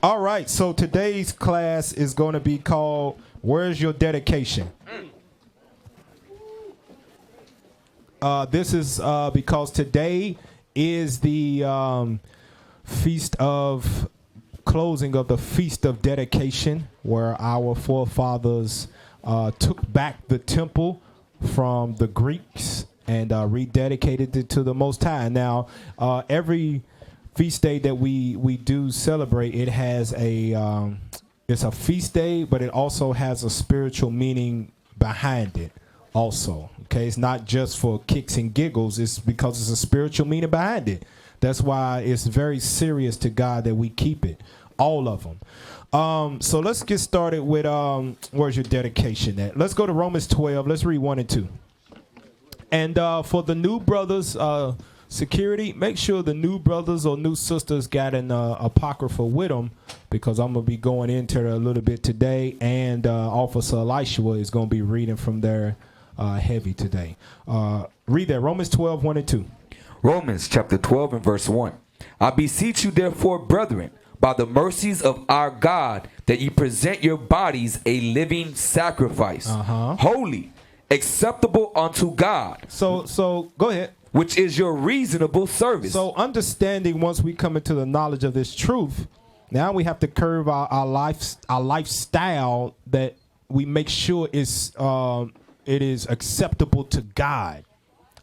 All right, so today's class is going to be called Where's Your Dedication? This is because today is the feast of closing of the Feast of Dedication, where our forefathers took back the temple from the Greeks and rededicated it to the Most High. Now, every feast day that we do celebrate, it has it's a feast day, but it also has a spiritual meaning behind it also. Okay, it's not just for kicks and giggles. It's because it's a spiritual meaning behind it. That's why it's very serious to God that we keep it, all of them. So let's get started with where's your dedication at? Let's go to Romans 12. Let's read 1 and 2. And for the new brothers, security, make sure the new brothers or new sisters got an apocrypha with them, because I'm going to be going into it a little bit today, and Officer Elisha is going to be reading from there heavy today. Read that, Romans 12, 1 and 2. Romans chapter 12 and verse 1. I beseech you therefore, brethren, by the mercies of our God, that ye present your bodies a living sacrifice, holy, acceptable unto God. So go ahead. Which is your reasonable service. So understanding, once we come into the knowledge of this truth, now we have to curve our lifestyle, that we make sure it is acceptable to God.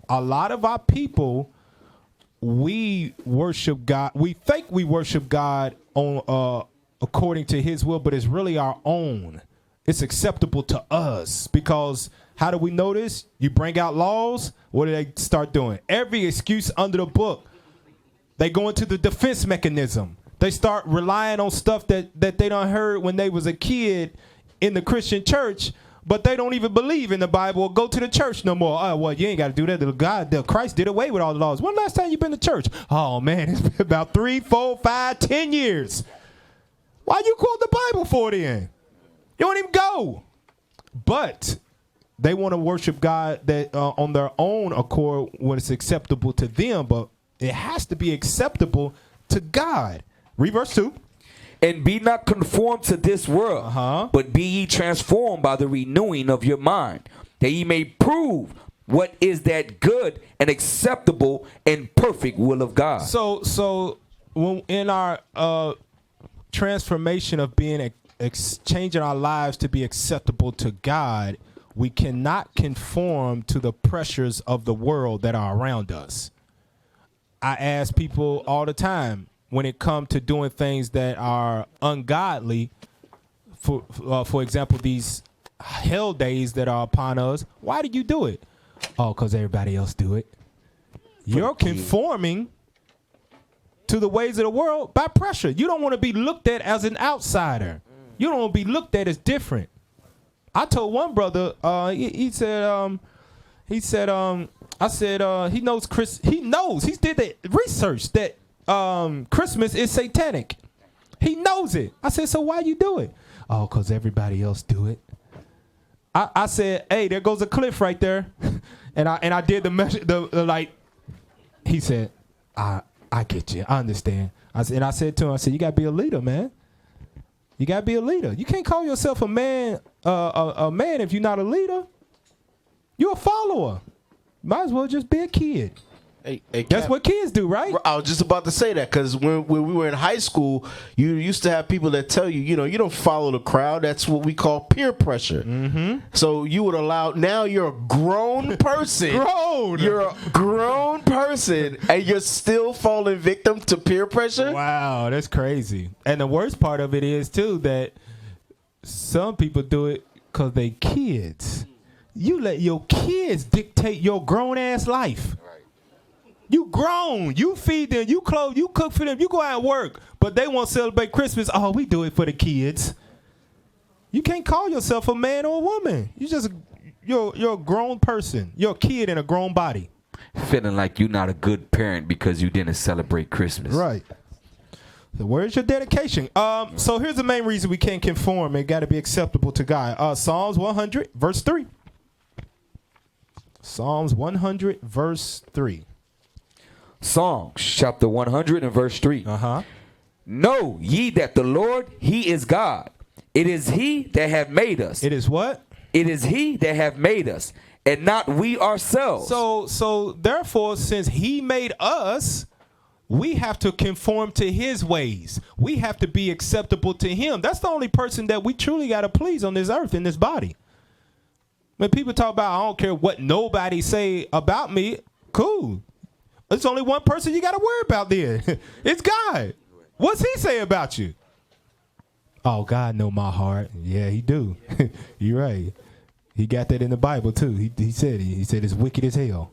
A lot of our people, we worship God. We think we worship God on according to His will, but it's really our own. It's acceptable to us, because how do we know this? You bring out laws. What do they start doing? Every excuse under the book. They go into the defense mechanism. They start relying on stuff that they done heard when they was a kid in the Christian church, but they don't even believe in the Bible or go to the church no more. Oh, well, you ain't got to do that. Christ did away with all the laws. When last time you been to church? Oh, man, it's been about 3, 4, 5, 10 years. Why you quote the Bible for then? You don't even go. But they want to worship God that on their own accord when it's acceptable to them, but it has to be acceptable to God. Read verse 2. And be not conformed to this world, but be ye transformed by the renewing of your mind, that ye may prove what is that good and acceptable and perfect will of God. So when in our transformation of being changing our lives to be acceptable to God, we cannot conform to the pressures of the world that are around us. I ask people all the time, when it comes to doing things that are ungodly, for example, these hell days that are upon us, why do you do it? Oh, because everybody else do it. You're conforming to the ways of the world by pressure. You don't want to be looked at as an outsider. You don't want to be looked at as different. I told one brother, he said, he knows he did the research that Christmas is satanic. He knows it. I said, so why you do it? Oh, because everybody else do it. I said, hey, there goes a cliff right there. and I did the measure, the he said, I get you. I understand. I said to him, you got to be a leader, man. You got to be a leader. You can't call yourself a man if you're not a leader. You're a follower. Might as well just be a kid. Hey, that's what kids do, right? I was just about to say that, because when we were in high school, you used to have people that tell you, you don't follow the crowd. That's what we call peer pressure. Mm-hmm. So you would allow, now you're a grown person. You're a grown person, and you're still falling victim to peer pressure? Wow, that's crazy. And the worst part of it is, too, that some people do it because they kids. You let your kids dictate your grown-ass life. You grown. You feed them. You clothe. You cook for them. You go out and work. But they want to celebrate Christmas. Oh, we do it for the kids. You can't call yourself a man or a woman. You're a grown person. You're a kid in a grown body. Feeling like you're not a good parent because you didn't celebrate Christmas. Right. So where's your dedication? So here's the main reason we can't conform. It got to be acceptable to God. Psalms 100, verse 3. Psalms 100, verse 3. Psalms chapter 100 and verse 3. Know ye that the Lord, he is God. It is he that have made us. It is what? It is he that have made us, and not we ourselves. So therefore, since he made us, we have to conform to his ways. We have to be acceptable to him. That's the only person that we truly got to please on this earth, in this body. When people talk about, I don't care what nobody say about me, cool. There's only one person you got to worry about there. It's God. What's he say about you? Oh, God know my heart. Yeah, he do. You're right. He got that in the Bible too. He said it's wicked as hell.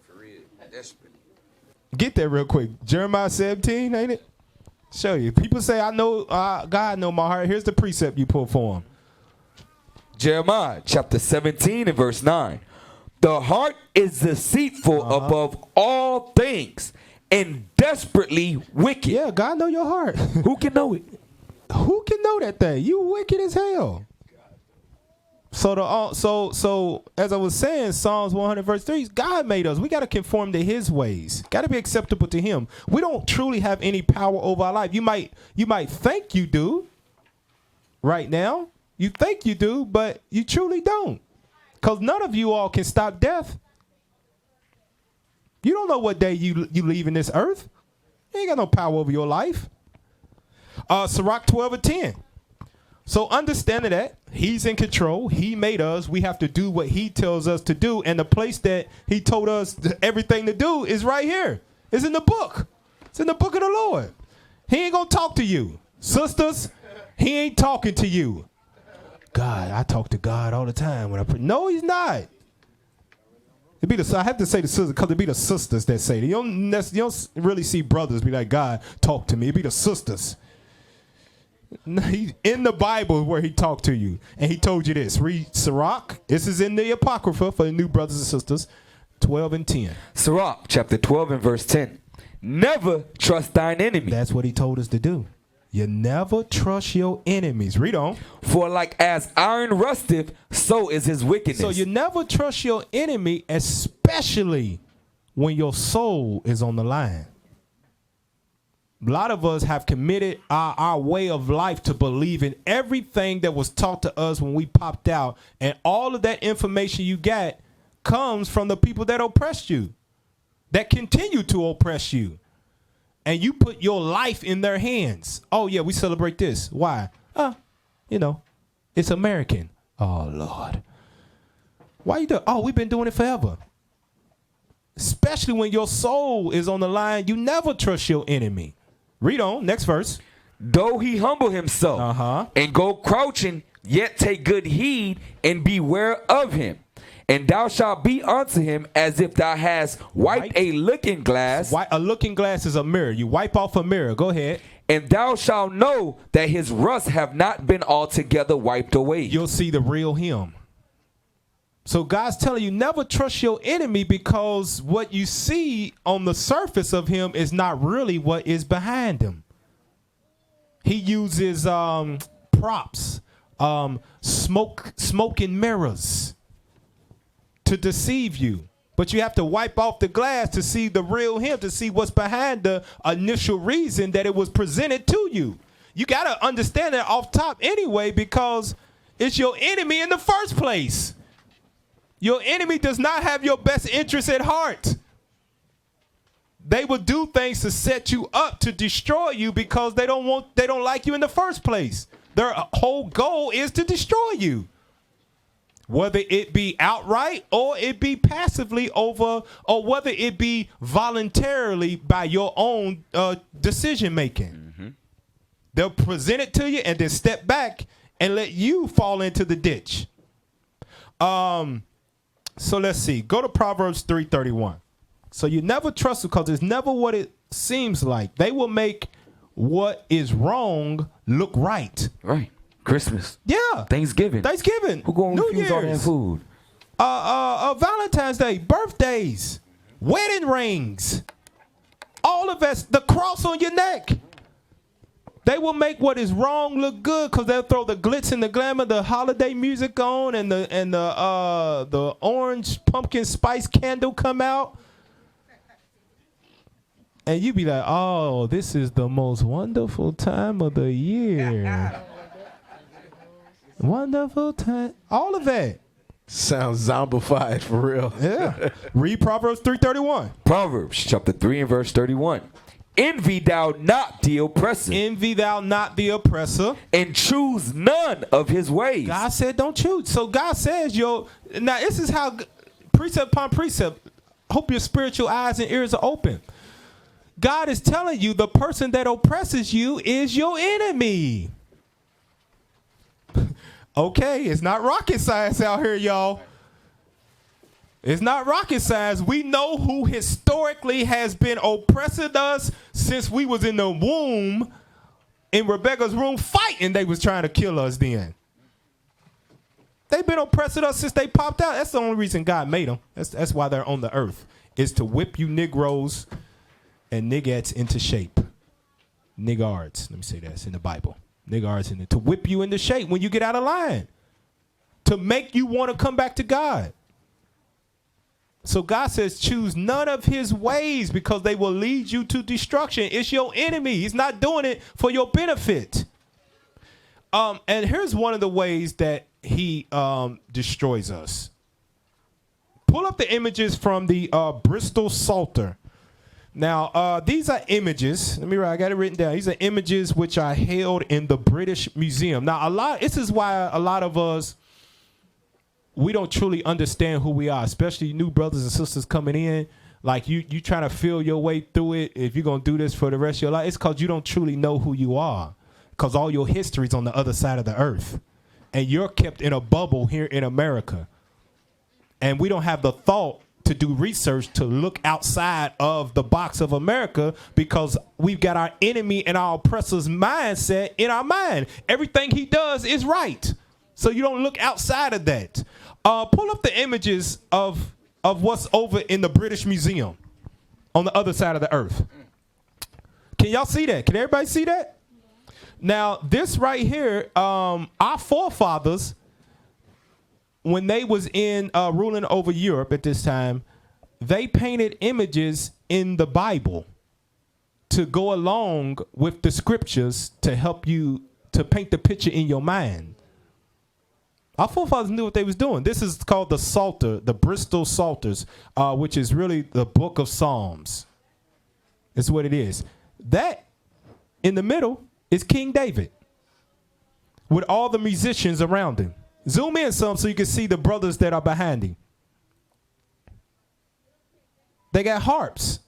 Get that real quick. Jeremiah 17, ain't it? Show you. People say, I know God know my heart. Here's the precept you pull for him. Jeremiah chapter 17 and verse 9. The heart is deceitful above all things and desperately wicked. Yeah, God know your heart. Who can know it? Who can know that thing? You wicked as hell. So as I was saying, Psalms 100 verse 3, God made us. We got to conform to his ways. Got to be acceptable to him. We don't truly have any power over our life. You might think you do right now. You think you do, but you truly don't. Because none of you all can stop death. You don't know what day you leaving this earth. You ain't got no power over your life. Sirach 12 and 10. So understanding that he's in control, he made us, we have to do what he tells us to do. And the place that he told us everything to do is right here. It's in the book. It's in the book of the Lord. He ain't going to talk to you. Sisters, he ain't talking to you. God, I talk to God all the time when I pray. No, he's not. I have to say the sisters because it be the sisters that say it. You don't really see brothers be like, God, talk to me. It be the sisters. In the Bible where he talked to you. And he told you this. Read Sirach. This is in the Apocrypha for the new brothers and sisters. 12 and 10. Sirach chapter 12 and verse 10. Never trust thine enemy. That's what he told us to do. You never trust your enemies. Read on. For like as iron rusteth, so is his wickedness. So you never trust your enemy, especially when your soul is on the line. A lot of us have committed our way of life to believe in everything that was taught to us when we popped out. And all of that information you got comes from the people that oppressed you, that continue to oppress you. And you put your life in their hands. Oh, yeah, we celebrate this. Why? It's American. Oh, Lord. Why you do? Oh, we've been doing it forever. Especially when your soul is on the line, you never trust your enemy. Read on. Next verse. Though he humble himself and go crouching, yet take good heed and beware of him. And thou shalt be unto him as if thou hast wiped a looking glass. A looking glass is a mirror. You wipe off a mirror. Go ahead. And thou shalt know that his rust have not been altogether wiped away. You'll see the real him. So God's telling you never trust your enemy because what you see on the surface of him is not really what is behind him. He uses props, smoke and mirrors to deceive you. But you have to wipe off the glass to see the real him, to see what's behind the initial reason that it was presented to you. You got to understand that off top anyway, because it's your enemy in the first place. Your enemy does not have your best interest at heart. They will do things to set you up to destroy you because they don't like you in the first place. Their whole goal is to destroy you. Whether it be outright or it be passively over, or whether it be voluntarily by your own decision making. Mm-hmm. They'll present it to you and then step back and let you fall into the ditch. So let's see. Go to Proverbs 3:31. So you never trust them because it's never what it seems like. They will make what is wrong look right. Right. Christmas. Yeah. Thanksgiving. Who going to refuse all that food? Valentine's Day, birthdays, wedding rings, all of that, the cross on your neck. They will make what is wrong look good because they'll throw the glitz and the glamour, the holiday music on, and the orange pumpkin spice candle come out. And you be like, oh, this is the most wonderful time of the year. Wonderful time. All of that. Sounds zombified for real. Yeah. Read Proverbs 3:31. Proverbs chapter 3 and verse 31. Envy thou not the oppressor. Envy thou not the oppressor. And choose none of his ways. God said don't choose. So God says, now this is how precept upon precept. Hope your spiritual eyes and ears are open. God is telling you the person that oppresses you is your enemy. Okay, it's not rocket science out here, y'all. It's not rocket science. We know who historically has been oppressing us since we was in the womb in Rebecca's room fighting. They was trying to kill us then. They've been oppressing us since they popped out. That's the only reason God made them. That's why they're on the earth, is to whip you Negroes and niggettes into shape. Niggards. Let me say that. It's in the Bible. Niggards to whip you into shape when you get out of line. To make you want to come back to God. So God says choose none of his ways because they will lead you to destruction. It's your enemy. He's not doing it for your benefit. And here's one of the ways that he destroys us. Pull up the images from the Bristol Psalter. Now, these are images. I got it written down. These are images which are held in the British Museum. Now, this is why a lot of us, we don't truly understand who we are, especially new brothers and sisters coming in. Like you trying to feel your way through it. If you're going to do this for the rest of your life, it's because you don't truly know who you are. Because all your history's on the other side of the earth. And you're kept in a bubble here in America. And we don't have the thought to do research to look outside of the box of America because we've got our enemy and our oppressor's mindset in our mind. Everything he does is right. So you don't look outside of that. Pull up the images of what's over in the British Museum on the other side of the earth. Can y'all see that? Can everybody see that? Now, this right here, our forefathers, when they was in ruling over Europe at this time, they painted images in the Bible to go along with the scriptures to help you to paint the picture in your mind. Our forefathers knew what they was doing. This is called the Psalter, the Bristol Psalters, which is really the book of Psalms. It's what it is. That in the middle is King David with all the musicians around him. Zoom in some so you can see the brothers that are behind him. They got harps.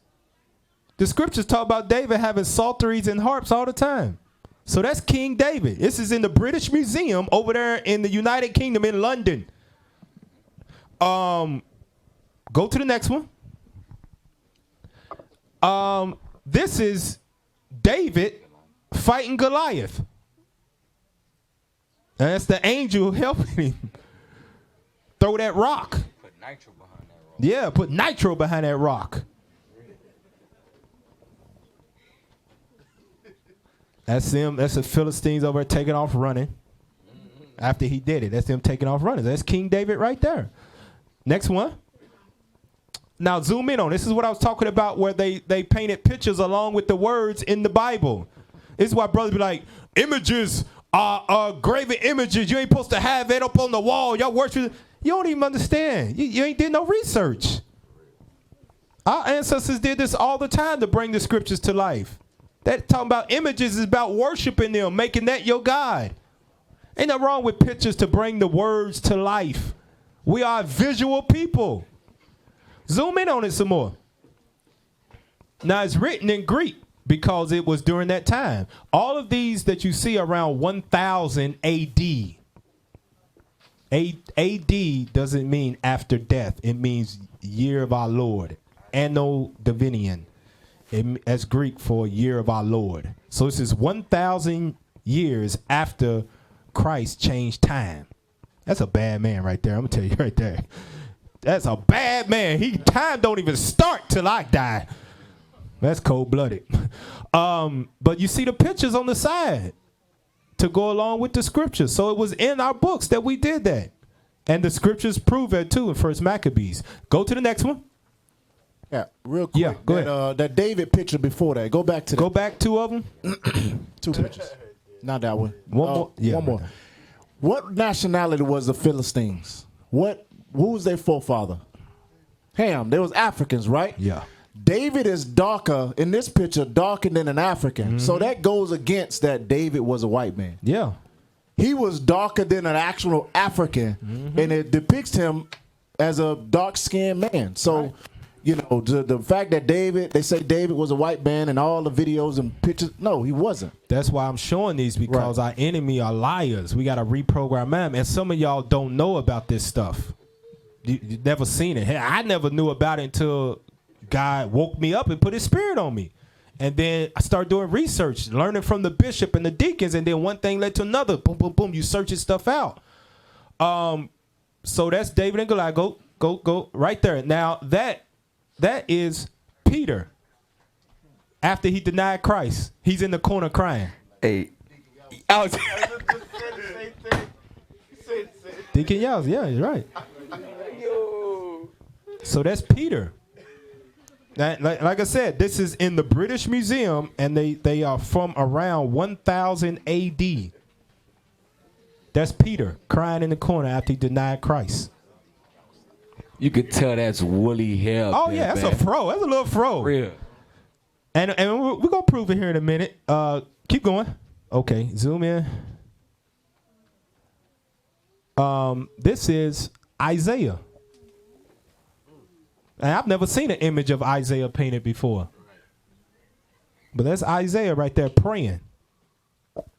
The scriptures talk about David having psalteries and harps all the time. So that's King David. This is in the British Museum over there in the United Kingdom in London. Go to the next one. This is David fighting Goliath. And that's the angel helping him throw that rock. Put nitro behind that rock. Yeah, put nitro behind that rock. That's them. That's the Philistines over there taking off running. After he did it, that's them taking off running. That's King David right there. Next one. Now zoom in on. This is what I was talking about where they painted pictures along with the words in the Bible. This is why brothers be like, images are graven images. You ain't supposed to have it up on the wall. Y'all worship. You don't even understand. You ain't did no research. Our ancestors did this all the time to bring the scriptures to life. That talking about images is about worshiping them, making that your God. Ain't nothing wrong with pictures to bring the words to life. We are visual people. Zoom in on it some more. Now it's written in Greek because it was during that time. All of these that you see around 1000 AD. AD doesn't mean after death. It means year of our Lord. Anno Domini. That's Greek for year of our Lord. So this is 1000 years after Christ changed time. That's a bad man right there. I'm going to tell you right there. That's a bad man. Time don't even start till I die. That's cold-blooded. But you see the pictures on the side to go along with the scriptures. So it was in our books that we did that. And the scriptures prove it too in 1 Maccabees. Go to the next one. Yeah, real quick. Yeah, go ahead. That David picture before that. Go back to Go back 2 of them. 2 pictures. Not that one. One more. Yeah, one more. right. What nationality was the Philistines? Who was their forefather? Ham. They was Africans, right? Yeah. David is darker in this picture, darker than an African. So that goes against that David was a white man. Yeah. He was darker than an actual African, and it depicts him as a dark-skinned man. So, you know, the fact that they say David was a white man in all the videos and pictures, no, he wasn't. That's why I'm showing these, because our enemy are liars. We got to reprogram them. And some of y'all don't know about this stuff. You never seen it. Hey, I never knew about it until God woke me up and put his spirit on me. And then I started doing research, learning from the bishop and the deacons. And then one thing led to another. Boom, boom, boom. You searching stuff out. So that's David and Goliath. Go right there. Now that is Peter. After he denied Christ, he's in the corner crying. Hey, Deacon Yells, yeah, you're right. So that's Peter. Now, like I said, this is in the British Museum, and they are from around 1000 AD. That's Peter crying in the corner after he denied Christ. you could tell that's woolly hair. Oh, yeah, that's a fro. That's a little fro. Real. And we're going to prove it here in a minute. Keep going. Okay, zoom in. This is Isaiah. And I've never seen an image of Isaiah painted before. But that's Isaiah right there praying.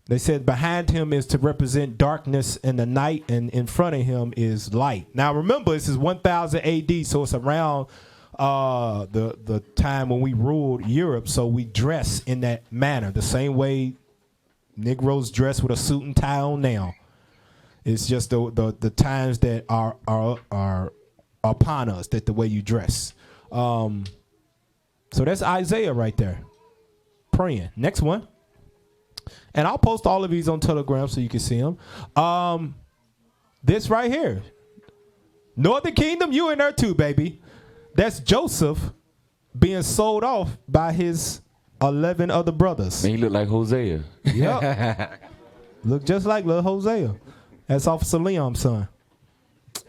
They said behind him is to represent darkness in the night, and in front of him is light. Now remember, this is 1000 AD, so it's around the time when we ruled Europe. So we dress in that manner, the same way Negroes dress with a suit and tie on now. It's just the times that are upon us, that the way you dress. So that's Isaiah right there praying. Next one. And I'll post all of these on Telegram so you can see them. This right here. Northern Kingdom, you in there too, baby. That's Joseph being sold off by his 11 other brothers. Man, he look like Hosea. Yep. Look just like little Hosea. That's Officer Leon's son.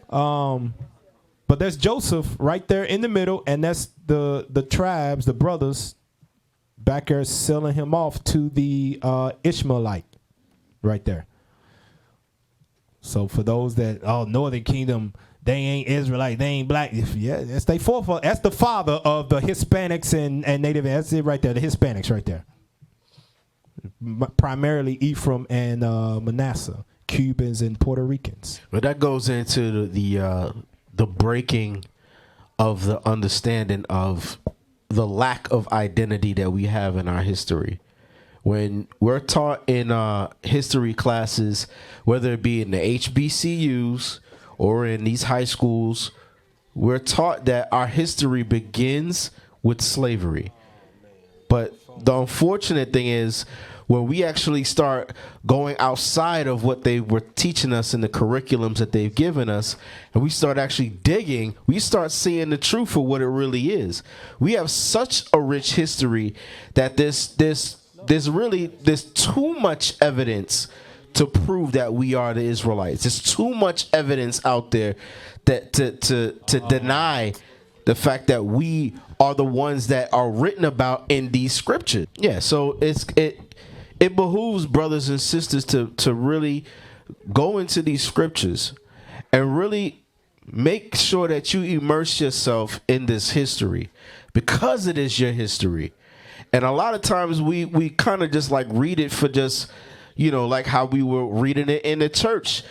But there's Joseph right there in the middle, and that's the tribes, the brothers, back there selling him off to the Ishmaelite right there. So for those that, Northern Kingdom, they ain't Israelite, they ain't black. Yeah, that's they forefather. That's the father of the Hispanics and Native. That's it right there, the Hispanics right there. Primarily Ephraim and Manasseh, Cubans and Puerto Ricans. But that goes into the breaking of the understanding of the lack of identity that we have in our history. When we're taught in history classes, whether it be in the HBCUs or in these high schools, we're taught that our history begins with slavery. But the unfortunate thing is, when we actually start going outside of what they were teaching us in the curriculums that they've given us, and we start actually digging, we start seeing the truth for what it really is. We have such a rich history that there's too much evidence to prove that we are the Israelites. There's too much evidence out there that to deny the fact that we are the ones that are written about in these scriptures. Yeah, so it behooves brothers and sisters to really go into these scriptures and really make sure that you immerse yourself in this history, because it is your history. And a lot of times we kind of just like read it for just, like how we were reading it in the church,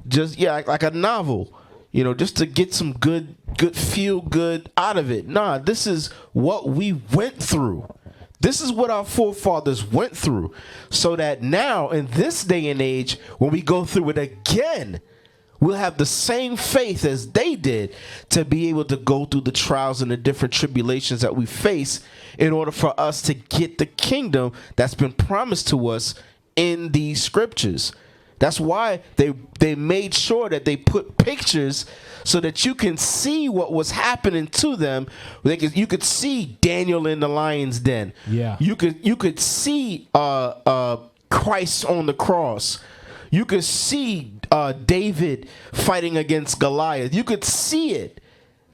just like a novel, just to get some good feel good out of it. Nah, this is what we went through. This is what our forefathers went through, so that now in this day and age, when we go through it again, we'll have the same faith as they did to be able to go through the trials and the different tribulations that we face in order for us to get the kingdom that's been promised to us in these scriptures. That's why they made sure that they put pictures so that you can see what was happening to them. You could see Daniel in the lion's den. Yeah. You could see Christ on the cross. You could see David fighting against Goliath. You could see it.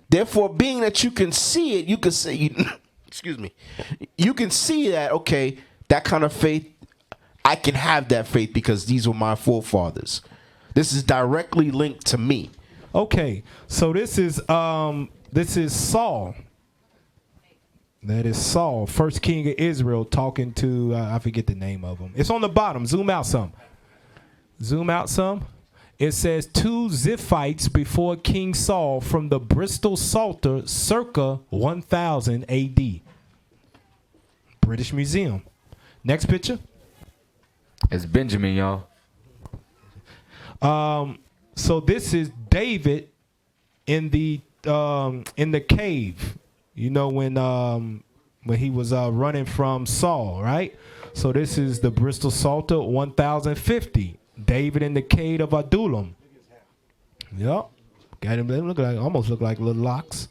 Therefore, being that you can see it, you can say, excuse me, you can see that, okay, that kind of faith, I can have that faith because these were my forefathers. This is directly linked to me. Okay, so this is Saul. That is Saul, first king of Israel, talking to I forget the name of him. It's on the bottom. Zoom out some. It says 2 Ziphites before King Saul from the Bristol Psalter circa 1000 AD. British Museum. Next picture. It's Benjamin, y'all. So this is David in the cave. You know when he was running from Saul, right? So this is the Bristol Psalter 1050. David in the cave of Adullam. Yep, got him. They almost look like little locks,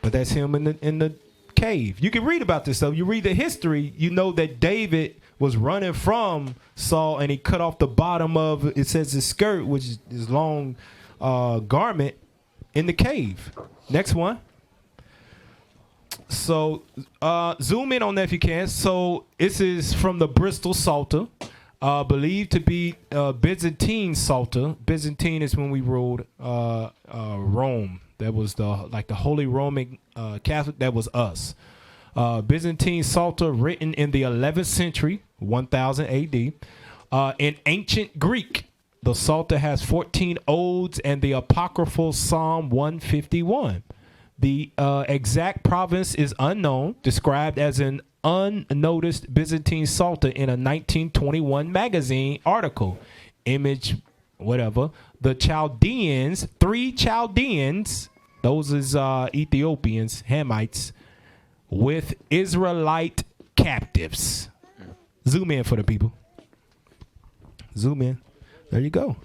but that's him in the cave. You can read about this stuff. You read the history. You know that David was running from Saul, and he cut off the bottom of, it says, his skirt, which is his long garment, in the cave. Next one. So zoom in on that if you can. So this is from the Bristol Psalter, believed to be Byzantine Psalter. Byzantine is when we ruled Rome. That was the Holy Roman Catholic. That was us. Byzantine Psalter written in the 11th century, 1000 AD. In ancient Greek, the Psalter has 14 odes and the apocryphal Psalm 151. The exact province is unknown, described as an unnoticed Byzantine Psalter in a 1921 magazine article. Image, whatever. The Chaldeans, 3 Chaldeans, those is Ethiopians, Hamites, with Israelite captives. Zoom in for the people. Zoom in. There you go.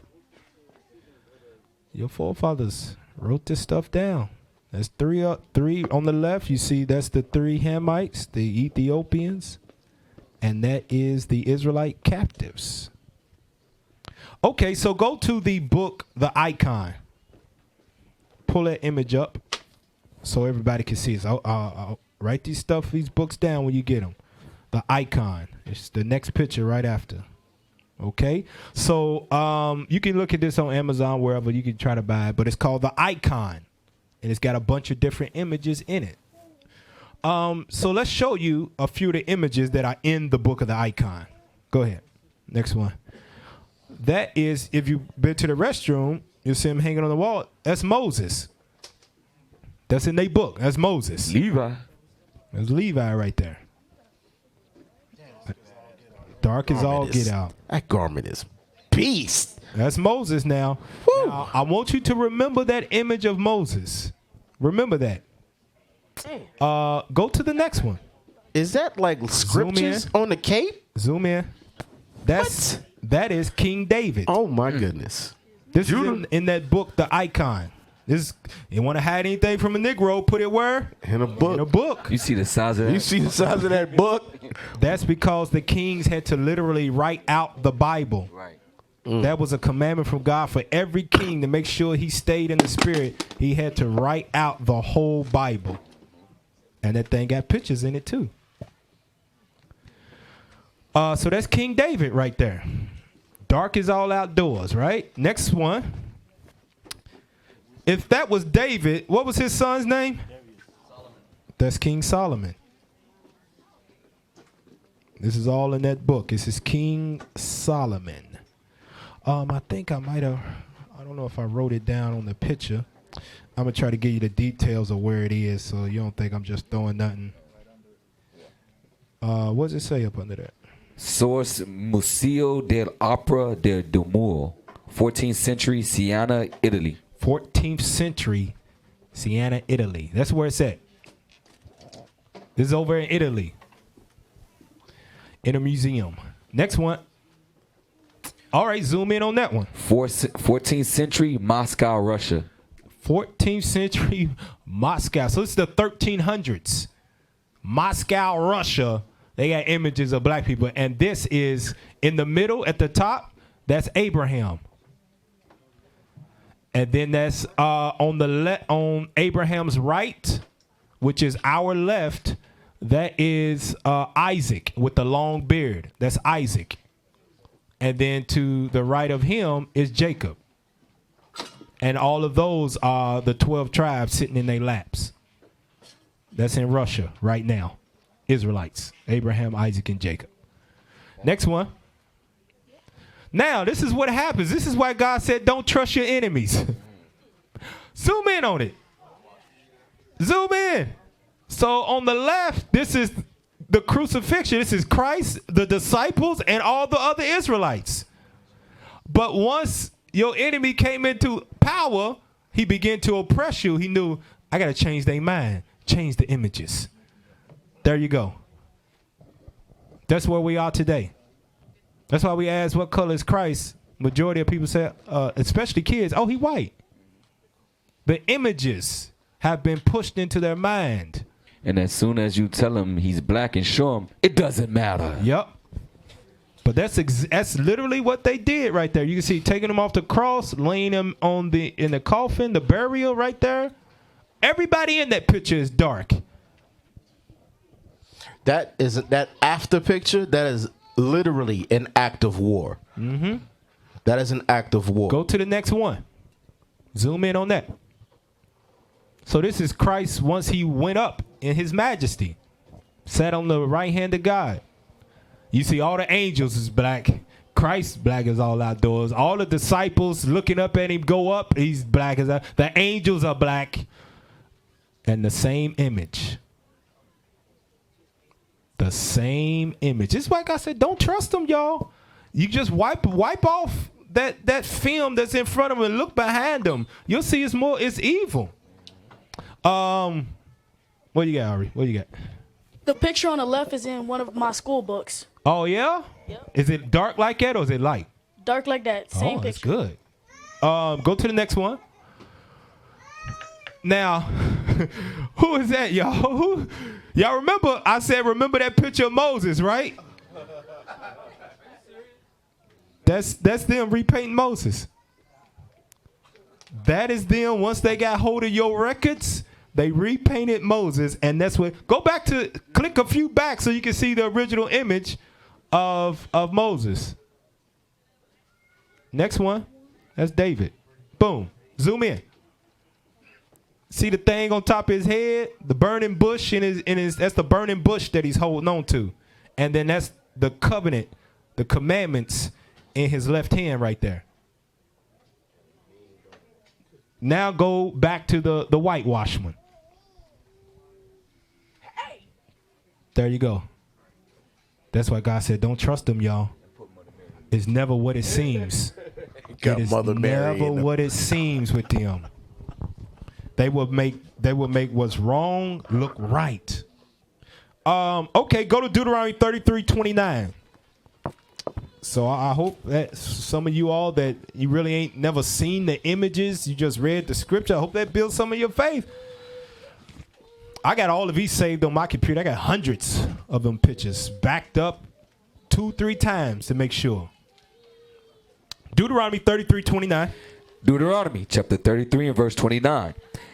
Your forefathers wrote this stuff down. That's three on the left. You see that's the 3 Hamites, the Ethiopians, and that is the Israelite captives. Okay, so go to the book, The Icon. Pull that image up so everybody can see it. So I'll write these books down when you get them. The Icon. It's the next picture right after. Okay, so you can look at this on Amazon, wherever you can try to buy it, but it's called The Icon, and it's got a bunch of different images in it. So let's show you a few of the images that are in the book of The Icon. Go ahead. Next one. That is, if you've been to the restroom, you'll see him hanging on the wall. That's Moses. That's in their book. That's Moses. Levi. There's Levi right there. Dark as all get out. That garment is beast. That's Moses now. Now, I want you to remember that image of Moses. Remember that. Go to the next one. Is that like scriptures on the cape? Zoom in. That is King David. Oh my goodness. This is in that book, The Icon. This, you want to hide anything from a Negro, put it where? In a book. In a book. You see the size of that? You see the size of that book? That's because the kings had to literally write out the Bible. Right. That was a commandment from God for every king to make sure he stayed in the spirit. He had to write out the whole Bible. And that thing got pictures in it too. So that's King David right there. Dark is all outdoors, right? Next one. If that was David, what was his son's name? Solomon. That's King Solomon. This is all in that book. This is King Solomon. I think I might have, I don't know if I wrote it down on the picture. I'm going to try to give you the details of where it is so you don't think I'm just throwing nothing. What does it say up under that? Source Museo dell'Opera del Duomo, 14th century, Siena, Italy. 14th century, Siena, Italy. That's where it's at. This is over in Italy, in a museum. Next one. All right, zoom in on that one. 14th century Moscow, Russia. 14th century Moscow. So it's the 1300s. Moscow, Russia. They got images of black people. And this is in the middle at the top. That's Abraham. And then that's on Abraham's right, which is our left. That is Isaac with the long beard. That's Isaac. And then to the right of him is Jacob. And all of those are the 12 tribes sitting in their laps. That's in Russia right now. Israelites. Abraham, Isaac, and Jacob. Next one. Now, this is what happens. This is why God said, don't trust your enemies. Zoom in on it. Zoom in. So on the left, this is the crucifixion. This is Christ, the disciples, and all the other Israelites. But once your enemy came into power, he began to oppress you. He knew, I got to change their mind, change the images. There you go. That's where we are today. That's why we ask, what color is Christ? Majority of people say, especially kids, oh, he white. The images have been pushed into their mind. And as soon as you tell him he's black and show him, it doesn't matter. Yep. But that's literally what they did right there. You can see taking him off the cross, laying him in the coffin, the burial right there. Everybody in that picture is dark. That after picture, that is literally an act of war. Mm-hmm. That is an act of war. Go to the next one. Zoom in on that. So this is Christ once he went up in his majesty, sat on the right hand of God. You see all the angels is black. Christ black as all outdoors. All the disciples looking up at him go up. He's black as that. The angels are black. And the same image. The same image. It's like I said, don't trust them, y'all. You just wipe off that film that's in front of them and look behind them. You'll see it's evil. What you got, Ari? What you got? The picture on the left is in one of my school books. Oh, yeah? Yep. Is it dark like that or is it light? Dark like that. Same that's picture. Good. Go to the next one. Now, who is that, y'all? Y'all remember? I said, remember that picture of Moses, right? That's them repainting Moses. That is them. Once they got hold of your records, they repainted Moses, and that's what. Go back to click a few back so you can see the original image of Moses. Next one, that's David. Boom. Zoom in. See the thing on top of his head, the burning bush in his. That's the burning bush that he's holding on to, and then that's the covenant, the commandments in his left hand right there. Now go back to the whitewashed one. There you go. That's why God said, don't trust them, y'all. It's never what it seems. It is never what it seems with them. They will make what's wrong look right. Okay, go to Deuteronomy 33:29. So I hope that some of you all that you really ain't never seen the images, you just read the scripture, I hope that builds some of your faith. I got all of these saved on my computer. I got hundreds of them pictures backed up 2-3 times to make sure. Deuteronomy 33:29. Deuteronomy chapter 33 and verse 29.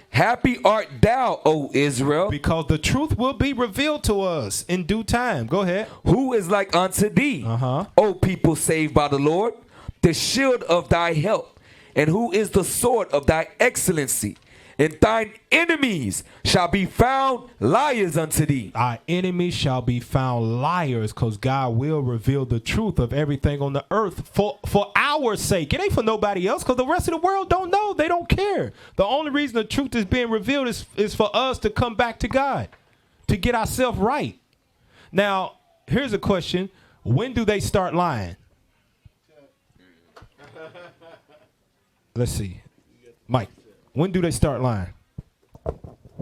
Happy art thou, O Israel, because the truth will be revealed to us in due time. Go ahead. Who is like unto thee, O people saved by the Lord, the shield of thy help, and who is the sword of thy excellency? And thine enemies shall be found liars unto thee. Our enemies shall be found liars, because God will reveal the truth of everything on the earth for our sake. It ain't for nobody else, because the rest of the world don't know. They don't care. The only reason the truth is being revealed is for us to come back to God, to get ourselves right. Now, here's a question. When do they start lying? Let's see. Mike. When do they start lying?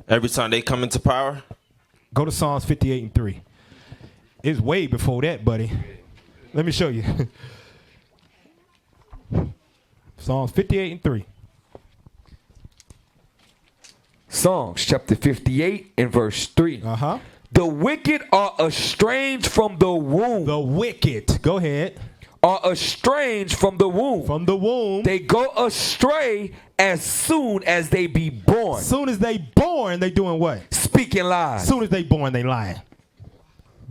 Every time they come into power. Go to Psalms 58:3. It's way before that, buddy. Let me show you. Psalms 58 and 3. Psalms chapter 58 and verse 3. Uh-huh. The wicked are estranged from the womb. The wicked. Go ahead. Are estranged from the womb. From the womb. They go astray as soon as they be born. As soon as they born, they doing what? Speaking lies. As soon as they born, they lying.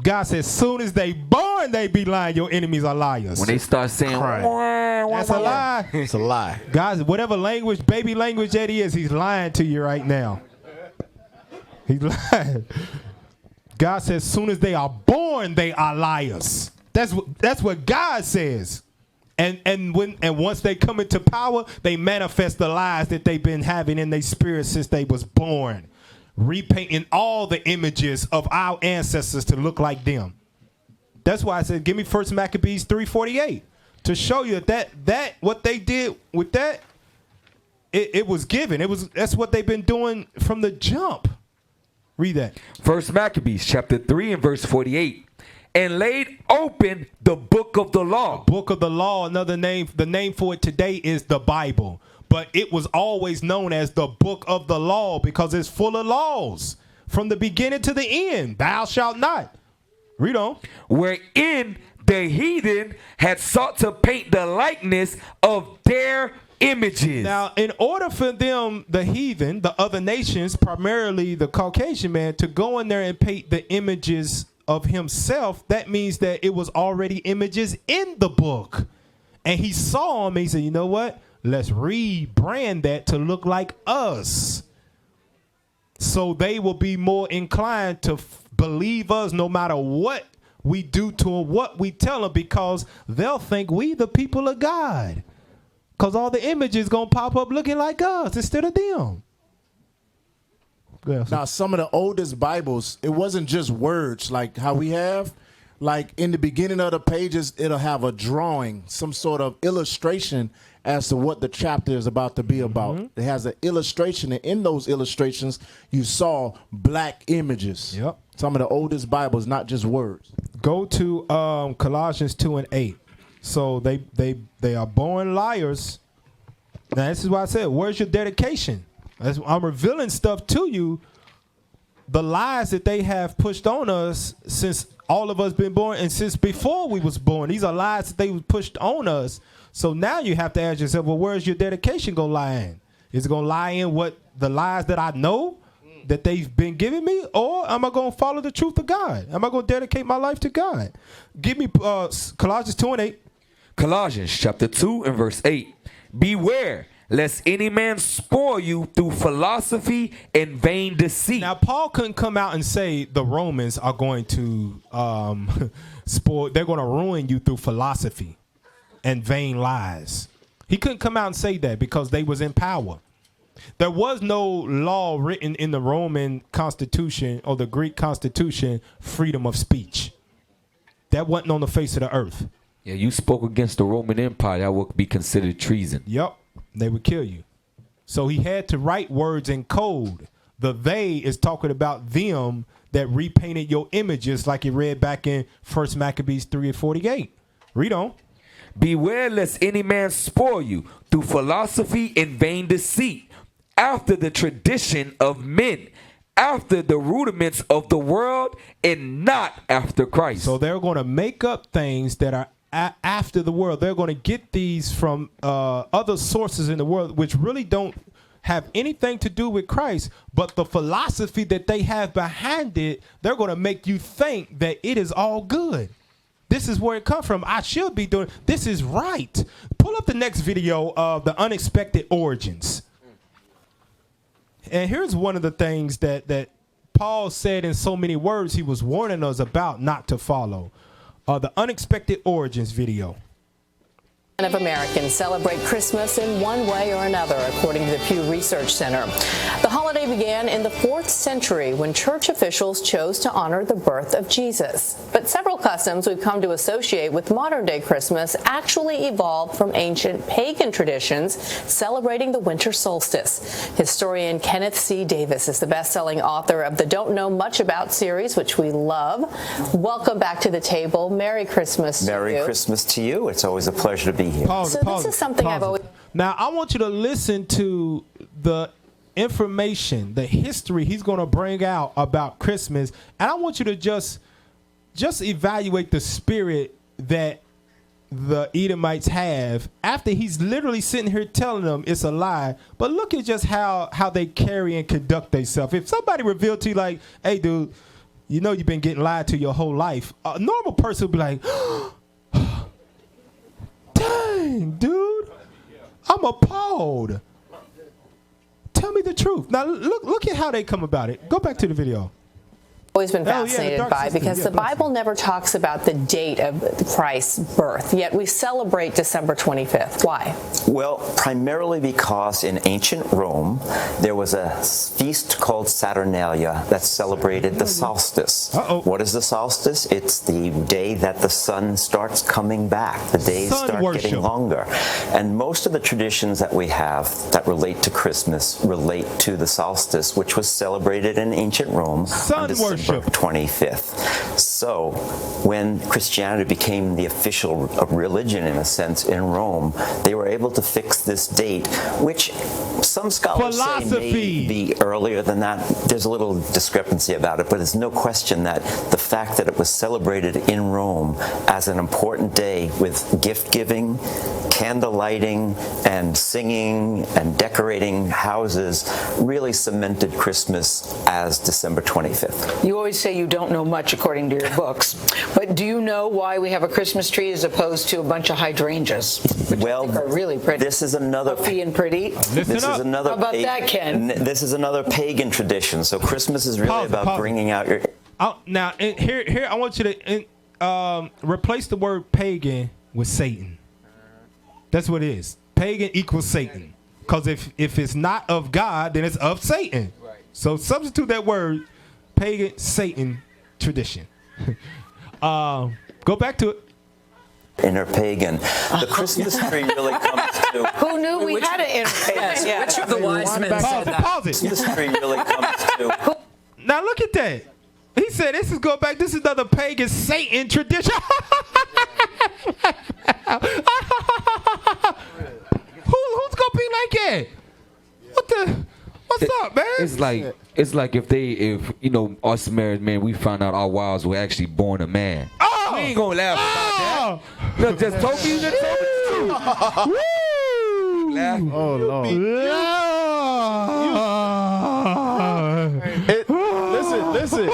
God says, soon as they born, they be lying. Your enemies are liars. When they start saying, that's a lie. It's a lie. Guys, whatever language, baby language that is, he's lying to you right now. He's lying. God says, soon as they are born, they are liars. That's what God says. And once they come into power, they manifest the lies that they've been having in their spirit since they was born, repainting all the images of our ancestors to look like them. That's why I said, give me 1 Maccabees 3:48 to show you that what they did with that, it was given. That's what they've been doing from the jump. Read that. 1 Maccabees chapter 3 and verse 48. And laid open the book of the law. Book of the law, another name, the name for it today is the Bible. But it was always known as the book of the law because it's full of laws from the beginning to the end. Thou shalt not. Read on. Wherein the heathen had sought to paint the likeness of their images. Now, in order for them, the heathen, the other nations, primarily the Caucasian man, to go in there and paint the images of himself, that means that it was already images in the book. And he saw them and he said, you know what? Let's rebrand that to look like us. So they will be more inclined to believe us no matter what we do to them, what we tell them, because they'll think we the people of God. Because all the images going to pop up looking like us instead of them. Yeah, so. Now, some of the oldest Bibles, it wasn't just words like how we have. Like in the beginning of the pages, it'll have a drawing, some sort of illustration as to what the chapter is about to be about. It has an illustration, and in those illustrations, you saw black images. Yep. Some of the oldest Bibles, not just words. Go to Colossians 2 and 8. So they are born liars. Now, this is why I said, where's your dedication? I'm revealing stuff to you, the lies that they have pushed on us since all of us been born and since before we was born. These are lies that they pushed on us. So now you have to ask yourself, well, where's your dedication going to lie in? Is it going to lie in what the lies that I know that they've been giving me, or am I going to follow the truth of God? Am I going to dedicate my life to God? Give me Colossians 2 and 8. Colossians chapter 2 and verse 8. Beware lest any man spoil you through philosophy and vain deceit. Now, Paul couldn't come out and say the Romans are going to spoil, they're going to ruin you through philosophy and vain lies. He couldn't come out and say that because they was in power. There was no law written in the Roman Constitution or the Greek Constitution, freedom of speech. That wasn't on the face of the earth. Yeah, you spoke against the Roman Empire. That would be considered treason. Yep. They would kill you. So he had to write words in code. The they is talking about them that repainted your images, like it read back in 1 Maccabees 3 and 48. Read on. Beware lest any man spoil you through philosophy and vain deceit, after the tradition of men, after the rudiments of the world, and not after Christ. So they're going to make up things that are after the world. They're going to get these from other sources in the world, which really don't have anything to do with Christ, but the philosophy that they have behind it, they're going to make you think that it is all good. This is where it comes from. I should be doing, this is right. Pull up the next video of the unexpected origins. And here's one of the things that Paul said in so many words he was warning us about not to follow. The unexpected origins video. Of Americans celebrate Christmas in one way or another, according to the Pew Research Center. The holiday began in the 4th century when church officials chose to honor the birth of Jesus. But several customs we've come to associate with modern-day Christmas actually evolved from ancient pagan traditions celebrating the winter solstice. Historian Kenneth C. Davis is the best-selling author of the Don't Know Much About series, which we love. Welcome back to the table. Merry Christmas to you. Merry Christmas to you. It's always a pleasure to be here. Pause, So pause, this is something pause I've always... Now, I want you to listen to the information, the history he's going to bring out about Christmas, and I want you to just evaluate the spirit that the Edomites have after he's literally sitting here telling them it's a lie. But look at just how they carry and conduct themselves. If somebody revealed to you like, hey, dude, you know you've been getting lied to your whole life, a normal person would be like, dang, dude, I'm appalled. Tell me the truth. Now, look at how they come about it. Go back to the video. Always been fascinated by because the Bible never talks about the date of Christ's birth, yet we celebrate December 25th. Why? Well, primarily because in ancient Rome, there was a feast called Saturnalia that celebrated the solstice. What is the solstice? It's the day that the sun starts coming back. The days start getting longer. And most of the traditions that we have that relate to Christmas relate to the solstice, which was celebrated in ancient Rome on December 25th. So when Christianity became the official religion, in a sense, in Rome, they were able to fix this date, which some scholars say may be earlier than that. There's a little discrepancy about it, but there's no question that the fact that it was celebrated in Rome as an important day with gift-giving, candle lighting, and singing and decorating houses really cemented Christmas as December 25th. You always say you don't know much according to your books, but do you know why we have a Christmas tree as opposed to a bunch of hydrangeas, which I think are really pretty? This is another puffy and pretty. This is another. How about that, Ken? This is another pagan tradition. So Christmas is really about bringing out your. Now here I want you to replace the word pagan with Satan. That's what it is. Pagan equals Satan. Because if it's not of God, then it's of Satan. Right. So substitute that word. Pagan, Satan, tradition. Go back to it. Inner pagan. The Christmas tree really comes to. Who knew we had an inner pagan? Yeah. Which of the wise men said that? Pause it. The Christmas tree really comes to. Now look at that. He said this is another pagan Satan tradition. Who's gonna be like that? What's up, man? It's like if you know us married men, we found out our wives were actually born a man. We ain't gonna laugh about that. Look, just told me the truth. Laugh. Oh Lord. Listen.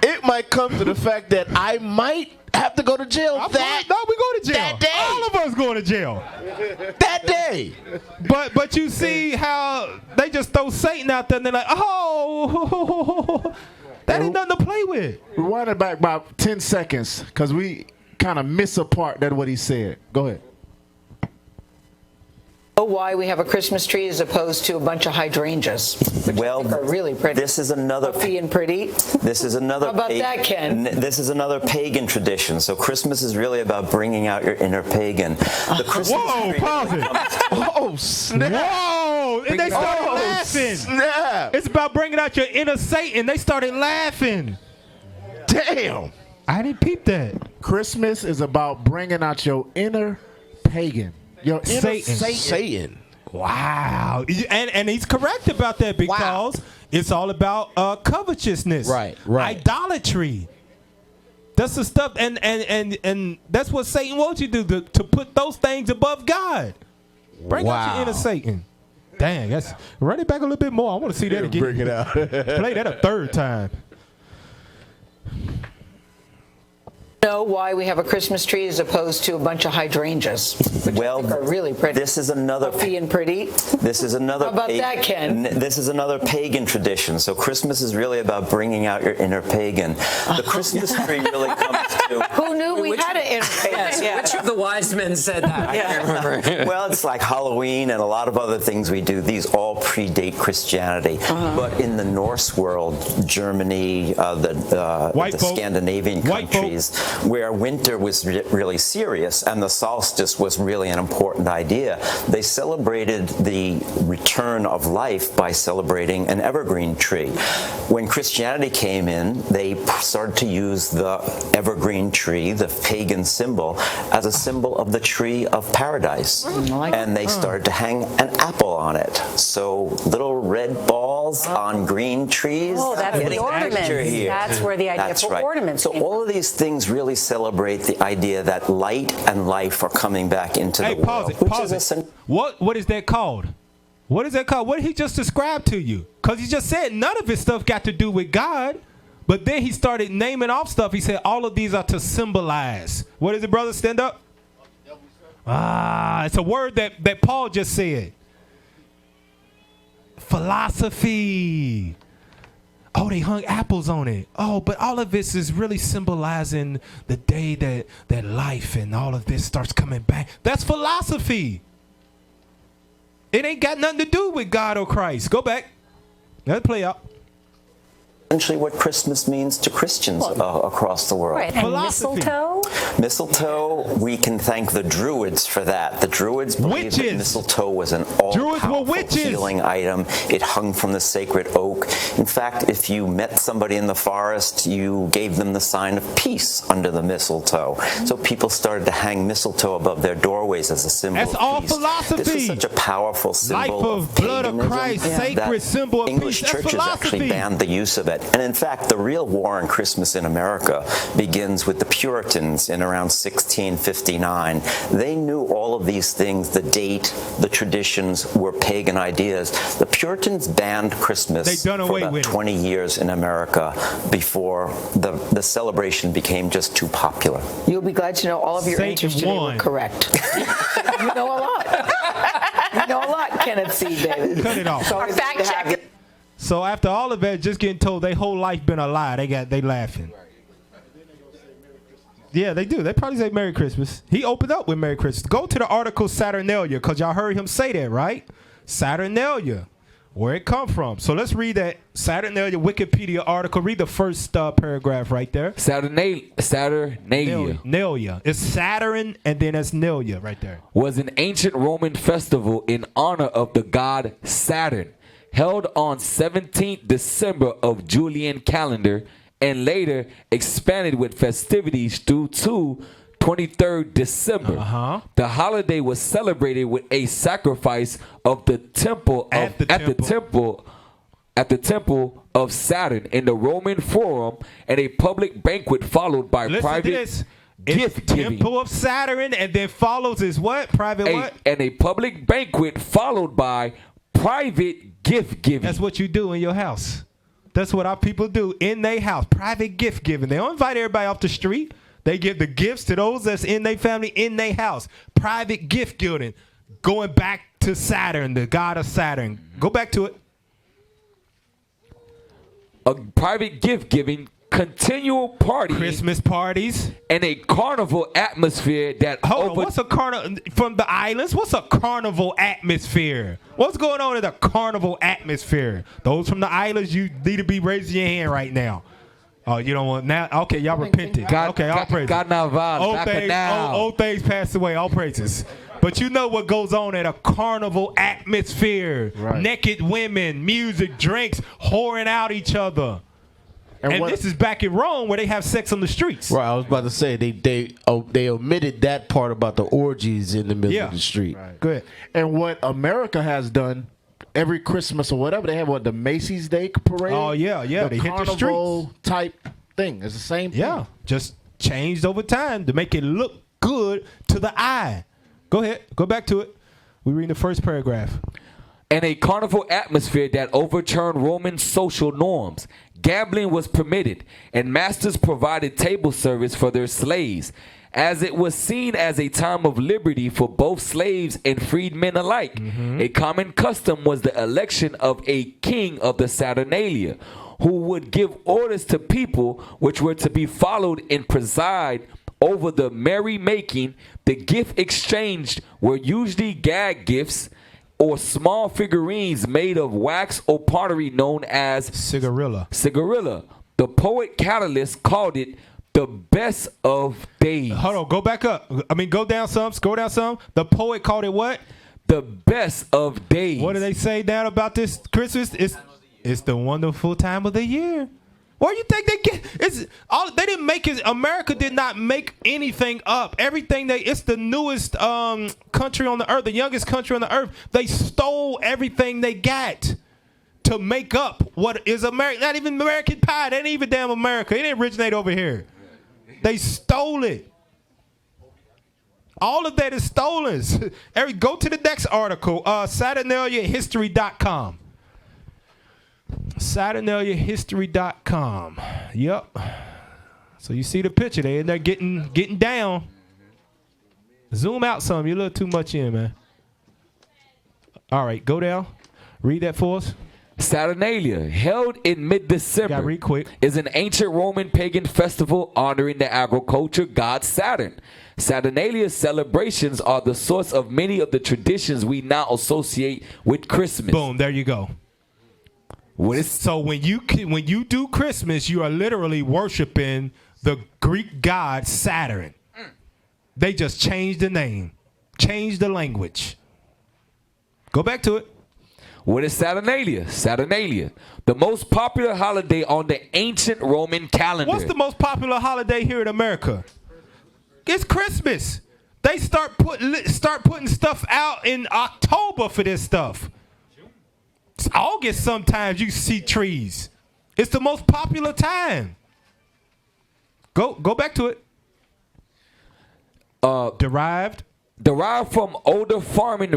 It might come to the fact that I might have to go to jail we go to jail. That day. All of us going to jail. That day. But you see how they just throw Satan out there and they're like, oh, that ain't nothing to play with. Rewind it back about 10 seconds because we kind of miss a part that what he said. Go ahead. Why we have a Christmas tree as opposed to a bunch of hydrangeas, which I think are really pretty. This is another puffy and pretty. This is another. How about that, Ken? This is another pagan tradition. So Christmas is really about bringing out your inner pagan. The Christmas tree pause it. Oh snap! Whoa! And they started laughing. Snap! It's about bringing out your inner Satan. They started laughing. Damn! I didn't peep that. Christmas is about bringing out your inner pagan. Your inner Satan. Wow. And he's correct about that because it's all about covetousness. Right. Idolatry. That's the stuff and that's what Satan wants you to do, to put those things above God. Bring out your inner Satan. Dang, that's run it back a little bit more. I want to see that again. Bring it out. Play that a third time. Know why we have a Christmas tree as opposed to a bunch of hydrangeas, which I think are really pretty. This is another puffy and pretty. This is another. How about that, Ken? This is another pagan tradition. So Christmas is really about bringing out your inner pagan. The Christmas tree really comes to. Who knew we had an inner pagan? Yeah. Which of the wise men said that? I can't remember. Well, it's like Halloween and a lot of other things we do. These all predate Christianity. But in the Norse world, Germany, the Scandinavian countries, where winter was really serious and the solstice was really an important idea, they celebrated the return of life by celebrating an evergreen tree. When Christianity came in, they started to use the evergreen tree, the pagan symbol, as a symbol of the tree of paradise. And they started to hang an apple on it. So little red balls on green trees. Oh, that's the ornaments. Here. That's where the idea for ornaments. So all of these things really celebrate the idea that light and life are coming back into the world. What is that called? What is that called? What did he just describe to you? Because he just said none of his stuff got to do with God. But then he started naming off stuff. He said all of these are to symbolize. What is it, brother? Stand up. It's a word that Paul just said. Philosophy. Oh, they hung apples on it. Oh, but all of this is really symbolizing the day that life and all of this starts coming back. That's philosophy. It ain't got nothing to do with God or Christ. Go back. Let it play out. Essentially what Christmas means to Christians across the world. Right, and mistletoe? Mistletoe, we can thank the Druids for that. The Druids believed that mistletoe was an all-powerful healing item. It hung from the sacred oak. In fact, if you met somebody in the forest, you gave them the sign of peace under the mistletoe. So people started to hang mistletoe above their doorways as a symbol of peace. That's all philosophy. This is such a powerful symbol of blood of Christ, sacred symbol of English peace. That's churches actually banned the use of it. And in fact, the real war on Christmas in America begins with the Puritans in around 1659. They knew all of these things, the date, the traditions were pagan ideas. The Puritans banned Christmas for about 20 years in America before the celebration became just too popular. You'll be glad to know all of your answers today were correct. You know a lot. You know a lot, Kenneth C. David. Cut it off. Our fact check. So after all of that, just getting told their whole life been a lie, they laughing. Yeah, they do. They probably say Merry Christmas. He opened up with Merry Christmas. Go to the article Saturnalia, because y'all heard him say that, right? Saturnalia, where it come from. So let's read that Saturnalia Wikipedia article. Read the first paragraph right there. Saturnalia. Nalia. It's Saturn, and then it's Nalia right there. Was an ancient Roman festival in honor of the god Saturn, held on 17th December of Julian calendar, and later expanded with festivities through to 23rd December. The holiday was celebrated with a sacrifice of the temple at the temple of Saturn in the Roman Forum, and a public banquet followed by private gift giving. Temple of Saturn, and then follows is what? And a public banquet followed by private gift giving. That's what you do in your house. That's what our people do in their house. Private gift giving. They don't invite everybody off the street. They give the gifts to those that's in their family, in their house. Private gift giving. Going back to Saturn, the god of Saturn. Go back to it. A private gift giving, continual party, Christmas parties, and a carnival atmosphere that what's a carnival from the islands? What's a carnival atmosphere? What's going on in a carnival atmosphere? Those from the islands, you need to be raising your hand right now. Oh, you don't want now? Okay, y'all repented. Okay, all praises. Old things passed away. All praises. But you know what goes on at a carnival atmosphere? Right. Naked women, music, drinks, whoring out each other. And this is back in Rome where they have sex on the streets. Right, I was about to say they omitted that part about the orgies in the middle of the street. Right. Good. And what America has done every Christmas or whatever, they have the Macy's Day Parade. Oh yeah, they hit the streets type thing. It's the same thing. Yeah, just changed over time to make it look good to the eye. Go ahead, go back to it. We read the first paragraph. And a carnival atmosphere that overturned Roman social norms. Gambling was permitted, and masters provided table service for their slaves, as it was seen as a time of liberty for both slaves and freedmen alike. A common custom was the election of a king of the Saturnalia, who would give orders to people which were to be followed and preside over the merrymaking. The gift exchanged were usually gag gifts or small figurines made of wax or pottery known as cigarilla. The poet Catullus called it The best of days. Hold on, go back up. I mean, go down some, scroll down some. The poet called it what? The best of days. What do they say down about this Christmas? It's the wonderful time of the year. Where you think they get? It's all they didn't make it. America did not make anything up. Everything it's the newest country on the earth, the youngest country on the earth. They stole everything they got to make up what is America. Not even American Pie. That ain't even damn America. It didn't originate over here. They stole it. All of that is stolen. Go to the next article. SaturnaliaHistory.com. SaturnaliaHistory.com. Yep. So you see the picture. They in there getting down. Zoom out some. You're a little too much in, man. All right, go down. Read that for us. Saturnalia, held in mid-December, read quick, is an ancient Roman pagan festival honoring the agriculture god Saturn. Saturnalia celebrations are the source of many of the traditions we now associate with Christmas. Boom, there you go. So when you do Christmas, you are literally worshiping the Greek god Saturn. They just changed the name, changed the language. Go back to it. What is Saturnalia? Saturnalia, the most popular holiday on the ancient Roman calendar. What's the most popular holiday here in America? It's Christmas. They start putting stuff out in October for this stuff. It's August sometimes you see trees. It's the most popular time. Go back to it. Derived from older farming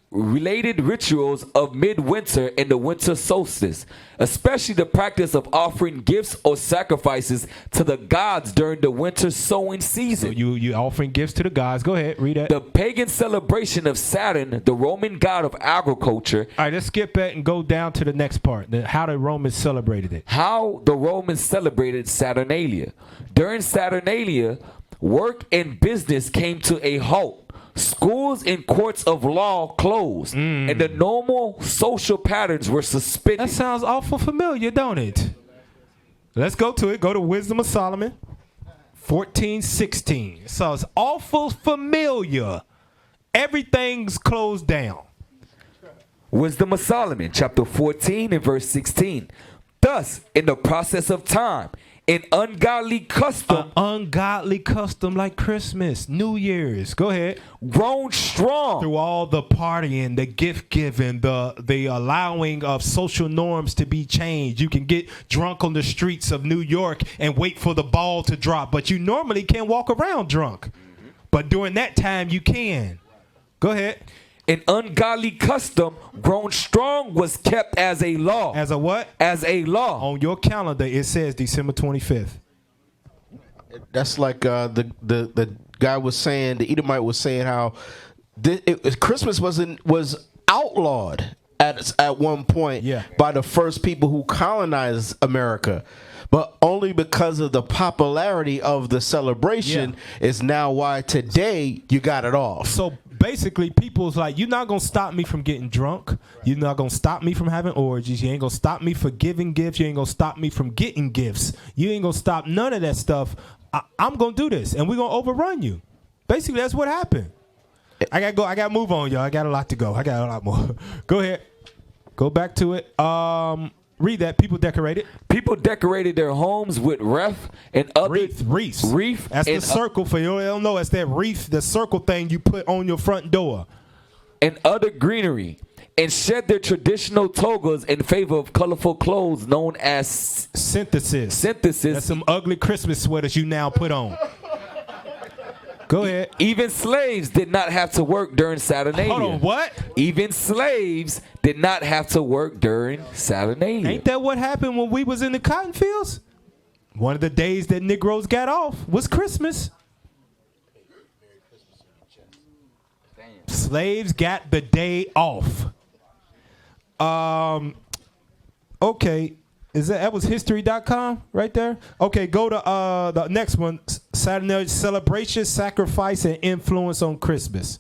related rituals of midwinter and the winter solstice, especially the practice of offering gifts or sacrifices to the gods during the winter sowing season. So you offering gifts to the gods. Go ahead, read that. The pagan celebration of Saturn, the Roman god of agriculture. All right, let's skip that and go down to the next part. How the Romans celebrated it. How the Romans celebrated Saturnalia. During Saturnalia, work and business came to a halt. Schools and courts of law closed, and the normal social patterns were suspended. That sounds awful familiar, don't it? Let's go to it. Go to Wisdom of Solomon, 14:16. So it's awful familiar. Everything's closed down. Wisdom of Solomon, chapter 14 and verse 16. Thus, in the process of time, an ungodly custom. An ungodly custom like Christmas, New Year's. Go ahead. Grown strong. Through all the partying, the gift giving, the allowing of social norms to be changed. You can get drunk on the streets of New York and wait for the ball to drop. But you normally can't walk around drunk. But during that time, you can. Go ahead. An ungodly custom grown strong was kept as a law. As a what? As a law. On your calendar, it says December 25th. That's like the guy was saying, the Edomite was saying how Christmas was outlawed at one point by the first people who colonized America. But only because of the popularity of the celebration is now why today you got it off. So basically, people's like, you're not going to stop me from getting drunk. You're not going to stop me from having orgies. You ain't going to stop me from giving gifts. You ain't going to stop me from getting gifts. You ain't going to stop none of that stuff. I'm going to do this, and we're going to overrun you. Basically, that's what happened. I got to go. I got to move on, y'all. I got a lot to go. I got a lot more. Go ahead. Go back to it. Read that. People decorated. People decorated their homes with wreath and other wreaths. Wreath. That's the circle for you. Don't know. That's that wreath, the circle thing you put on your front door. And other greenery, and shed their traditional togas in favor of colorful clothes known as synthesis. That's some ugly Christmas sweaters you now put on. Go ahead. Even slaves did not have to work during Saturnalia. Hold on, what? Even slaves did not have to work during Saturnalia. Ain't that what happened when we was in the cotton fields? One of the days that Negroes got off was Christmas. Slaves got the day off. Okay. That was history.com right there? Okay, go to the next one. Saturnalia celebration, sacrifice, and influence on Christmas.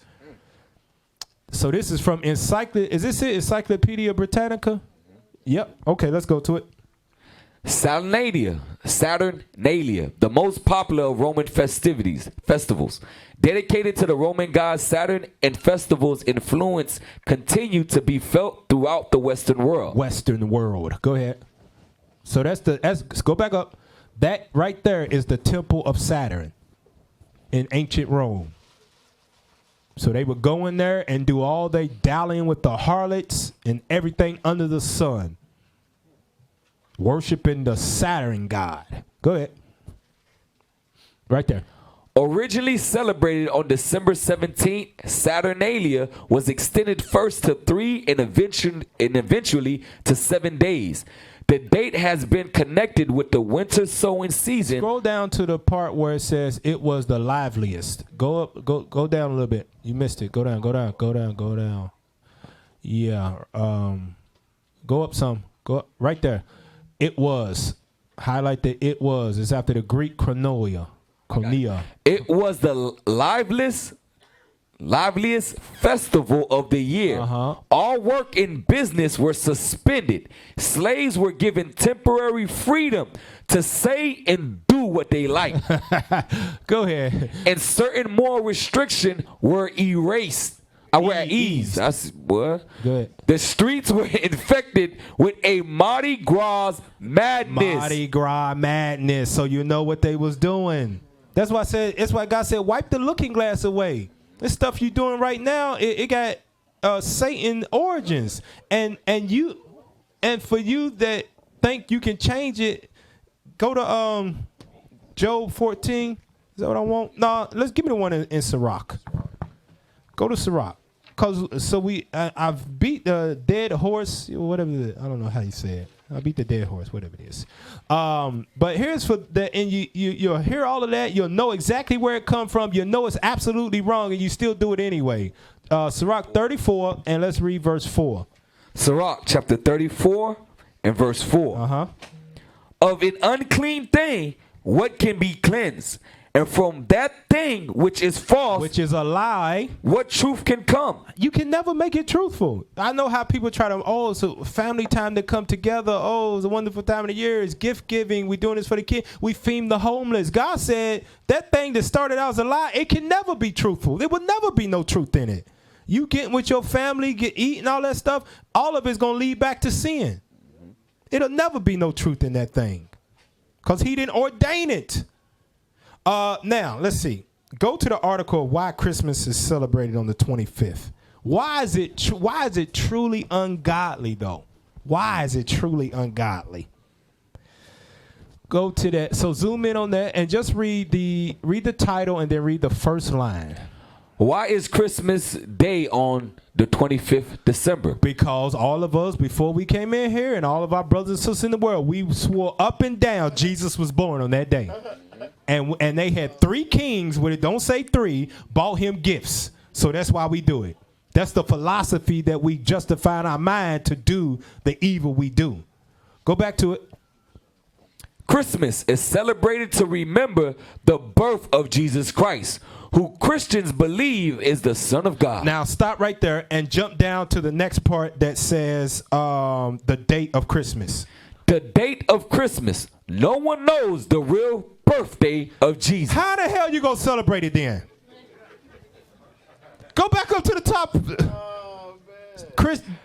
So this is from Encyclopedia Britannica? Yep. Okay, let's go to it. Saturnalia, the most popular of Roman festivals. Dedicated to the Roman god Saturn, and festivals' influence continue to be felt throughout the Western world. Go ahead. So let's go back up. That right there is the temple of Saturn in ancient Rome. So they would go in there and do all they dallying with the harlots and everything under the sun, worshiping the Saturn god. Go ahead. Right there. Originally celebrated on December 17th, Saturnalia was extended first to 3 and eventually to 7 days. The date has been connected with the winter sowing season. Scroll down to the part where it says it was the liveliest. Go up, go down a little bit. You missed it. Go down. Yeah. Go up some. Go up right there. It was. Highlight the it was. It's after the Greek chronia. It was the liveliest festival of the year. All work and business were suspended. Slaves were given temporary freedom to say and do what they like. Go ahead. And certain moral restrictions were erased. Were at ease. That's what. Good. The streets were infected with a Mardi Gras madness. So you know what they was doing. That's why I said. That's why God said, wipe the looking glass away. This stuff you doing right now, it got Satan origins, and for you that think you can change it, go to Job 14. Is that what I want? No, let's give me the one in Sirach. Go to Sirach, I've beat the dead horse, whatever. I don't know how you say it. I beat the dead horse, whatever it is. But here's for that, and you'll hear all of that. You'll know exactly where it come from. You know it's absolutely wrong, and you still do it anyway. Sirach 34, and let's read verse 4. Sirach chapter 34 and verse 4. Of an unclean thing, what can be cleansed? And from that thing which is false, which is a lie, what truth can come? You can never make it truthful. I know how people try to, it's a family time to come together. It's a wonderful time of the year. It's gift giving. We're doing this for the kids. We feed the homeless. God said that thing that started out as a lie, it can never be truthful. There will never be no truth in it. You getting with your family, eating all that stuff, all of it's going to lead back to sin. It'll never be no truth in that thing because he didn't ordain it. Now, let's see. Go to the article of why Christmas is celebrated on the 25th. Why is it truly ungodly, though? Why is it truly ungodly? Go to that. So zoom in on that and just read the title and then read the first line. Why is Christmas Day on the 25th December? Because all of us, before we came in here, and all of our brothers and sisters in the world, we swore up and down Jesus was born on that day. And they had 3 kings, with it don't say 3, bought him gifts. So that's why we do it. That's the philosophy that we justify in our mind to do the evil we do. Go back to it. Christmas is celebrated to remember the birth of Jesus Christ, who Christians believe is the Son of God. Now stop right there and jump down to the next part that says the date of Christmas. The date of Christmas. No one knows the real birthday of Jesus. How the hell you gonna celebrate it then? Go back up to the top.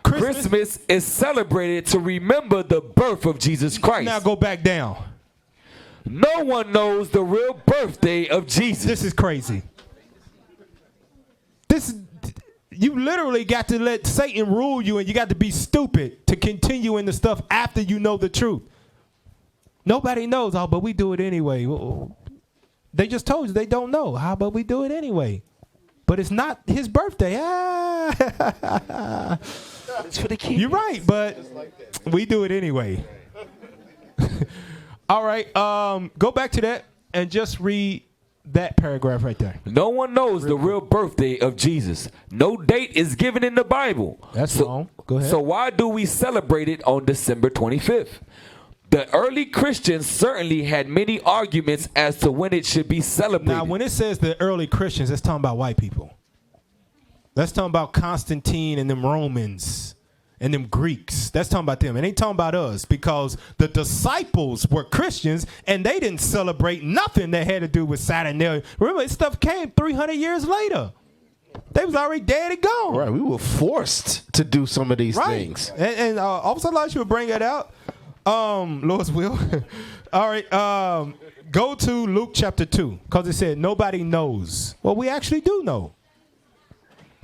Christmas is celebrated to remember the birth of Jesus Christ. Now go back down. No one knows the real birthday of Jesus. This is crazy. You literally got to let Satan rule you, and you got to be stupid to continue in the stuff after you know the truth. Nobody knows, but we do it anyway. They just told you they don't know. How about we do it anyway? But it's not his birthday. It's for the kids. You're right, but we do it anyway. All right, go back to that and just read that paragraph right there. No one knows the real birthday of Jesus. No date is given in the Bible. That's wrong. Go ahead. So why do we celebrate it on December 25th? The early Christians certainly had many arguments as to when it should be celebrated. Now, when it says the early Christians, that's talking about white people. That's talking about Constantine and them Romans and them Greeks. That's talking about them. It ain't talking about us, because the disciples were Christians and they didn't celebrate nothing that had to do with Saturnalia. Remember, this stuff came 300 years later. They was already dead and gone. Right. We were forced to do some of these things. And Officer Elijah will bring that out. Lord's will. All right. Go to Luke chapter 2, because it said nobody knows. Well, we actually do know.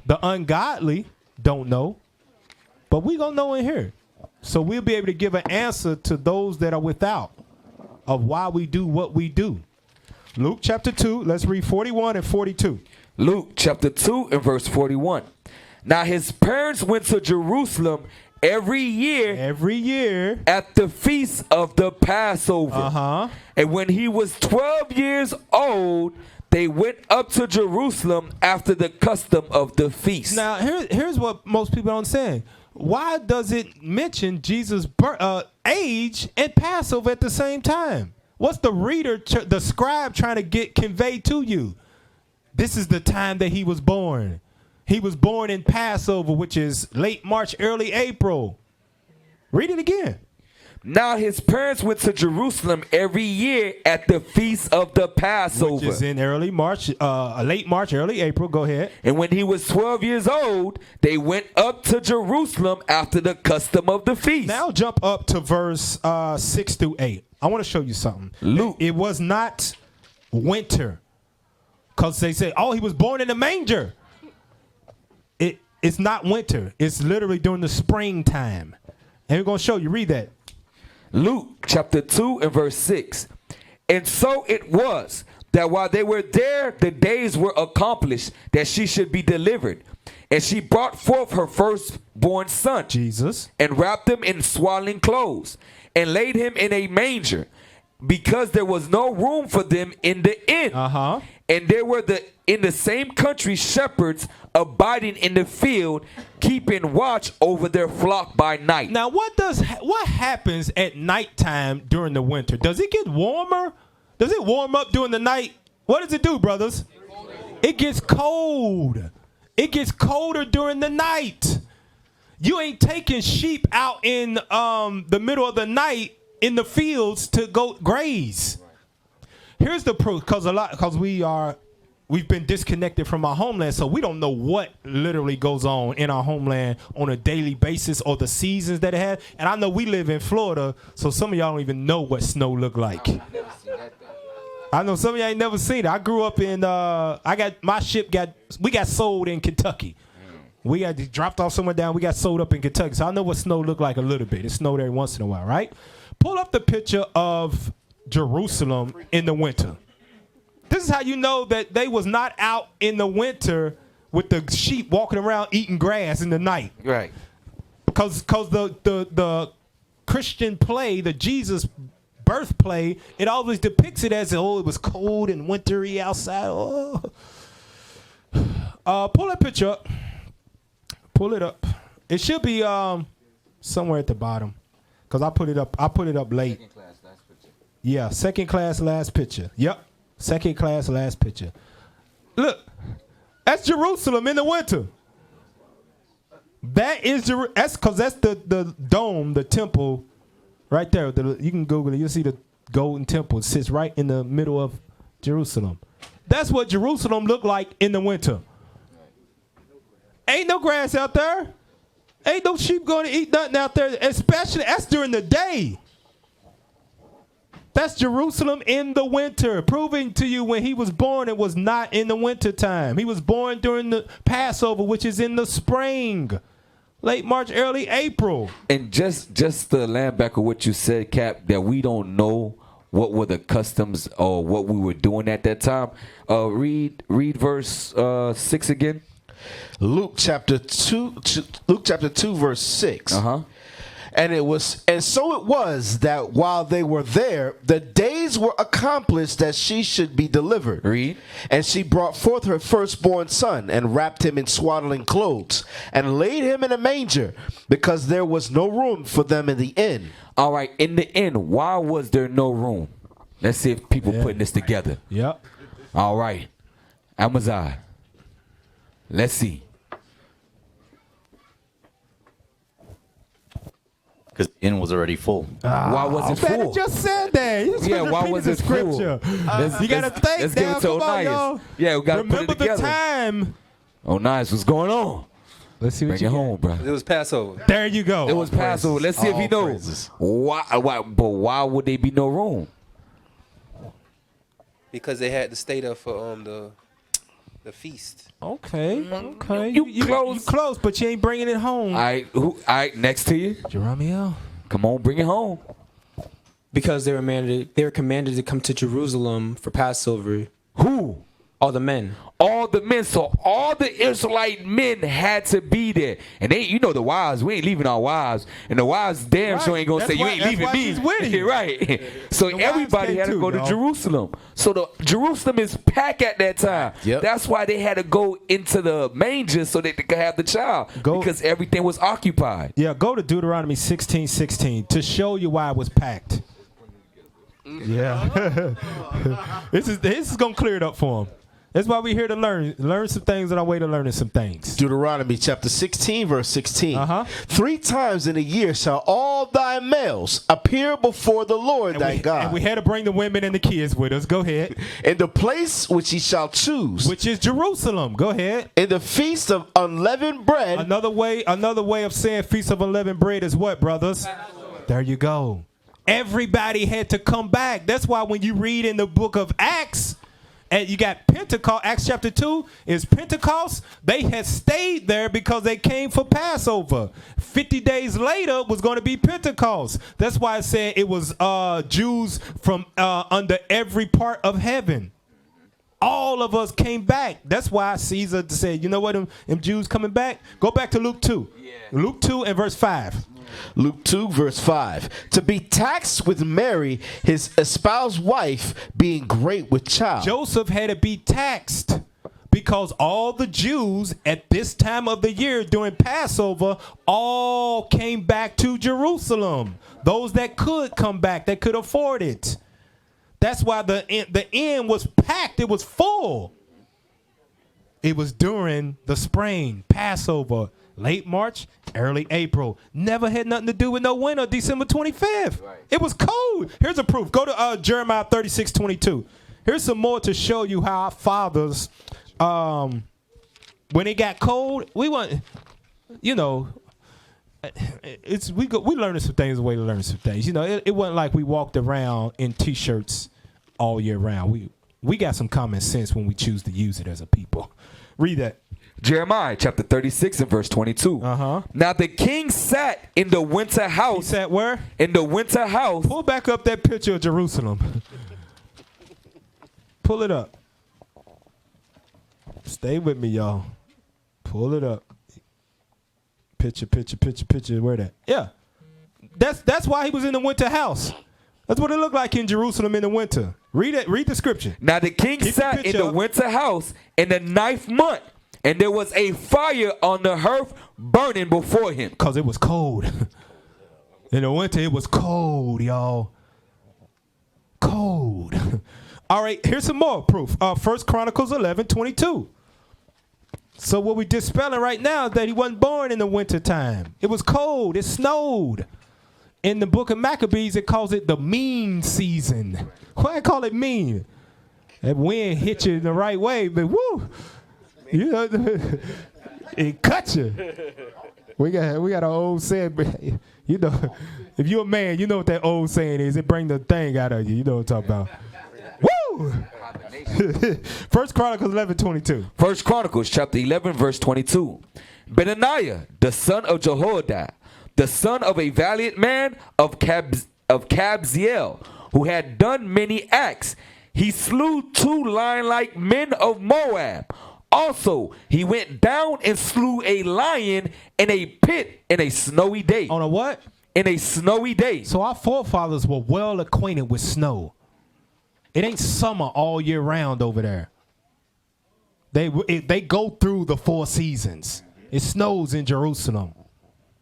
The ungodly don't know, but we gonna know in here. So we'll be able to give an answer to those that are without of why we do what we do. Luke chapter 2, let's read 41 and 42. Luke chapter 2 and verse 41. Now his parents went to Jerusalem every year at the feast of the Passover. And when he was 12 years old, they went up to Jerusalem after the custom of the feast. Now, here's what most people don't understand. Why does it mention Jesus' age and Passover at the same time? What's the reader, the scribe, trying to get conveyed to you? This is the time that he was born. He was born in Passover, which is late March, early April. Read it again. Now his parents went to Jerusalem every year at the feast of the Passover, which is in early March, late March, early April. Go ahead. And when he was 12 years old, they went up to Jerusalem after the custom of the feast. Now jump up to verse 6 through 8. I want to show you something. Luke. It was not winter, because they say, oh, he was born in a manger. It's not winter. It's literally during the springtime. And we're going to show you. Read that. Luke chapter 2 and verse 6. And so it was that while they were there, the days were accomplished that she should be delivered. And she brought forth her firstborn son, Jesus, and wrapped him in swaddling clothes, and laid him in a manger, because there was no room for them in the inn. And there were in the same country shepherds abiding in the field, keeping watch over their flock by night. Now, what happens at nighttime during the winter? Does it get warmer? Does it warm up during the night? What does it do, brothers? It gets cold. It gets colder during the night. You ain't taking sheep out in the middle of the night in the fields to go graze. Here's the proof, because we've been disconnected from our homeland, so we don't know what literally goes on in our homeland on a daily basis, or the seasons that it has. And I know we live in Florida, so some of y'all don't even know what snow look like. I know some of y'all ain't never seen it. I grew up in we got sold in Kentucky. We got dropped off somewhere down. We got sold up in Kentucky, so I know what snow look like a little bit. It snowed every once in a while, right? Pull up the picture of Jerusalem in the winter. This is how you know that they was not out in the winter with the sheep walking around eating grass in the night. Right. Because the Christian play, the Jesus birth play, it always depicts it as, oh, it was cold and wintry outside. Oh. Pull that picture up. Pull it up. It should be somewhere at the bottom, because I put it up late. Second class last picture. Yeah, second class last picture. Yep. Second class last picture. Look, that's Jerusalem in the winter. That's because that's the dome, the temple, right there. You can Google it. You'll see the golden temple. It sits right in the middle of Jerusalem. That's what Jerusalem looked like in the winter. Ain't no grass out there. Ain't no sheep going to eat nothing out there. Especially, that's during the day. That's Jerusalem in the winter, proving to you when he was born, it was not in the winter time. He was born during the Passover, which is in the spring, late March, early April. And just to land back on what you said, Cap, that we don't know what were the customs or what we were doing at that time. Read verse 6 again. Luke chapter 2 verse 6. And so it was that while they were there, the days were accomplished that she should be delivered. Read. And she brought forth her firstborn son, and wrapped him in swaddling clothes, and laid him in a manger, because there was no room for them in the inn. All right, in the inn, why was there no room? Let's see if people putting this together. Yep. All right, Amazon. Let's see. Because the inn was already full. Why was it Man, full? it just said that. You Yeah, why was the it full? scripture? You got to think let's give now. it to Come on, Onias. y'all. Yeah, we got to put Remember it the together. time. Onias, what's going on? Let's see what Bring you it got. home, bro. It was Passover. There you go. It was Passover. Let's see if he knows. Why? But why would there be no room? Because they had to stay there for the feast. Okay. Okay. You close. You close, but you ain't bringing it home. All right, next to you. Jeremiah. Come on, bring it home. Because they were commanded to come to Jerusalem for Passover. Who? All the men. All the men. So all the Israelite men had to be there. And they, you know, the wives, we ain't leaving our wives. And the wives damn sure ain't going to say, you ain't leaving me. She's winning. Right. So everybody had to go to Jerusalem. So the Jerusalem is packed at that time. Yep. That's why they had to go into the manger so that they could have the child. Because everything was occupied. Yeah, go to Deuteronomy 16:16 to show you why it was packed. Yeah. This is going to clear it up for him. That's why we're here to learn some things on our way to learning some things. Deuteronomy chapter 16, verse 16. 3 times in a year shall all thy males appear before the Lord thy God. And we had to bring the women and the kids with us. Go ahead. In the place which he shall choose. Which is Jerusalem. Go ahead. In the feast of unleavened bread. Another way of saying feast of unleavened bread is what, brothers? There you go. Everybody had to come back. That's why when you read in the book of Acts, and you got Pentecost, Acts chapter 2 is Pentecost. They had stayed there because they came for Passover. 50 days later was going to be Pentecost. That's why I said it was Jews from under every part of heaven. All of us came back. That's why Caesar said, you know what, them Jews coming back? Go back to Luke 2. Yeah. Luke 2 and verse 5. Luke 2, verse 5. To be taxed with Mary, his espoused wife, being great with child. Joseph had to be taxed because all the Jews at this time of the year during Passover all came back to Jerusalem. Those that could come back, that could afford it. That's why the inn was packed. It was full. It was during the spring, Passover. Late March, early April. Never had nothing to do with no winter, December 25th. Right. It was cold. Here's a proof. Go to Jeremiah 36:22. Here's some more to show you how our fathers, when it got cold, we want, we learning some things the way to learn some things. You know, it wasn't like we walked around in T-shirts all year round. We got some common sense when we choose to use it as a people. Read that. Jeremiah chapter 36 and verse 22. Now the king sat in the winter house. He sat where? In the winter house. Pull back up that picture of Jerusalem. Pull it up. Stay with me, y'all. Pull it up. Picture. Where that? Yeah. That's why he was in the winter house. That's what it looked like in Jerusalem in the winter. Read it. Read the scripture. Now the king sat in the winter house in the 9th month. And there was a fire on the hearth burning before him. Because it was cold. In the winter, it was cold, y'all. Cold. All right, here's some more proof. 1 Chronicles 11:22. So what we're dispelling right now is that he wasn't born in the winter time. It was cold. It snowed. In the book of Maccabees, it calls it the mean season. Why I call it mean? That wind hit you in the right way, but woo. You know, it cut you. We got an old saying. You know, if you're a man, you know what that old saying is. It bring the thing out of you. You know what I'm talking about. Woo! 1 Chronicles 11:22. 1 Chronicles chapter 11 verse 22. Benaniah, the son of Jehoiada, the son of a valiant man of Kabziel, who had done many acts, he slew 2 lion-like men of Moab. Also, he went down and slew a lion in a pit in a snowy day. On a what? In a snowy day. So our forefathers were well acquainted with snow. It ain't summer all year round over there. They go through the 4 seasons. It snows in Jerusalem.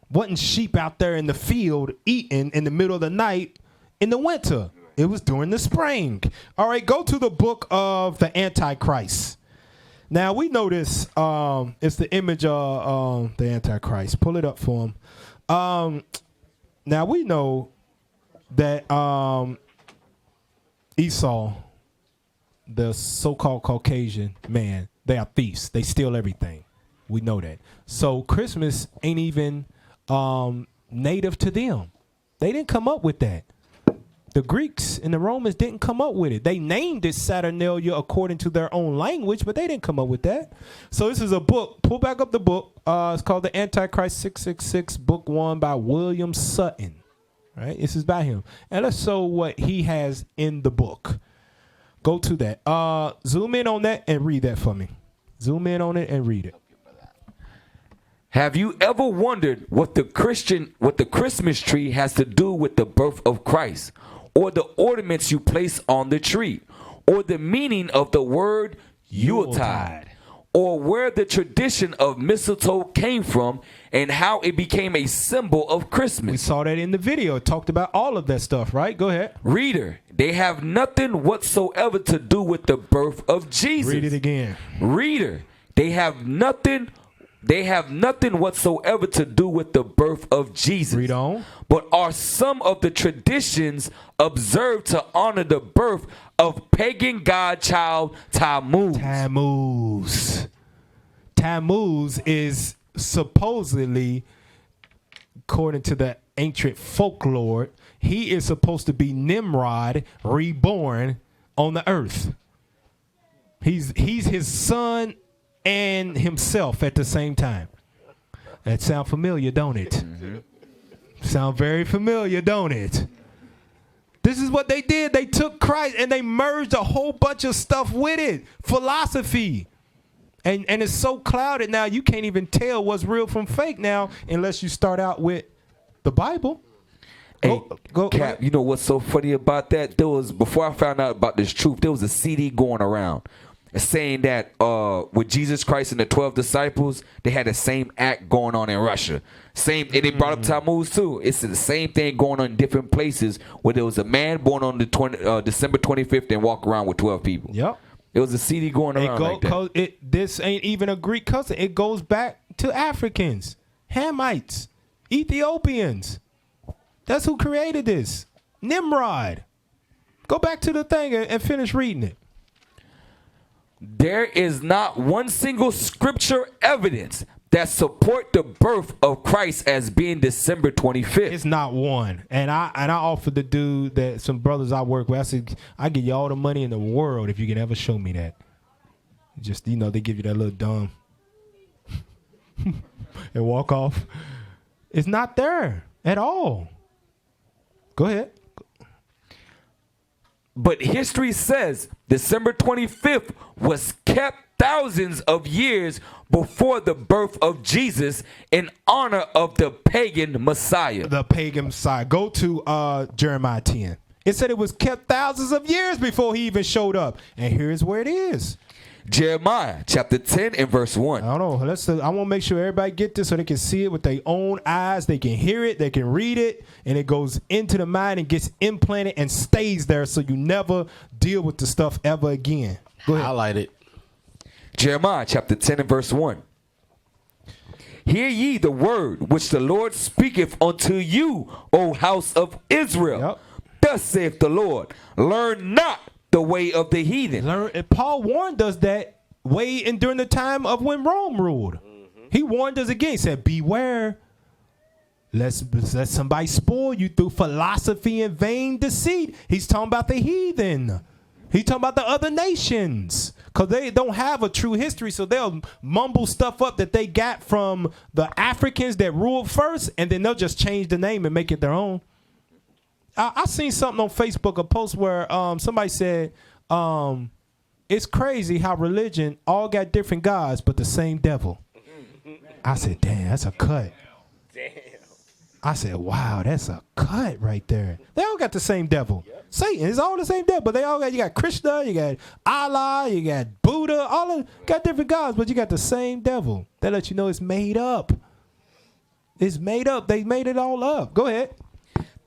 Wasn't sheep out there in the field eating in the middle of the night in the winter. It was during the spring. All right, go to the book of the Antichrist. Now, we know this. It's the image of the Antichrist. Pull it up for him. Now we know that Esau, the so-called Caucasian man, they are thieves. They steal everything. We know that. So Christmas ain't even native to them. They didn't come up with that. The Greeks and the Romans didn't come up with it. They named it Saturnalia according to their own language, but they didn't come up with that. So this is a book. Pull back up the book. It's called The Antichrist 666, Book 1 by William Sutton. Right? This is by him. And let's show what he has in the book. Go to that. Zoom in on that and read that for me. Zoom in on it and read it. Have you ever wondered what the Christmas tree has to do with the birth of Christ, or the ornaments you place on the tree, or the meaning of the word Yuletide, or where the tradition of mistletoe came from and how it became a symbol of Christmas? We saw that in the video. It talked about all of that stuff, right? Go ahead. Reader, they have nothing whatsoever to do with the birth of Jesus. Read it again. Reader, they have nothing whatsoever to do with the birth of Jesus. Read on. But are some of the traditions observed to honor the birth of pagan god child Tammuz. Tammuz is supposedly, according to the ancient folklore, he is supposed to be Nimrod reborn on the earth. He's his son and himself at the same time. That sound familiar, don't it? Mm-hmm. Sound very familiar, don't it? This is what they did. They took Christ and they merged a whole bunch of stuff with it. Philosophy. And it's so clouded now you can't even tell what's real from fake now unless you start out with the Bible. Hey, Cap, you know what's so funny about that? Before I found out about this truth, there was a CD going around saying that with Jesus Christ and the 12 disciples, they had the same act going on in Russia. And they brought up Tammuz too. It's the same thing going on in different places where there was a man born on the December 25th and walk around with 12 people. Yep. It was a CD going around like that. This ain't even a Greek cousin. It goes back to Africans, Hamites, Ethiopians. That's who created this. Nimrod. Go back to the thing and finish reading it. There is not one single scripture evidence that support the birth of Christ as being December 25th. It's not one. And I offered the dude that some brothers I work with, I said, I give you all the money in the world if you can ever show me that. Just, they give you that little dumb and walk off. It's not there at all. Go ahead. But history says December 25th was kept thousands of years before the birth of Jesus in honor of the pagan Messiah. The pagan Messiah. Go to Jeremiah 10. It said it was kept thousands of years before he even showed up. And here's where it is. Jeremiah chapter 10 and verse 1. I don't know. I want to make sure everybody get this so they can see it with their own eyes. They can hear it. They can read it. And it goes into the mind and gets implanted and stays there so you never deal with the stuff ever again. Go ahead. Highlight it. Jeremiah chapter 10 and verse 1. Hear ye the word which the Lord speaketh unto you, O house of Israel. Yep. Thus saith the Lord, learn not the way of the heathen. Paul warned us that way in during the time of when Rome ruled. Mm-hmm. He warned us again. He said, beware. Let somebody spoil you through philosophy and vain deceit. He's talking about the heathen. He's talking about the other nations. Because they don't have a true history, so they'll mumble stuff up that they got from the Africans that ruled first, and then they'll just change the name and make it their own. I seen something on Facebook, a post where somebody said, it's crazy how religion all got different gods, but the same devil. I said, damn, that's a cut. Damn. I said, wow, that's a cut right there. They all got the same devil. Yep. Satan is all the same devil, but they all got, you got Krishna, you got Allah, you got Buddha, all of got different gods, but you got the same devil. That lets you know it's made up. It's made up. They made it all up. Go ahead.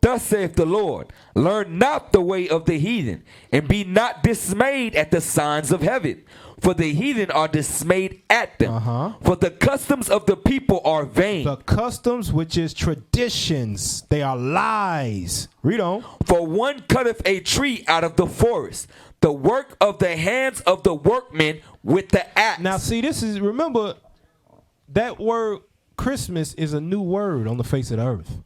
Thus saith the Lord, learn not the way of the heathen, and be not dismayed at the signs of heaven. For the heathen are dismayed at them. For the customs of the people are vain. The customs, which is traditions, they are lies. Read on. For one cutteth a tree out of the forest, the work of the hands of the workmen with the axe. Now, see, this is, remember, that word Christmas is a new word on the face of the earth.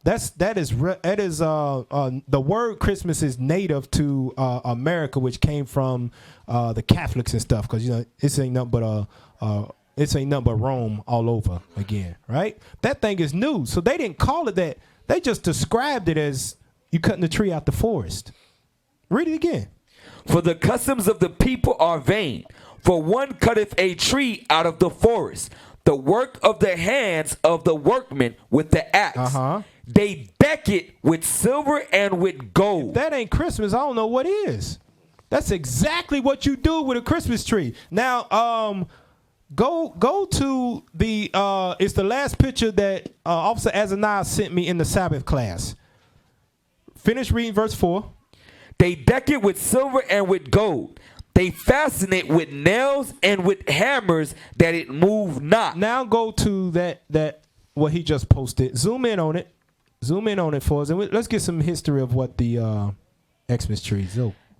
That is the word Christmas is native to America, which came from the Catholics and stuff, because this ain't nothing but Rome all over again, right? That thing is new, so they didn't call it that. They just described it as you cutting the tree out the forest. Read it again. For the customs of the people are vain. For one cutteth a tree out of the forest, the work of the hands of the workmen with the axe. They deck it with silver and with gold. If that ain't Christmas, I don't know what is. That's exactly what you do with a Christmas tree. Now, go to the it's the last picture that Officer Azaniah sent me in the Sabbath class. Finish reading verse 4. They deck it with silver and with gold. They fasten it with nails and with hammers that it move not. Now go to that what he just posted. Zoom in on it. Zoom in on it for us, and let's get some history of what the Xmas trees.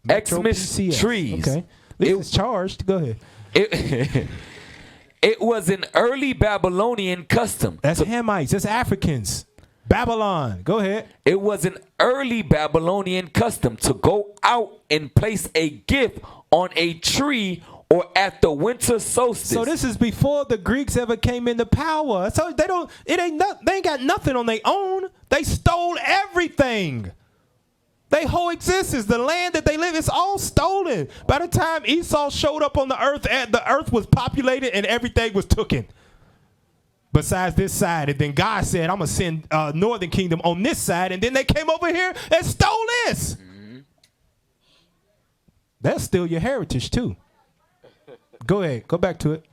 Xmas trees. Okay, this is charged. Go ahead. It was an early Babylonian custom. That's Hamites. That's Africans. Babylon. Go ahead. It was an early Babylonian custom to go out and place a gift on a tree or at the winter solstice. So this is before the Greeks ever came into power. So they ain't got nothing on their own. They stole everything. Their whole existence, the land that they live, it's all stolen. By the time Esau showed up on the earth was populated and everything was taken. Besides this side, and then God said, I'm going to send Northern Kingdom on this side, and then they came over here and stole this. That's still your heritage, too. Go ahead. Go back to it.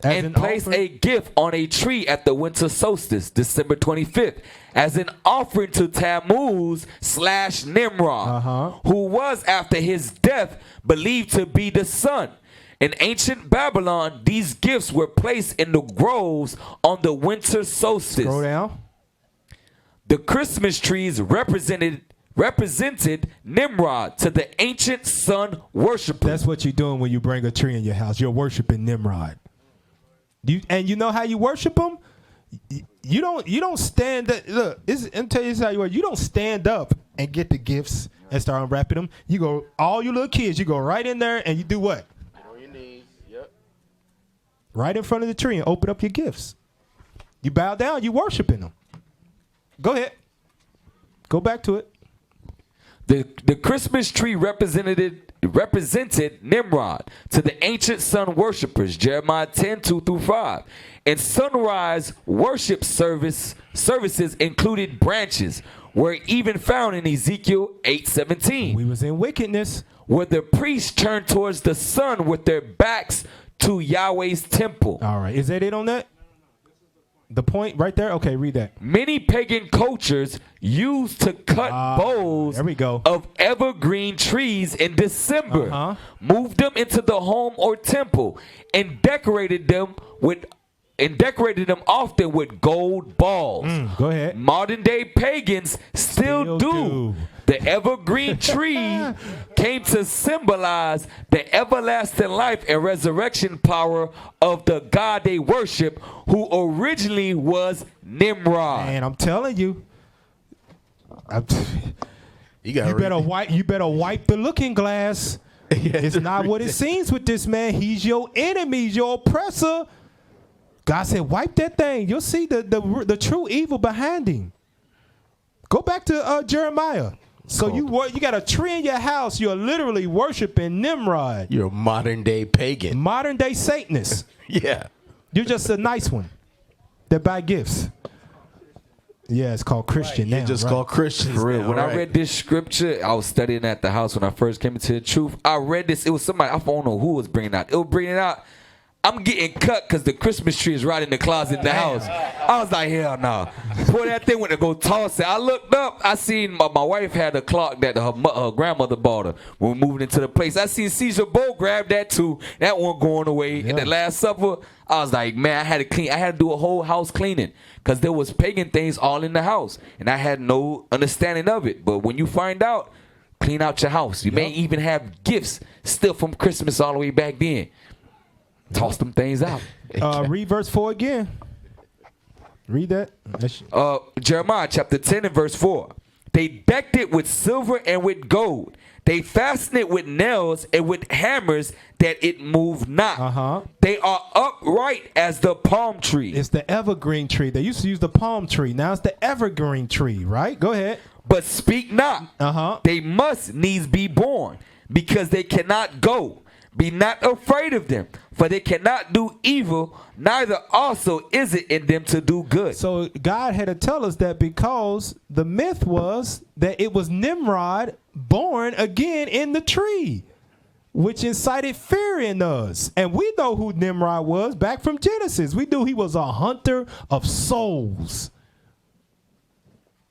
And place a gift on a tree at the winter solstice, December 25th, as an offering to Tammuz / Nimrod, who was after his death believed to be the sun. In ancient Babylon, these gifts were placed in the groves on the winter solstice. Scroll down. The Christmas trees represented Nimrod to the ancient sun worshippers. That's what you're doing when you bring a tree in your house. You're worshiping Nimrod. And you know how you worship him? You don't stand up. Look, I'm tell you this how you work. You don't stand up and get the gifts and start unwrapping them. You go, all you little kids, you go right in there and you do what? Get on your knees. Yep. Right in front of the tree and open up your gifts. You bow down, you worshiping them. Go ahead. Go back to it. The Christmas tree represented Nimrod to the ancient sun worshippers, Jeremiah 10:2-5. And sunrise worship services included branches, were even found in Ezekiel 8:17. We was in wickedness. Where the priests turned towards the sun with their backs to Yahweh's temple. All right. Is that it on that? The point right there? Okay, read that. Many pagan cultures used to cut boughs of evergreen trees in December, moved them into the home or temple, and decorated them often with gold balls. Go ahead. Modern day pagans still do. The evergreen tree came to symbolize the everlasting life and resurrection power of the God they worship, who originally was Nimrod. And I'm telling you, you better wipe the looking glass. It's not what it seems with this man. He's your enemy, your oppressor. God said, wipe that thing. You'll see the true evil behind him. Go back to Jeremiah. So you got a tree in your house. You're literally worshiping Nimrod. You're a modern day pagan. Modern day Satanist. Yeah. You're just a nice one that buy gifts. Yeah, it's called Christian now. It's just called Christians. For real. Now, when I read this scripture, I was studying at the house when I first came into the truth. I read this. It was somebody, I don't know who was bringing it out. It was bringing it out. I'm getting cut because the Christmas tree is right in the closet in the house. I was like, hell no. Pull that thing, went to go toss it. I looked up. I seen my wife had a clock that her grandmother bought her when we moved into the place. I seen Caesar Bo grab that too. That one going away. And the Last Supper, I was like, man, I had to clean. I had to do a whole house cleaning because there was pagan things all in the house. And I had no understanding of it. But when you find out, clean out your house. You may even have gifts still from Christmas all the way back then. Toss them things out. Read verse 4 again. Read that. Jeremiah chapter 10 and verse 4. They decked it with silver and with gold. They fastened it with nails and with hammers that it moved not. They are upright as the palm tree. It's the evergreen tree. They used to use the palm tree. Now it's the evergreen tree, right? Go ahead. But speak not. They must needs be born, because they cannot go. Be not afraid of them, for they cannot do evil, neither also is it in them to do good. So God had to tell us that because the myth was that it was Nimrod born again in the tree, which incited fear in us. And we know who Nimrod was back from Genesis. We knew he was a hunter of souls.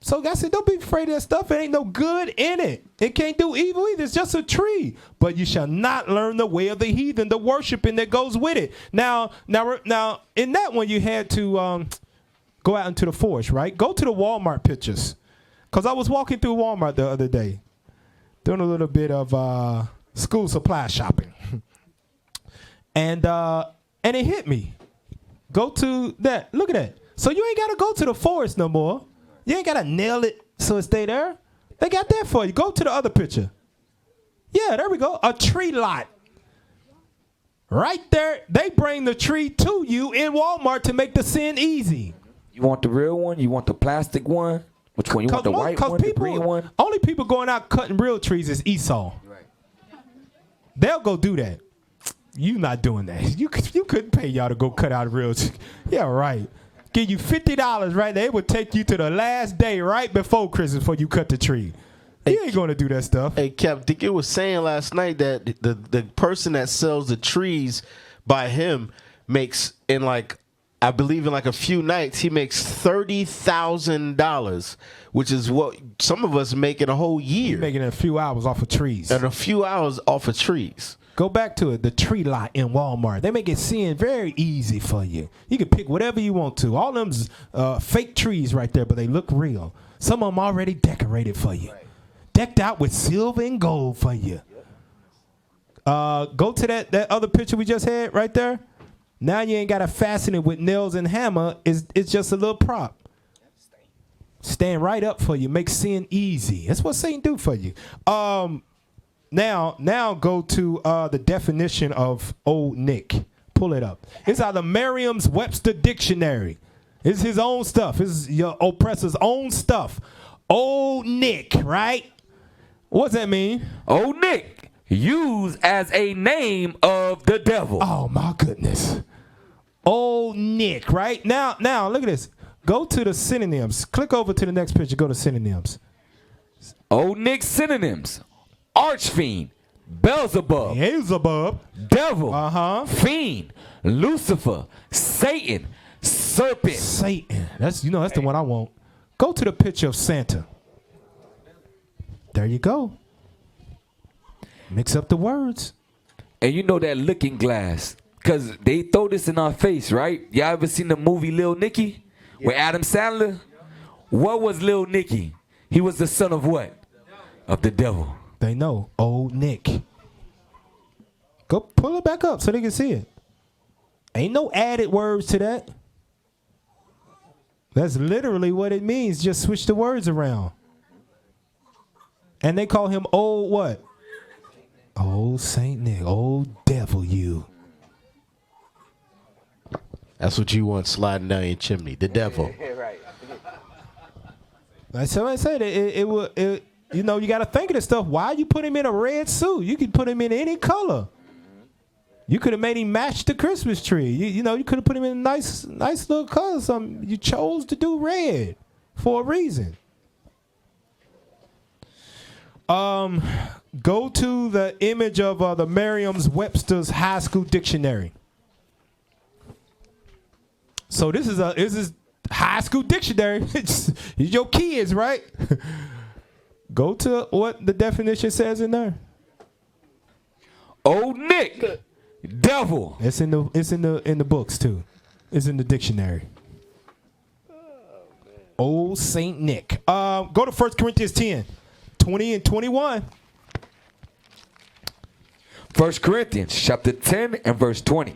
So God said, don't be afraid of that stuff. It ain't no good in it. It can't do evil either. It's just a tree. But you shall not learn the way of the heathen, the worshiping that goes with it. Now, in that one, you had to go out into the forest, right? Go to the Walmart pictures. Because I was walking through Walmart the other day, doing a little bit of school supply shopping. And it hit me. Go to that. Look at that. So you ain't got to go to the forest no more. You ain't got to nail it so it stay there. They got that for you. Go to the other picture. Yeah, there we go. A tree lot. Right there. They bring the tree to you in Walmart to make the sin easy. You want the real one? You want the plastic one? Which one? You want the white one, the green one? Only people going out cutting real trees is Esau. Right. They'll go do that. You not doing that. You couldn't pay y'all to go cut out a real tree. Yeah, right. Give you $50 right there. It would take you to the last day right before Christmas before you cut the tree. You ain't going to do that stuff. Hey, Cap, Dick, it was saying last night that the person that sells the trees by him makes, I believe in a few nights, he makes $30,000, which is what some of us make in a whole year. You're making it a few hours off of trees. And a few hours off of trees. Go back to it, the tree lot in Walmart. They make it seem very easy for you. You can pick whatever you want to. All them's fake trees right there, but they look real. Some of them already decorated for you. Right. Decked out with silver and gold for you. Go to that other picture we just had right there. Now you ain't got to fasten it with nails and hammer. It's just a little prop. Stand right up for you. Make sin easy. That's what Satan do for you. Now go to the definition of Old Nick. Pull it up. It's out of Merriam-Webster Dictionary. It's his own stuff. It's your oppressor's own stuff. Old Nick, right? What's that mean? Old Nick, used as a name of the devil. Oh, my goodness. Old Nick, right? Now, look at this. Go to the synonyms. Click over to the next picture. Go to synonyms. Old Nick synonyms. Archfiend, Beelzebub, devil, fiend, Lucifer, Satan, serpent. Satan. That's the one I want. Go to the picture of Santa. There you go. Mix up the words. And you know that looking glass, because they throw this in our face, right? Y'all ever seen the movie Lil Nicky with Adam Sandler? What was Lil Nicky? He was the son of what? Of the devil. They know. Old Nick. Go pull it back up so they can see it. Ain't no added words to that. That's literally what it means. Just switch the words around. And they call him old what? Old Saint Nick. Old devil you. That's what you want sliding down your chimney. The devil. Right. That's what I said. It you got to think of this stuff. Why you put him in a red suit? You could put him in any color. You could have made him match the Christmas tree. You could have put him in a nice little color. You chose to do red for a reason. Go to the image of the Merriam-Webster's High School Dictionary. So this is high school dictionary. It's your kids, right? Go to what the definition says in there. Old Nick, devil. It's in the books too. It's in the dictionary. Old Saint Nick. Go to 1 Corinthians 10, 20 and 21. 1 Corinthians chapter 10 and verse 20.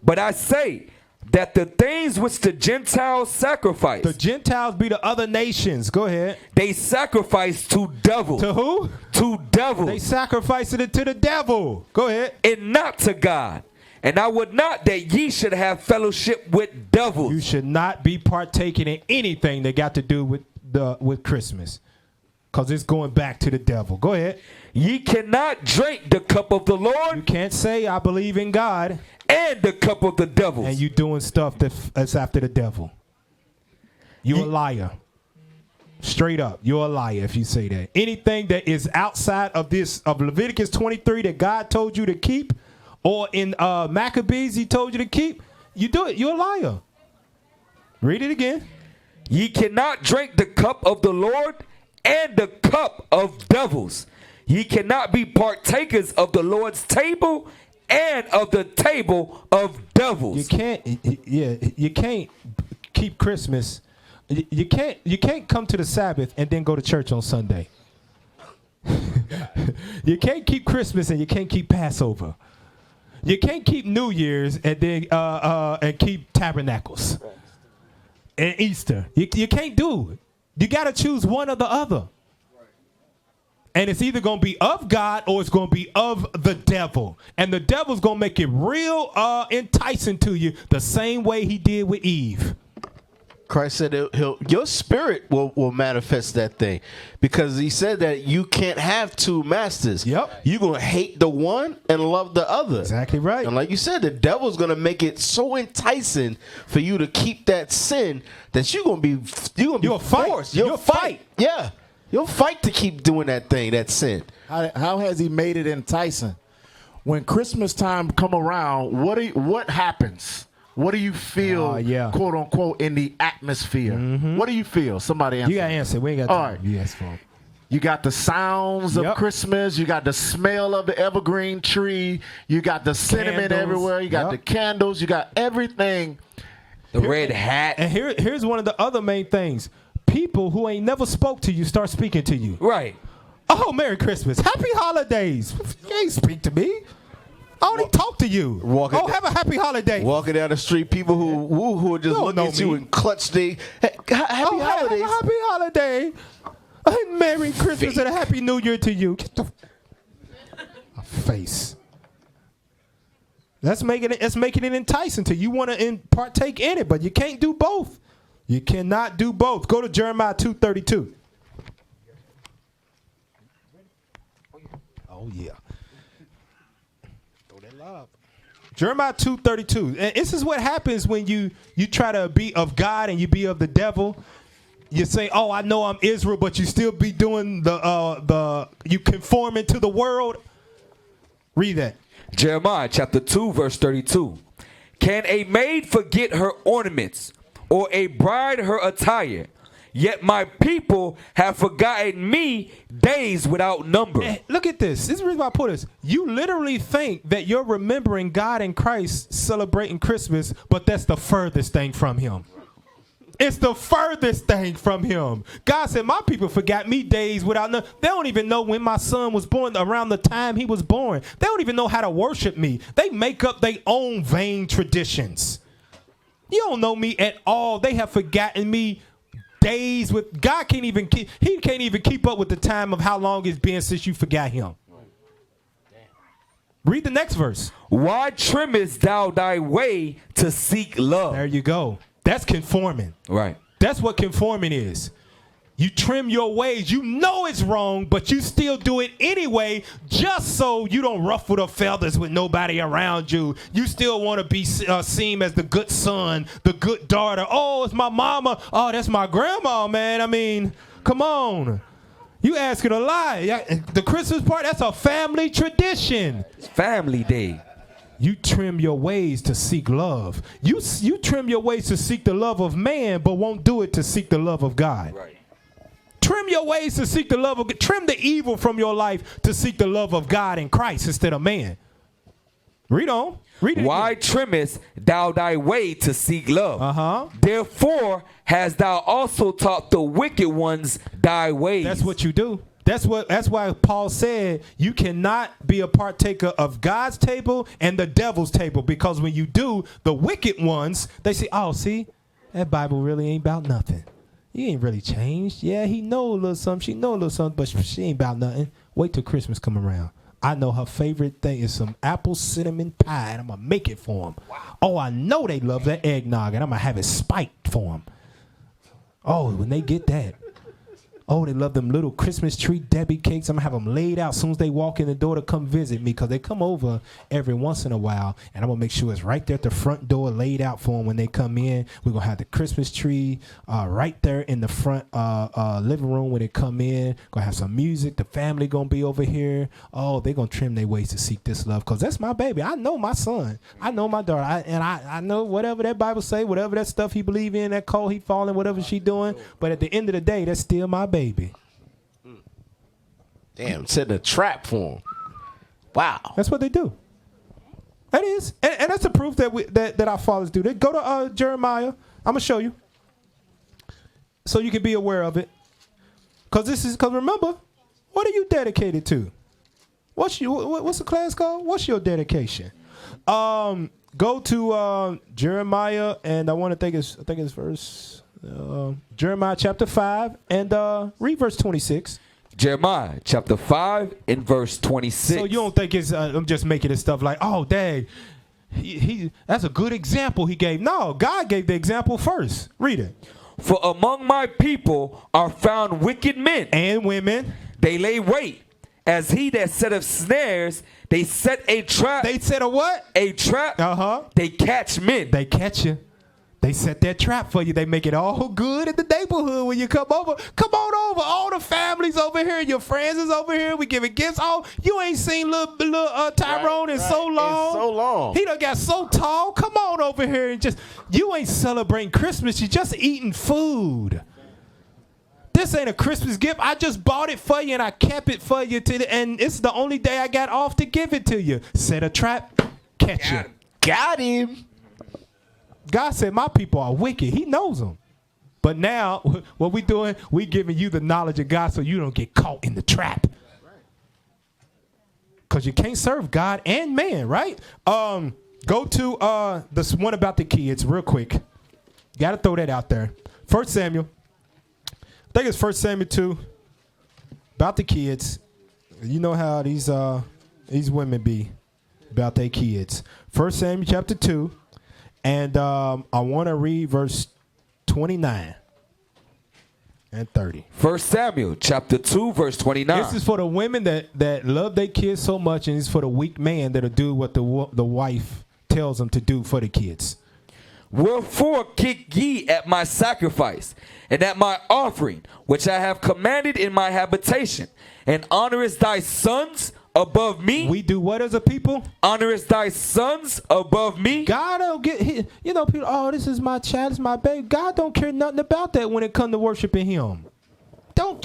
But I say that the things which the Gentiles sacrifice. The Gentiles be the other nations. Go ahead. They sacrifice to devils. To who? To devils. They sacrifice it to the devil. Go ahead. And not to God. And I would not that ye should have fellowship with devils. You should not be partaking in anything that got to do with Christmas. Because it's going back to the devil. Go ahead. Ye cannot drink the cup of the Lord. You can't say, I believe in God. And the cup of the devil. And you doing stuff that's after the devil. You a liar. Straight up. You're a liar if you say that. Anything that is outside of Leviticus 23 that God told you to keep, or in Maccabees he told you to keep, you do it. You're a liar. Read it again. Ye cannot drink the cup of the Lord and the cup of devils. Ye cannot be partakers of the Lord's table and of the table of devils. You can't keep Christmas. You can't come to the Sabbath and then go to church on Sunday. You can't keep Christmas and you can't keep Passover. You can't keep New Year's and then and keep tabernacles and Easter. You can't do it. You got to choose one or the other. And it's either going to be of God or it's going to be of the devil. And the devil's going to make it real enticing to you the same way he did with Eve. Christ said your spirit will manifest that thing, because he said that you can't have two masters. Yep. You're going to hate the one and love the other. Exactly right. And like you said, the devil's going to make it so enticing for you to keep that sin that you're going to be forced. You'll fight. Yeah. You'll fight to keep doing that thing, that sin. How has he made it enticing? When Christmas time come around, what happens? What do you feel, quote unquote, in the atmosphere? Mm-hmm. What do you feel? Somebody answer. You got to answer. We ain't got time. All right. Yes, folks. You got the sounds of Christmas. You got the smell of the evergreen tree. You got the cinnamon everywhere. You got the candles. You got everything. The red hat. And here's one of the other main things. People who ain't never spoke to you start speaking to you. Right. Oh, Merry Christmas. Happy holidays. You ain't speak to me. I only talk to you. Have a happy holiday. Walking down the street, people who are just looking at you and clutch the happy holidays. Happy holiday. And Merry Christmas and a Happy New Year to you. Get the face. That's making it enticing to you. You want to partake in it, but you can't do both. You cannot do both. Go to Jeremiah 2:32. Oh yeah. Jeremiah 2:32. And this is what happens when you try to be of God and you be of the devil. You say, "Oh, I know I'm Israel," but you still be doing you conforming to the world. Read that. Jeremiah chapter 2 verse 32. Can a maid forget her ornaments, or a bride her attire? Yet my people have forgotten me days without number. Hey, look at this. This is the reason why I put this. You literally think that you're remembering God and Christ celebrating Christmas, but that's the furthest thing from him. It's the furthest thing from him. God said, my people forgot me days without number. They don't even know when my son was born, around the time he was born. They don't even know how to worship me. They make up their own vain traditions. You don't know me at all. They have forgotten me days with God. Can't even keep up with the time of how long it's been since you forgot him. Read the next verse. Why trimmest thou thy way to seek love? There you go. That's conforming. Right. That's what conforming is. You trim your ways. You know it's wrong, but you still do it anyway, just so you don't ruffle the feathers with nobody around you. You still want to be seen as the good son, the good daughter. Oh, it's my mama. Oh, that's my grandma, man. I mean, come on. You asking a lot. The Christmas part, that's a family tradition. It's family day. You trim your ways to seek love. You trim your ways to seek the love of man, but won't do it to seek the love of God. Right. Trim your ways to seek the love of God. Trim the evil from your life to seek the love of God in Christ instead of man. Read on. Read it. Why again. trimmest thou thy way to seek love? Uh-huh. Therefore hast thou also taught the wicked ones thy ways. That's what you do. That's why Paul said you cannot be a partaker of God's table and the devil's table, because when you do, the wicked ones, they say, oh, see, that Bible really ain't about nothing. He ain't really changed. Yeah, he know a little something. She know a little something, but she ain't about nothing. Wait till Christmas come around. I know her favorite thing is some apple cinnamon pie, and I'm going to make it for them. Wow. Oh, I know they love that eggnog, and I'm going to have it spiked for them. Oh, when they get that. Oh, they love them little Christmas tree Debbie cakes. I'm going to have them laid out as soon as they walk in the door to come visit me, because they come over every once in a while, and I'm going to make sure it's right there at the front door laid out for them when they come in. We're going to have the Christmas tree right there in the front living room when they come in. Going to have some music. The family going to be over here. Oh, they're going to trim their ways to seek this love, because that's my baby. I know my son. I know my daughter. I know whatever that Bible say, whatever that stuff he believe in, that call he falling, whatever she doing. But at the end of the day, that's still my baby. Damn, setting a trap for him. Wow. That's what they do. That is. And that's the proof that our fathers do. They go to Jeremiah. I'm going to show you, so you can be aware of it. Because remember, what are you dedicated to? What's the class called? What's your dedication? Go to Jeremiah, and I think it's verse Jeremiah chapter 5 and read verse 26. Jeremiah chapter 5 and verse 26. So you don't think it's I'm just making this stuff like, oh, dang, he that's a good example he gave. No, God gave the example first. Read it. For among my people are found wicked men and women. They lay wait. As he that setteth snares, they set a trap. They set a what? A trap. Uh-huh. They catch men. They catch you. They set that trap for you. They make it all good in the neighborhood when you come over. Come on over. All the families over here. Your friends is over here. We giving gifts. Oh, you ain't seen little Tyrone in so long. It's so long. He done got so tall. Come on over here and you ain't celebrating Christmas. You just eating food. This ain't a Christmas gift. I just bought it for you and I kept it for you and it's the only day I got off to give it to you. Set a trap, catch you. Got him. God said, my people are wicked. He knows them. But now, what we doing, we giving you the knowledge of God so you don't get caught in the trap. Because you can't serve God and man, right? Go to this one about the kids real quick. Got to throw that out there. 1 Samuel. I think it's 1 Samuel 2. About the kids. You know how these women be about their kids. 1 Samuel chapter 2. And I want to read verse 29 and 30. 1 Samuel chapter 2, verse 29. This is for the women that love their kids so much, and it's for the weak man that'll do what the wife tells them to do for the kids. Wherefore kick ye at my sacrifice, and at my offering, which I have commanded in my habitation, and honorest thy sons above me. We do what as a people? Honorest thy sons above me. God don't get, people, oh, this is my child, this is my baby. God don't care nothing about that when it comes to worshiping him. Don't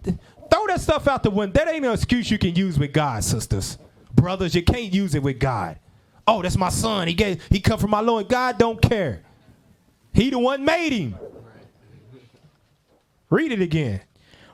throw that stuff out the window. That ain't an excuse you can use with God, sisters. Brothers, you can't use it with God. Oh, that's my son. He come from my Lord. God don't care. He the one made him. Read it again.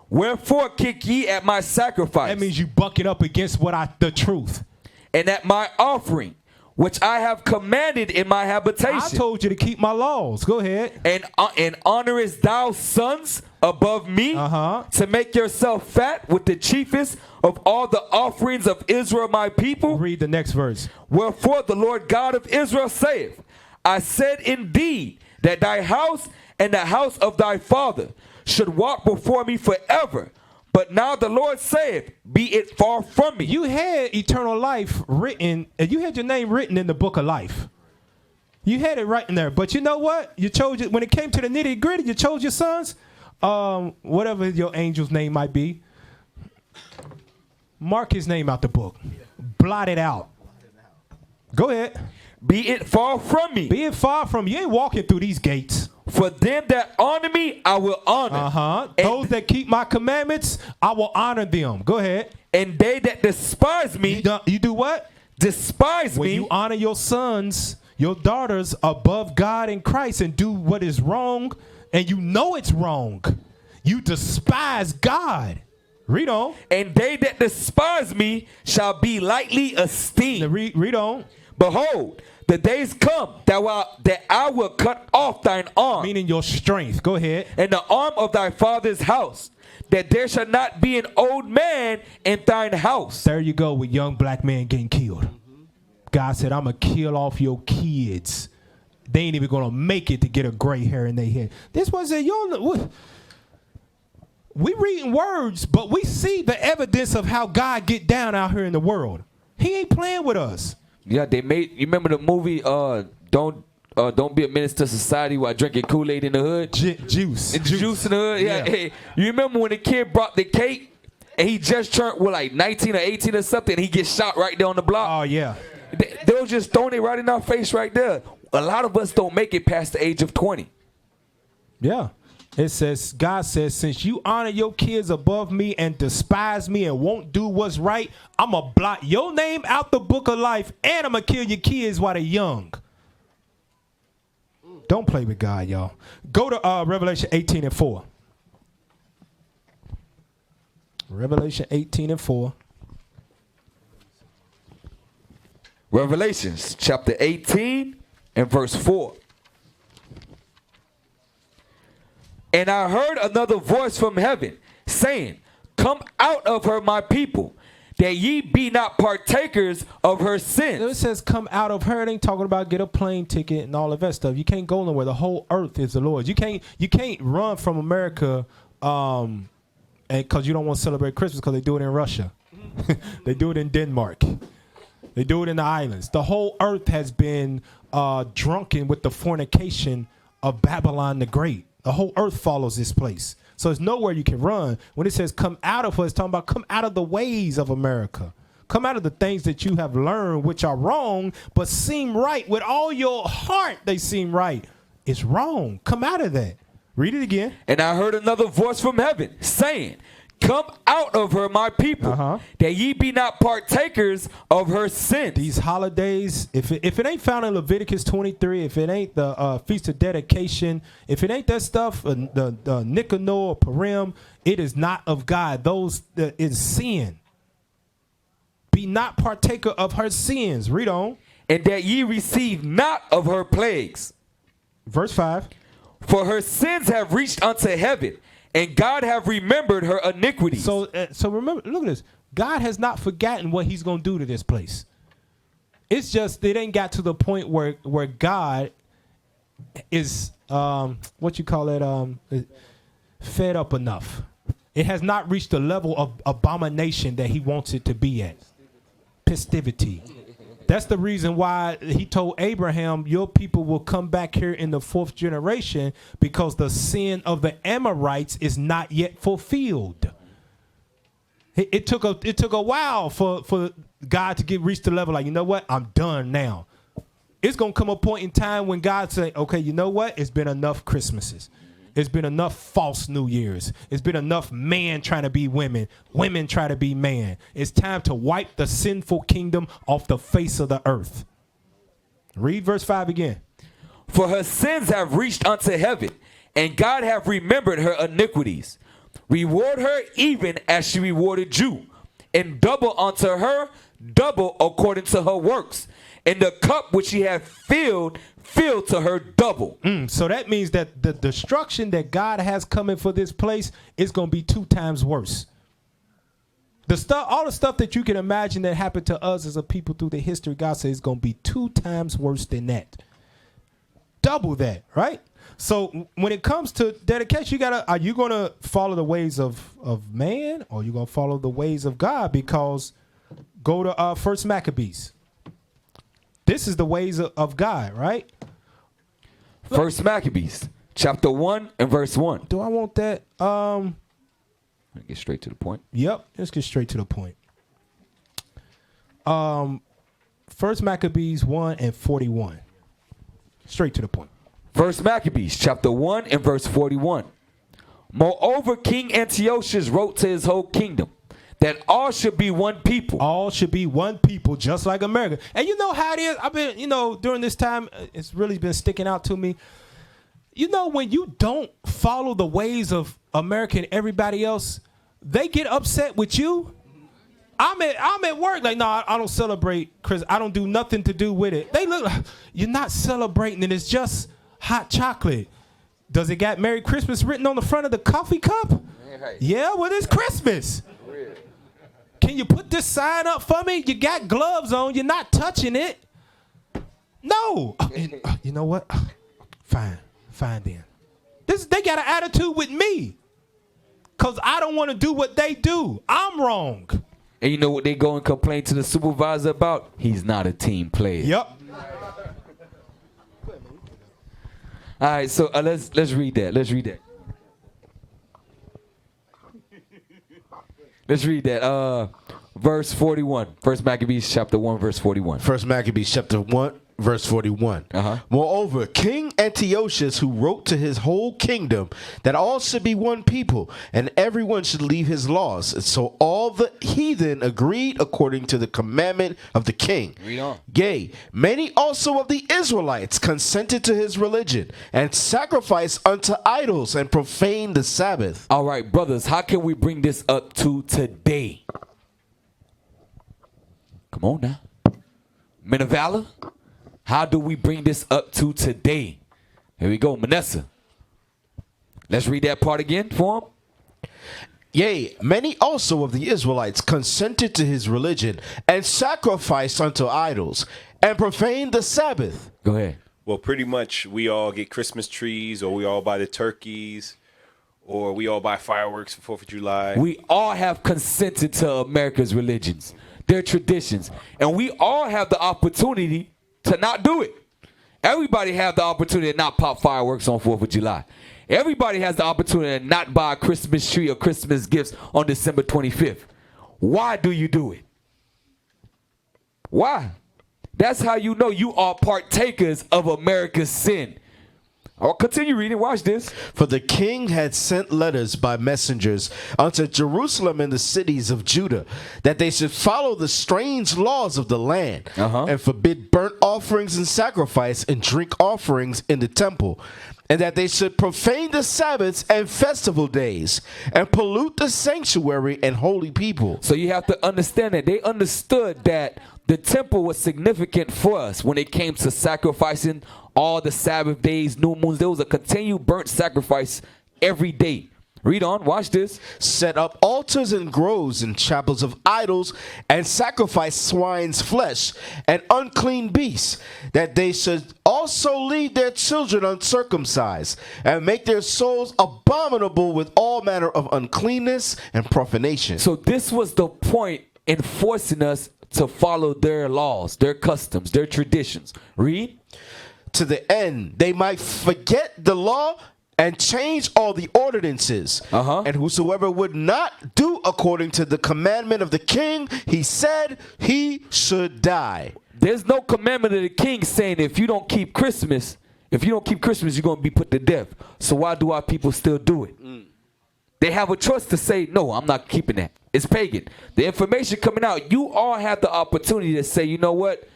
Wherefore kick ye at my sacrifice. That means you bucking up against the truth. And at my offering, which I have commanded in my habitation. I told you to keep my laws. Go ahead. And honorest thou sons above me, to make yourself fat with the chiefest of all the offerings of Israel my people. Read the next verse. Wherefore the Lord God of Israel saith, I said indeed that thy house and the house of thy father should walk before me forever. But now the Lord saith, be it far from me. You had eternal life written, and you had your name written in the book of life. You had it right in there. But you know what? You chose it when it came to the nitty gritty. You chose your sons, whatever your angel's name might be. Mark his name out the book. Blot it out. Go ahead. Be it far from me. Be it far from you. You ain't walking through these gates. For them that honor me, I will honor. Those that keep my commandments, I will honor them. Go ahead. And they that despise me. You do what? Despise when me. When you honor your sons, your daughters above God and Christ and do what is wrong, and you know it's wrong, you despise God. Read on. And they that despise me shall be lightly esteemed. Read on. Behold, the days come that I will cut off thine arm. Meaning your strength. Go ahead. And the arm of thy father's house, that there shall not be an old man in thine house. There you go with young black men getting killed. God said, I'm going to kill off your kids. They ain't even going to make it to get a gray hair in their head. This one said, we reading words, but we see the evidence of how God get down out here in the world. He ain't playing with us. Yeah, you remember the movie, Don't Be a Menace to Society while drinking Kool-Aid in the hood? Juice in the hood? Yeah. Hey, you remember when the kid brought the cake and he just turned, like 19 or 18 or something, and he gets shot right there on the block? Oh, yeah. They was just throwing it right in our face right there. A lot of us don't make it past the age of 20. Yeah. It says, God says, since you honor your kids above me and despise me and won't do what's right, I'm going to blot your name out the book of life and I'm going to kill your kids while they're young. Don't play with God, y'all. Go to Revelation 18:4. Revelation 18:4. Revelations chapter 18 and verse 4. And I heard another voice from heaven saying, come out of her, my people, that ye be not partakers of her sins. It says come out of her. It ain't talking about get a plane ticket and all of that stuff. You can't go nowhere. The whole earth is the Lord's. You can't run from America because you don't want to celebrate Christmas because they do it in Russia. They do it in Denmark. They do it in the islands. The whole earth has been drunken with the fornication of Babylon the Great. The whole earth follows this place. So there's nowhere you can run. When it says come out of her, it's talking about come out of the ways of America. Come out of the things that you have learned, which are wrong, but seem right. With all your heart, they seem right. It's wrong. Come out of that. Read it again. And I heard another voice from heaven saying, come out of her, my people, that ye be not partakers of her sins. These holidays, if it ain't found in Leviticus 23, if it ain't the Feast of Dedication, if it ain't that stuff, the Nicanor or Purim, it is not of God. Those is sin. Be not partaker of her sins. Read on. And that ye receive not of her plagues. Verse 5. For her sins have reached unto heaven, and God have remembered her iniquities. So remember, look at this. God has not forgotten what he's going to do to this place. It's just it ain't got to the point where God is, what you call it, fed up enough. It has not reached the level of abomination that he wants it to be at. Festivity. That's the reason why he told Abraham, your people will come back here in the 4th generation because the sin of the Amorites is not yet fulfilled. It took a while for God to reach the level like, you know what? I'm done now. It's going to come a point in time when God say, okay, you know what? It's been enough Christmases. It's been enough false New Year's. It's been enough man trying to be women. Women try to be man. It's time to wipe the sinful kingdom off the face of the earth. Read verse 5 again. For her sins have reached unto heaven, and God have remembered her iniquities. Reward her even as she rewarded you, and double unto her, double according to her works. And the cup which she hath filled to her double. So that means that the destruction that God has coming for this place is going to be 2 times worse. All the stuff that you can imagine that happened to us as a people through the history, God says it's going to be 2 times worse than that. Double that, right? So when it comes to dedication, are you going to follow the ways of man, or are you going to follow the ways of God? Because go to First Maccabees. This is the ways of God, right? First Maccabees, chapter 1 and verse 1. Do I want that? Get straight to the point. Yep, let's get straight to the point. First Maccabees 1 and 41. Straight to the point. First Maccabees chapter 1 and verse 41. Moreover, King Antiochus wrote to his whole kingdom that all should be one people. All should be one people, just like America. And you know how it is? I've been, during this time, it's really been sticking out to me. When you don't follow the ways of America and everybody else, they get upset with you. I'm at work. Like, no, I don't celebrate Christmas. I don't do nothing to do with it. They look like, you're not celebrating it. It's just hot chocolate. Does it got Merry Christmas written on the front of the coffee cup? Yeah, well, it's Christmas. Can you put this sign up for me? You got gloves on. You're not touching it. No. You know what? Fine then. They got an attitude with me because I don't want to do what they do. I'm wrong. And you know what they go and complain to the supervisor about? He's not a team player. Yep. All right, so let's read that. Let's read that. Verse 41. First Maccabees chapter 1, verse 41. First Maccabees chapter 1, verse 41. Moreover, King Antiochus, who wrote to his whole kingdom that all should be one people, and everyone should leave his laws. And so all the heathen agreed according to the commandment of the king. Read on. Yea, many also of the Israelites consented to his religion, and sacrificed unto idols, and profaned the Sabbath. All right, brothers, how can we bring this up to today? Come on now. Men of valor, how do we bring this up to today? Here we go, Manasseh. Let's read that part again for him. Yea, many also of the Israelites consented to his religion, and sacrificed unto idols, and profaned the Sabbath. Go ahead. Well, pretty much we all get Christmas trees, or we all buy the turkeys, or we all buy fireworks for 4th of July. We all have consented to America's religions, their traditions, and we all have the opportunity to not do it. Everybody have the opportunity to not pop fireworks on 4th of July. Everybody has the opportunity to not buy a Christmas tree or Christmas gifts on December 25th. Why do you do it? Why? That's how you know you are partakers of America's sin. I'll continue reading. Watch this. For the king had sent letters by messengers unto Jerusalem and the cities of Judah, that they should follow the strange laws of the land, and forbid burnt offerings and sacrifice and drink offerings in the temple, and that they should profane the Sabbaths and festival days, and pollute the sanctuary and holy people. So you have to understand that they understood that the temple was significant for us when it came to sacrificing all the Sabbath days, new moons. There was a continued burnt sacrifice every day. Read on. Watch this. Set up altars and groves and chapels of idols, and sacrifice swine's flesh and unclean beasts, that they should also leave their children uncircumcised, and make their souls abominable with all manner of uncleanness and profanation. So this was the point in forcing us to follow their laws, their customs, their traditions. Read. To the end they might forget the law and change all the ordinances. And whosoever would not do according to the commandment of the king, he said he should die. There's no commandment of the king saying if you don't keep Christmas, you're going to be put to death. So why do our people still do it? They have a choice to say, no, I'm not keeping that. It's pagan. The information coming out, you all have the opportunity to say, you know what?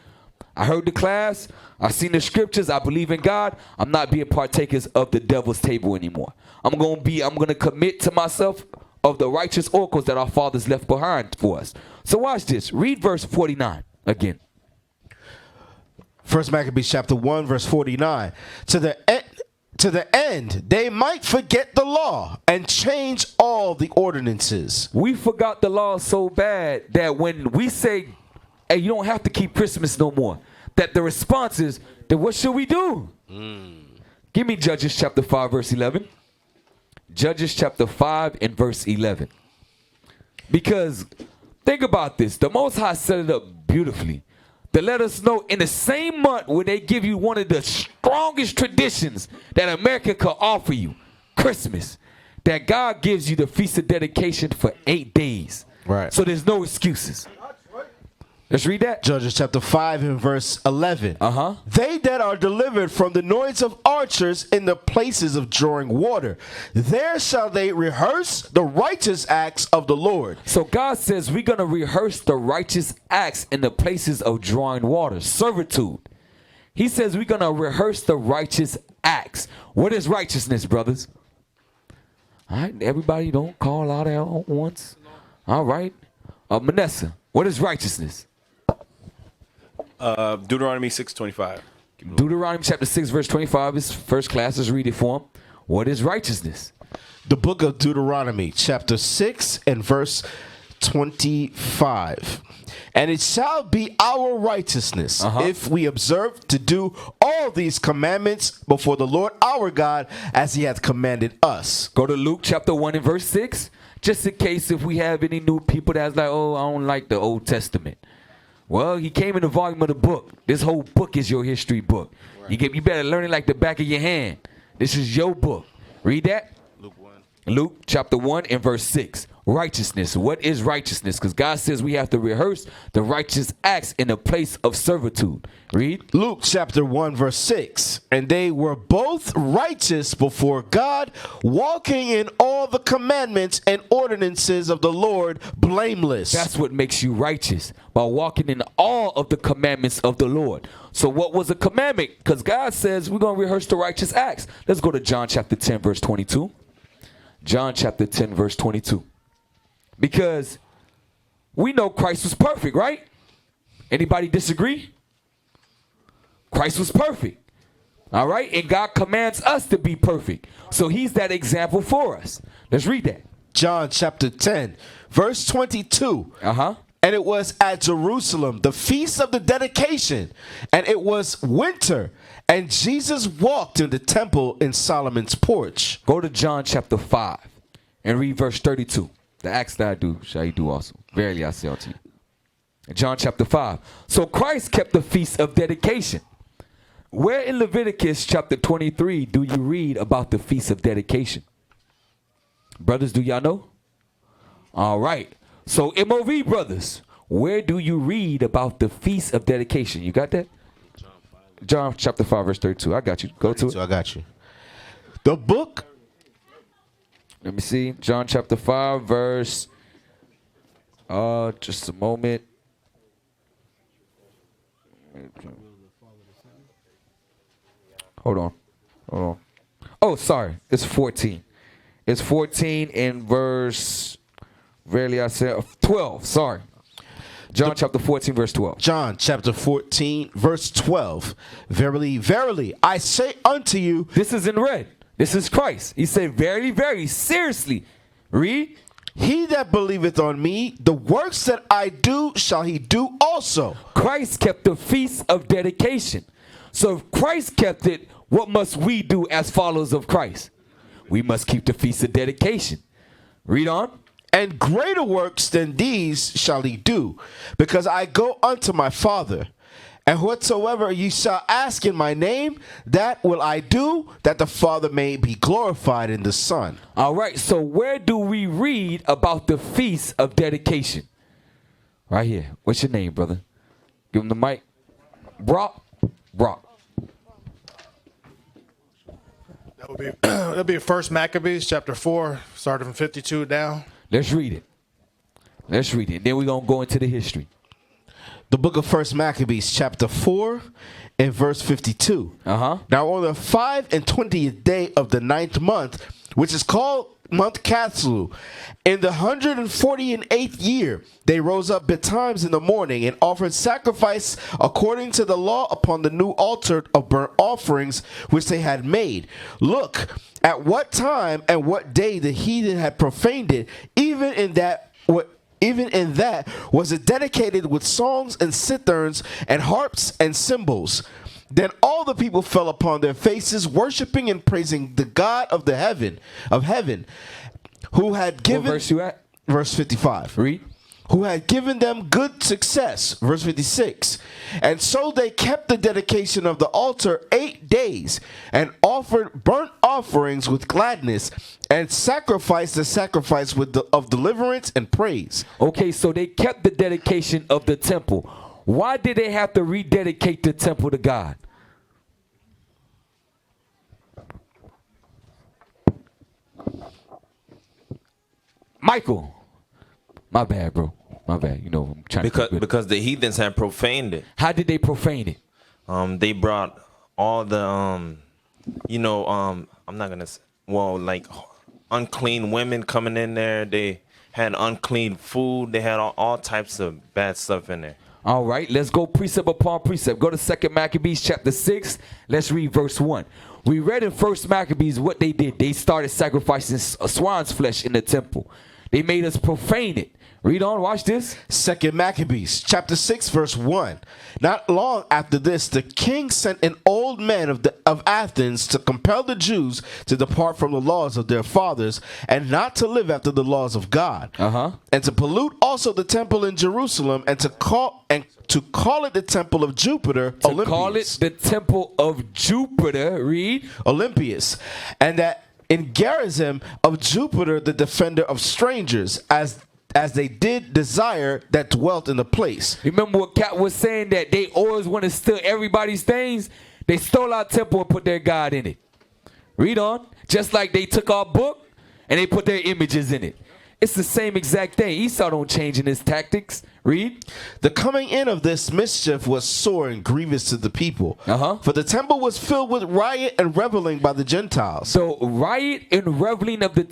I heard the class. I've seen the scriptures. I believe in God. I'm not being partakers of the devil's table anymore. I'm going to commit to myself of the righteous oracles that our fathers left behind for us. So watch this. Read verse 49 again. First Maccabees chapter 1, verse 49. To the end they might forget the law and change all the ordinances. We forgot the law so bad that when we say, hey, you don't have to keep Christmas no more, that the response is, then what should we do? Give me Judges chapter 5, verse 11. Judges chapter 5 and verse 11. Because think about this. The Most High set it up beautifully to let us know in the same month when they give you one of the strongest traditions that America could offer you, Christmas, that God gives you the Feast of Dedication for 8 days. Right. So there's no excuses. Let's read that. Judges chapter 5 and verse 11. Uh-huh. They that are delivered from the noise of archers in the places of drawing water, there shall they rehearse the righteous acts of the Lord. So God says we're going to rehearse the righteous acts in the places of drawing water, servitude. He says we're going to rehearse the righteous acts. What is righteousness, brothers? All right, everybody don't call out at once. All right. Manessa, what is righteousness? Deuteronomy 6:25. Deuteronomy chapter 6 verse 25 is first class. Let's read it for him. What is righteousness? The book of Deuteronomy chapter 6 and verse 25. And it shall be our righteousness if we observe to do all these commandments before the Lord our God as he hath commanded us. Go to Luke chapter 1 and verse 6. Just in case if we have any new people that's like, oh, I don't like the Old Testament. Well, he came in the volume of the book. This whole book is your history book. Right. You better learn it like the back of your hand. This is your book. Read that. Luke chapter 1 and verse 6. Righteousness. What is righteousness? Because God says we have to rehearse the righteous acts in a place of servitude. Read. Luke chapter 1 verse 6. And they were both righteous before God, walking in all the commandments and ordinances of the Lord blameless. That's what makes you righteous, by walking in all of the commandments of the Lord. So what was a commandment? Because God says we're going to rehearse the righteous acts. Let's go to John chapter 10 verse 22. John chapter 10 verse 22. Because we know Christ was perfect, right? Anybody disagree? Christ was perfect. All right? And God commands us to be perfect. So he's that example for us. Let's read that. John chapter 10, verse 22. Uh-huh. And it was at Jerusalem, the feast of the dedication, and it was winter, and Jesus walked in the temple in Solomon's porch. Go to John chapter 5 and read verse 32. The acts that I do shall you do also. Verily I say unto you. John chapter 5. So Christ kept the feast of dedication. Where in Leviticus chapter 23 do you read about the feast of dedication? Brothers, do y'all know? All right. So MOV brothers, where do you read about the feast of dedication? You got that? John chapter 5 verse 32. I got you. Go to it. I got you. The book. Let me see. John chapter 5 verse. Just a moment. Hold on. Oh, sorry. It's 14. It's 14 in verse. Verily I said 12. Sorry. John chapter 14 verse 12. John chapter 14 verse 12. Verily, verily, I say unto you. This is in red. This is Christ. He said, very, very seriously. Read. He that believeth on me, the works that I do shall he do also. Christ kept the feast of dedication. So if Christ kept it, what must we do as followers of Christ? We must keep the feast of dedication. Read on. And greater works than these shall he do, because I go unto my Father. And whatsoever ye shall ask in my name, that will I do, that the Father may be glorified in the Son. All right, so where do we read about the feast of dedication? Right here. What's your name, brother? Give him the mic. Brock. That'll be 1 Maccabees chapter 4, starting from 52 down. Let's read it. Then we're going to go into the history. The book of 1 Maccabees chapter 4 and verse 52. Uh-huh. Now on the 25th day of the 9th month, which is called month Cathlu, in the 148th year, they rose up betimes in the morning and offered sacrifice according to the law upon the new altar of burnt offerings which they had made. Look at what time and what day the heathen had profaned it, even in that was it dedicated with songs and citherns and harps and cymbals. Then all the people fell upon their faces, worshiping and praising the God of heaven, who had given. What verse you at? Verse 55. Read. who had given them good success. Verse 56. And so they kept the dedication of the altar 8 days, and offered burnt offerings with gladness, and sacrificed the sacrifice of deliverance and praise. Okay, so they kept the dedication of the temple. Why did they have to rededicate the temple to God? Michael. My bad, bro. My bad. You know, I'm trying to because the heathens had profaned it. How did they profane it? They brought all the I'm not gonna say, like unclean women coming in there. They had unclean food. They had all types of bad stuff in there. All right, let's go precept upon precept. Go to 2 Maccabees chapter 6. Let's read verse 1. We read in 1 Maccabees what they did. They started sacrificing swine's flesh in the temple. They made us profane it. Read on, watch this. 2 Maccabees chapter 6 verse 1. Not long after this, the king sent an old man of Athens to compel the Jews to depart from the laws of their fathers, and not to live after the laws of God, and to pollute also the temple in Jerusalem, and to call it the temple of Jupiter, Olympius. Call it the temple of Jupiter. Read. Olympius. And that in Gerizim of Jupiter, the defender of strangers, as they did desire that dwelt in the place. Remember what Cat was saying, that they always want to steal everybody's things? They stole our temple and put their God in it. Read on. Just like they took our book and they put their images in it. It's the same exact thing. Esau don't change in his tactics. Read. The coming in of this mischief was sore and grievous to the people. For the temple was filled with riot and reveling by the Gentiles. So riot and reveling of the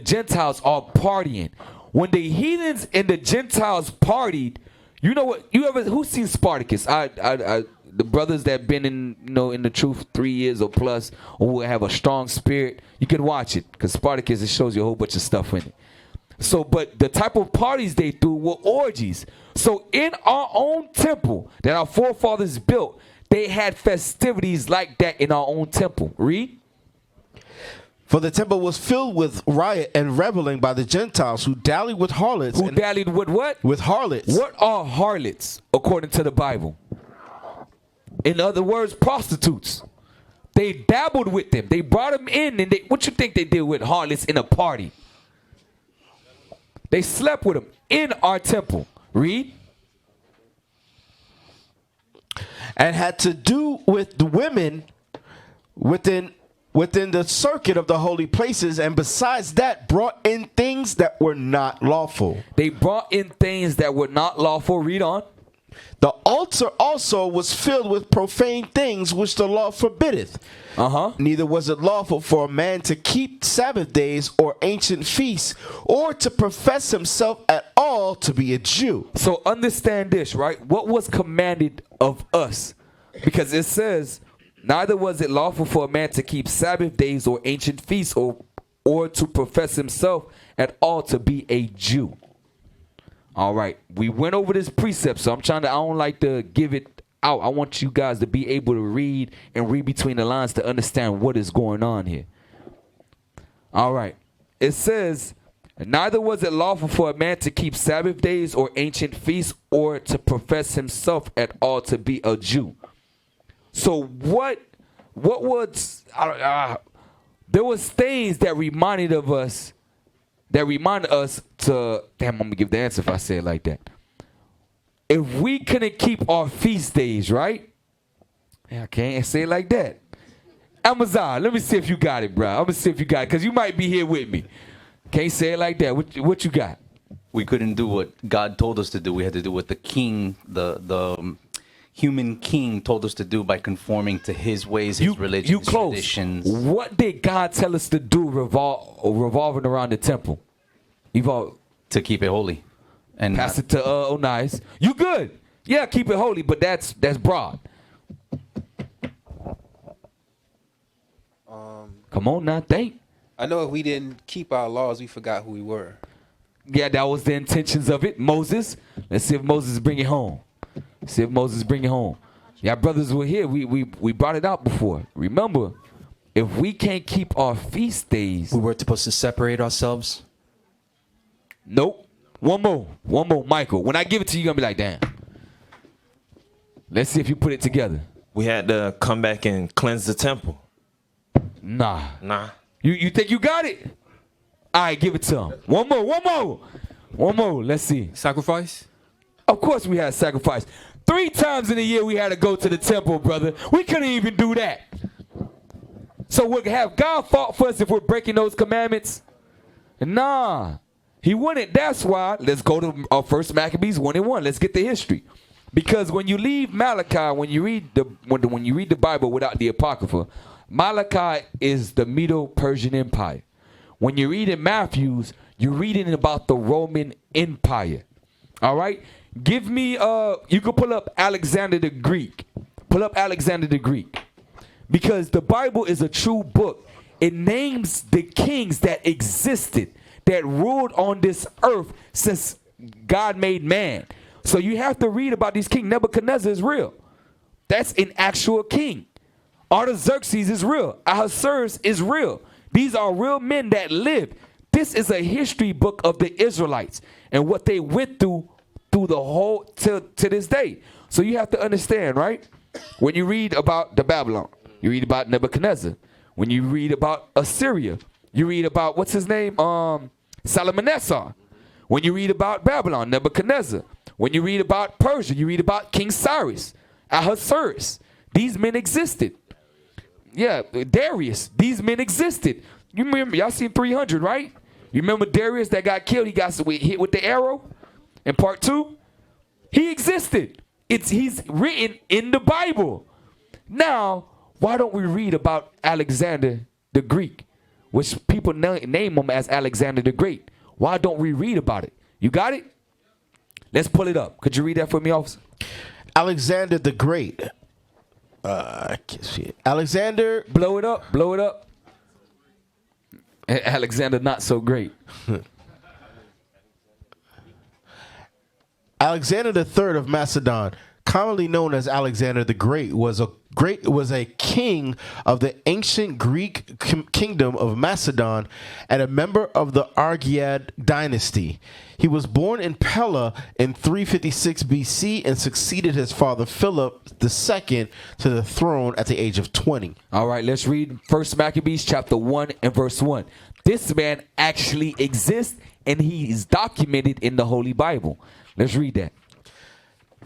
Gentiles are partying. When the heathens and the Gentiles partied, you know what? Who's seen Spartacus? The brothers that been in the truth 3 years or plus, or who have a strong spirit, you can watch it, because Spartacus, it shows you a whole bunch of stuff in it. So, but the type of parties they threw were orgies. So in our own temple that our forefathers built, they had festivities like that in our own temple. Read. For the temple was filled with riot and reveling by the Gentiles, who dallied with harlots. Who dallied with what? With harlots. What are harlots according to the Bible? In other words, prostitutes. They dabbled with them. They brought them in, and what you think they did with harlots in a party? They slept with them in our temple. Read. And had to do with the women within the circuit of the holy places, and besides that, brought in things that were not lawful. They brought in things that were not lawful. Read on. The altar also was filled with profane things which the law forbiddeth. Neither was it lawful for a man to keep Sabbath days or ancient feasts, or to profess himself at all to be a Jew. So understand this, right? What was commanded of us? Because it says, neither was it lawful for a man to keep Sabbath days or ancient feasts, or to profess himself at all to be a Jew. All right, we went over this precept, so I don't like to give it out. I want you guys to be able to read and read between the lines to understand what is going on here. All right, it says, neither was it lawful for a man to keep Sabbath days or ancient feasts, or to profess himself at all to be a Jew. So what was, there was things that reminded us to, damn, I'm gonna give the answer if I say it like that. If we couldn't keep our feast days, right? Yeah, I can't say it like that. Amazon, let me see if you got it, bro. I'm gonna see if you got it, because you might be here with me. Can't say it like that. What you got? We couldn't do what God told us to do. We had to do what the king, the human king told us to do by conforming to his ways, his religion, his traditions. What did God tell us to do revolving around the temple? To keep it holy. And pass it to Onias. You good. Yeah, keep it holy, but that's broad. Come on now, think. I know if we didn't keep our laws, we forgot who we were. Yeah, that was the intentions of it. Moses. Let's see if Moses bring it home. See if Moses bring it home. Yeah, brothers were here. We brought it out before. Remember, if we can't keep our feast days, we were supposed to separate ourselves. Nope. One more, Michael. When I give it to you, you're going to be like, damn. Let's see if you put it together. We had to come back and cleanse the temple. Nah. Nah. You think you got it? All right, give it to him. One more. Let's see. Sacrifice? Of course we had sacrifice. 3 times in a year we had to go to the temple, brother. We couldn't even do that. So we'll have God fought for us if we're breaking those commandments? Nah. He wouldn't. That's why. Let's go to 1 Maccabees 1:1. Let's get the history. Because when you leave Malachi, when you read the Bible without the Apocrypha, Malachi is the Medo-Persian Empire. When you read in Matthews, you're reading about the Roman Empire. All right? Give me, you can pull up Alexander the Greek. Pull up Alexander the Greek. Because the Bible is a true book. It names the kings that existed, that ruled on this earth since God made man. So you have to read about these kings. Nebuchadnezzar is real. That's an actual king. Artaxerxes is real. Ahasuerus is real. These are real men that lived. This is a history book of the Israelites and what they went through the whole to this day. So you have to understand, right? When you read about the Babylon, you read about Nebuchadnezzar. When you read about Assyria, you read about what's his name? Salmanassar. When you read about Babylon, Nebuchadnezzar. When you read about Persia, you read about King Cyrus, Ahasuerus. These men existed. Yeah, Darius. These men existed. You remember, y'all seen 300, right? You remember Darius that got killed? He got hit with the arrow in part 2? He existed. He's written in the Bible. Now, why don't we read about Alexander the Greek, which people name him as Alexander the Great? Why don't we read about it? You got it? Let's pull it up. Could you read that for me, officer? Alexander the Great. I can't see it. Alexander. Blow it up. Alexander not so great. Alexander III of Macedon, commonly known as Alexander the Great, was a king of the ancient Greek kingdom of Macedon and a member of the Argead dynasty. He was born in Pella in 356 BC and succeeded his father Philip II to the throne at the age of 20. All right, let's read 1 Maccabees chapter 1 and verse 1. This man actually exists and he is documented in the Holy Bible. Let's read that.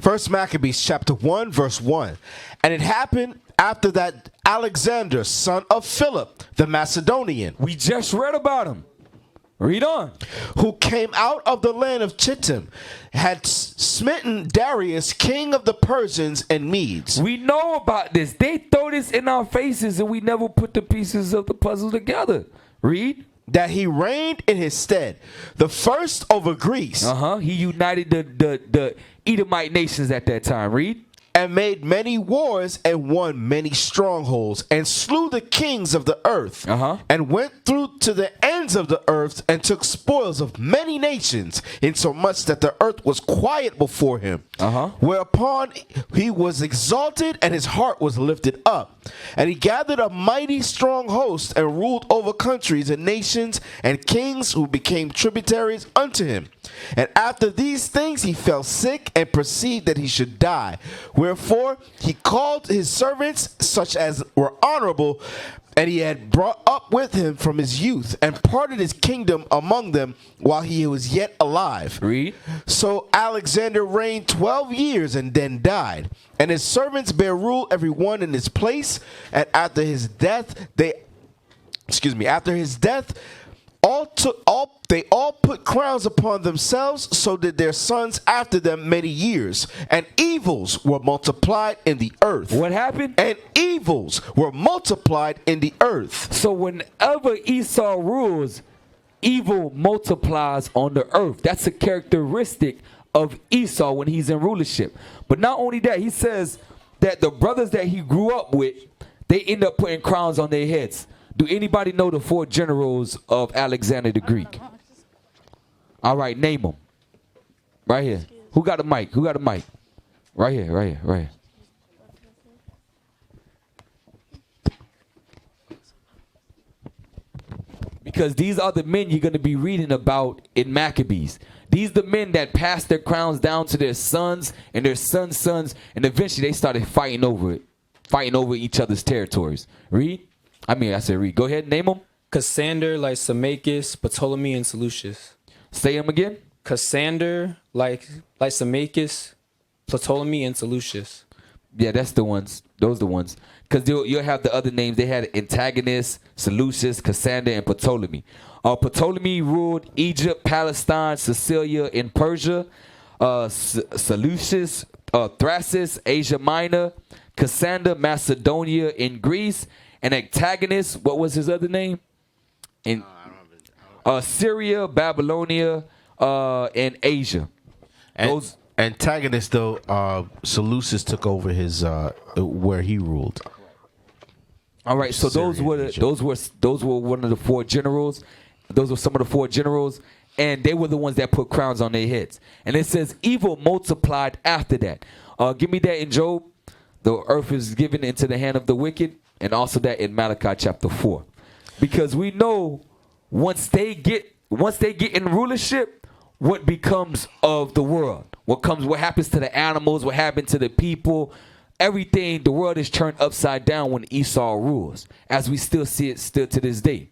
1 Maccabees chapter 1 verse 1. And it happened after that Alexander, son of Philip, the Macedonian. We just read about him. Read on. Who came out of the land of Chittim, had smitten Darius, king of the Persians and Medes. We know about this. They throw this in our faces and we never put the pieces of the puzzle together. Read. That he reigned in his stead, the first over Greece. He united the Edomite nations at that time. Read. And made many wars and won many strongholds and slew the kings of the earth and went through to the ends of the earth and took spoils of many nations, insomuch that the earth was quiet before him. Whereupon he was exalted and his heart was lifted up. And he gathered a mighty strong host and ruled over countries and nations and kings who became tributaries unto him. And after these things he fell sick and perceived that he should die. Wherefore he called his servants, such as were honorable, and he had brought up with him from his youth, and parted his kingdom among them while he was yet alive. Read. So Alexander reigned 12 years and then died. And his servants bare rule every one in his place. And after his death, they all put crowns upon themselves, so did their sons after them many years. And evils were multiplied in the earth. What happened? And evils were multiplied in the earth. So whenever Esau rules, evil multiplies on the earth. That's a characteristic of Esau when he's in rulership. But not only that, he says that the brothers that he grew up with, they end up putting crowns on their heads. Do anybody know the 4 generals of Alexander the Greek? All right, name them. Right here. Who got a mic? Right here. because these are the men you're going to be reading about in Maccabees. These the men that passed their crowns down to their sons and their sons' sons, and eventually they started fighting over it, fighting over each other's territories. Read. I said read. Go ahead and name them. Cassander, Lysimachus, Ptolemy, and Seleucus. Say them again. Cassander, Lysimachus, Ptolemy, and Seleucus. Yeah, that's the ones. Those are the ones. Because you'll have the other names. They had Antagonist, Seleucus, Cassander, and Ptolemy. Ptolemy ruled Egypt, Palestine, Sicilia, and Persia. Seleucus, Thracis, Asia Minor. Cassander, Macedonia, in Greece. And Antagonist, what was his other name? In Syria, Babylonia, and Asia. Those Antagonist, though, Seleucus took over his where he ruled. All right, so those were one of the four generals. Those were some of the four generals, and they were the ones that put crowns on their heads. And it says evil multiplied after that. Give me that in Job. The earth is given into the hand of the wicked, and also that in Malachi chapter 4, because we know once they get in rulership, what becomes of the world? What happens to the animals? What happened to the people? Everything, the world is turned upside down when Esau rules, as we still see it still to this day.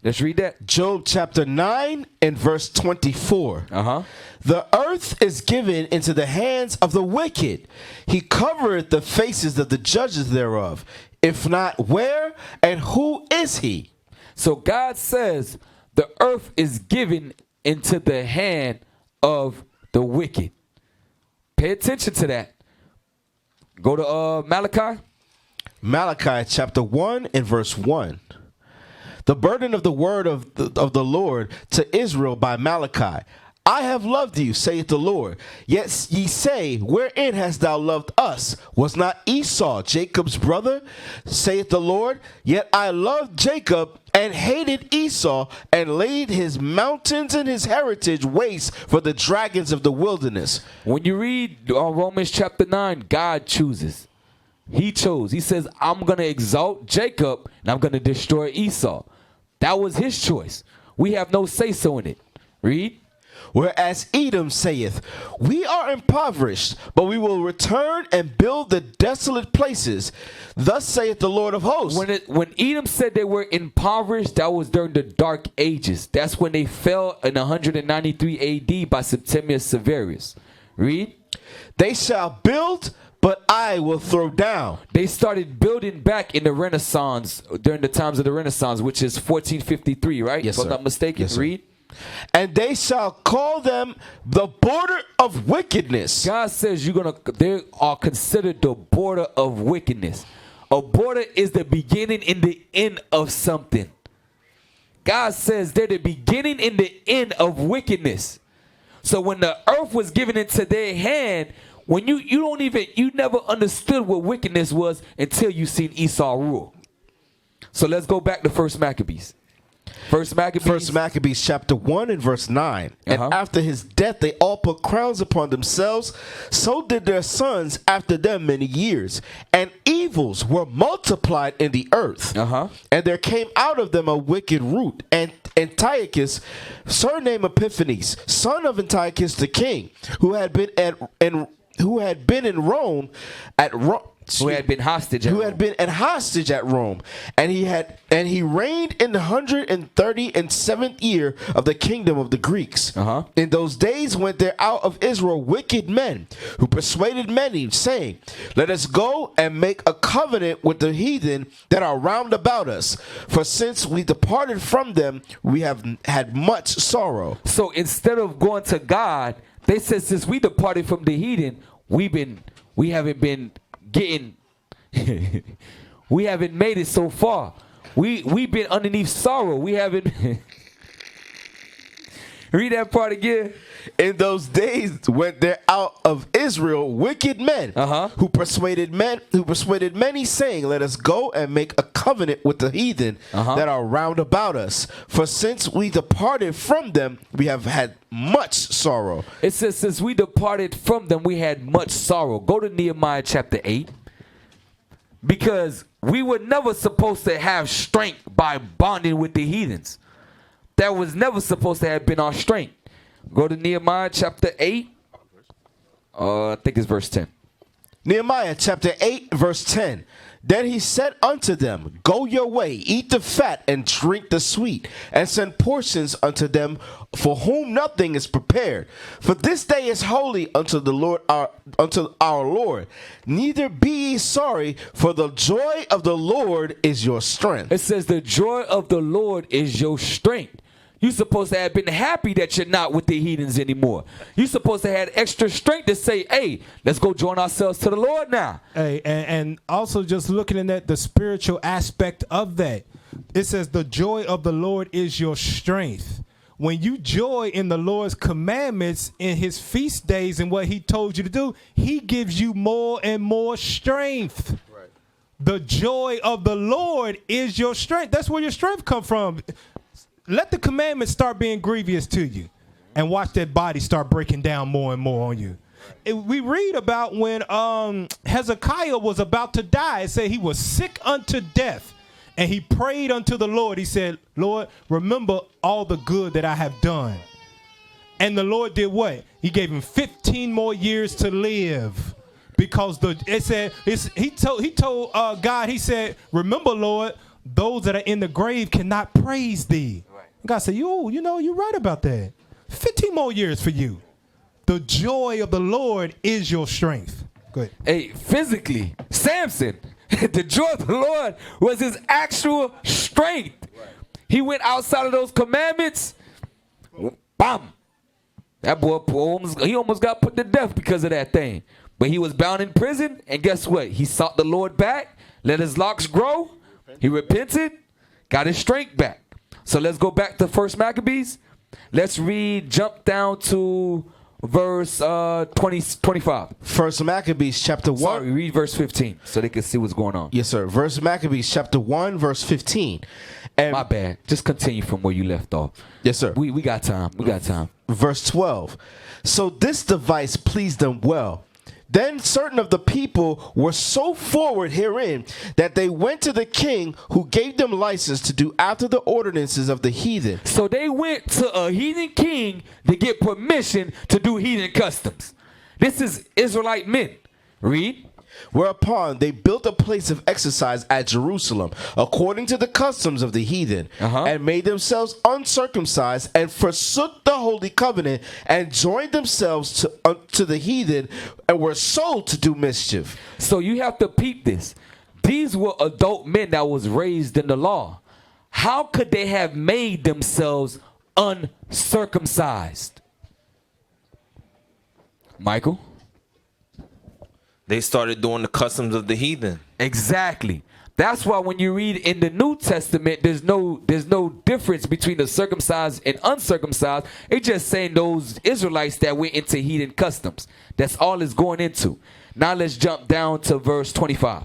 Let's read that. Job chapter 9 and verse 24. The earth is given into the hands of the wicked. He covereth the faces of the judges thereof. If not, where and who is he? So God says the earth is given into the hand of the wicked. Pay attention to that. Go to Malachi. Malachi chapter 1 and verse 1. The burden of the word of the Lord to Israel by Malachi. I have loved you, saith the Lord. Yet ye say, wherein hast thou loved us? Was not Esau Jacob's brother? Saith the Lord. Yet I loved Jacob and hated Esau, and laid his mountains and his heritage waste for the dragons of the wilderness. When you read Romans chapter 9, God chooses. He chose. He says, I'm going to exalt Jacob, and I'm going to destroy Esau. That was his choice. We have no say-so in it. Read. Whereas Edom saith, we are impoverished, but we will return and build the desolate places. Thus saith the Lord of hosts. When Edom said they were impoverished, that was during the Dark Ages. That's when they fell in 193 AD by Septimius Severus. Read. They shall build, but I will throw down. They started building back in the Renaissance, during the times of the Renaissance, which is 1453, right? Yes, if I'm not mistaken. Yes, read. And they shall call them the border of wickedness. God says they are considered the border of wickedness. A border is the beginning and the end of something. God says they're the beginning and the end of wickedness. So when the earth was given into their hand, when you never understood what wickedness was until you seen Esau rule. So let's go back to First Maccabees. First Maccabees chapter 1 and verse 9. And after his death they all put crowns upon themselves. So did their sons after them many years. And evils were multiplied in the earth. And there came out of them a wicked root. And Antiochus, surnamed Epiphanes, son of Antiochus the king, who had been in Rome at Rome. Who had been hostage at Rome, and he reigned in the 137th year of the kingdom of the Greeks. In those days went there out of Israel wicked men, who persuaded many, saying, let us go and make a covenant with the heathen that are round about us, for since we departed from them we have had much sorrow. So instead of going to God, they said, since we departed from the heathen, we haven't been getting we haven't made it so far. We've been underneath sorrow. We haven't read that part again. In those days went there out of Israel wicked men, who persuaded many, saying, let us go and make a covenant with the heathen that are round about us, for since we departed from them we have had much sorrow. It says, since we departed from them we had much sorrow. Go to Nehemiah chapter 8. Because we were never supposed to have strength by bonding with the heathens. that was never supposed to have been our strength. Go to Nehemiah chapter 8. I think it's verse 10. Nehemiah chapter 8, verse 10. Then he said unto them, Go your way, eat the fat, and drink the sweet, and send portions unto them for whom nothing is prepared. For this day is holy unto the Lord, unto our Lord. Neither be ye sorry, for the joy of the Lord is your strength. It says the joy of the Lord is your strength. You're supposed to have been happy that you're not with the heathens anymore. You're supposed to have extra strength to say, hey, let's go join ourselves to the Lord now. Hey, and also just looking at the spiritual aspect of that. It says the joy of the Lord is your strength. When you joy in the Lord's commandments, in his feast days and what he told you to do, he gives you more and more strength. Right. The joy of the Lord is your strength. That's where your strength comes from. Let the commandments start being grievous to you and watch that body start breaking down more and more on you. We read about when Hezekiah was about to die. It said he was sick unto death, and he prayed unto the Lord. He said, Lord, remember all the good that I have done. And the Lord did what? He gave him 15 more years to live, because he told God, he said, remember, Lord, those that are in the grave cannot praise thee. Right. God said, you're right about that. 15 more years for you. The joy of the Lord is your strength. Go ahead. Hey, physically, Samson, the joy of the Lord was his actual strength. Right. He went outside of those commandments. Bam. That boy almost got put to death because of that thing. But he was bound in prison, and guess what? He sought the Lord back, let his locks grow. He repented, got his strength back. So let's go back to 1 Maccabees. Let's jump down to verse 25. 1 Maccabees chapter 1. Sorry, read verse 15 so they can see what's going on. Yes, sir. 1 Maccabees chapter 1, verse 15. And my bad. Just continue from where you left off. Yes, sir. We got time. We got time. Verse 12. So this device pleased them well. Then certain of the people were so forward herein that they went to the king, who gave them license to do after the ordinances of the heathen. So they went to a heathen king to get permission to do heathen customs. This is Israelite men. Read. Whereupon they built a place of exercise at Jerusalem, according to the customs of the heathen, and made themselves uncircumcised, and forsook the holy covenant, and joined themselves to the heathen, and were sold to do mischief. So you have to peep this. These were adult men that was raised in the law. How could they have made themselves uncircumcised? Michael? They started doing the customs of the heathen. Exactly. That's why when you read in the New Testament, there's no difference between the circumcised and uncircumcised. It's just saying those Israelites that went into heathen customs. That's all it's going into. Now let's jump down to verse 25.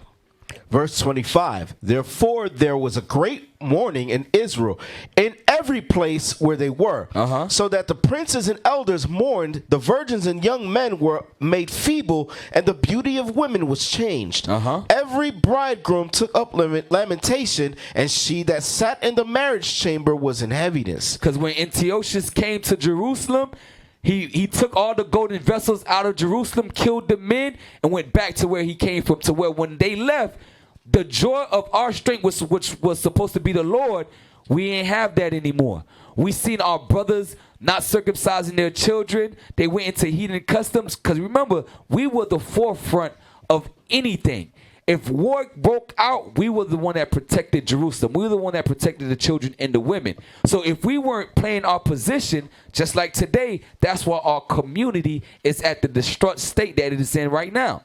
Verse 25. Therefore there was a great mourning in Israel in every place where they were, so that the princes and elders mourned, the virgins and young men were made feeble, and the beauty of women was changed. Every bridegroom took up lamentation, and she that sat in the marriage chamber was in heaviness. Because when Antiochus came to Jerusalem, he took all the golden vessels out of Jerusalem, killed the men, and went back to where he came from, to where when they left, the joy of our strength, which was supposed to be the Lord, we ain't have that anymore. We seen our brothers not circumcising their children. They went into heathen customs. Because remember, we were the forefront of anything. If war broke out, we were the one that protected Jerusalem. We were the one that protected the children and the women. So if we weren't playing our position, just like today, that's why our community is at the distraught state that it is in right now.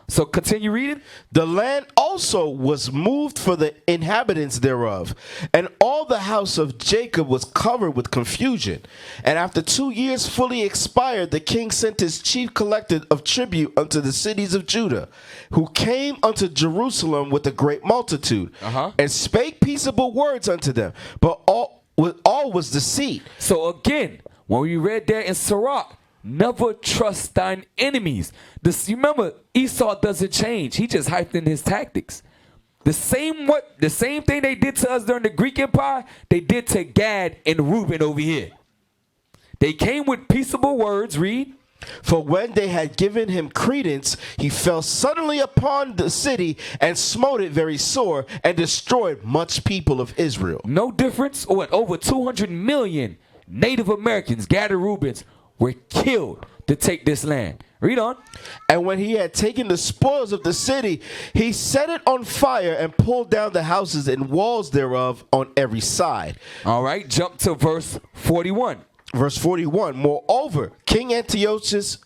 So continue reading. The land also was moved for the inhabitants thereof, and all the house of Jacob was covered with confusion. And after 2 years fully expired, the king sent his chief collector of tribute unto the cities of Judah, who came unto Jerusalem with a great multitude, and spake peaceable words unto them, but all was deceit. So again, when we read that in Sirach, never trust thine enemies. You remember, Esau doesn't change. He just hyped in his tactics. The same thing they did to us during the Greek Empire, they did to Gad and Reuben over here. They came with peaceable words, read. For when they had given him credence, he fell suddenly upon the city and smote it very sore and destroyed much people of Israel. No difference. Over 200 million Native Americans, Gad and Reubens, were killed to take this land. Read on. And when he had taken the spoils of the city, he set it on fire and pulled down the houses and walls thereof on every side. All right, jump to verse 41. Verse 41. Moreover, King Antiochus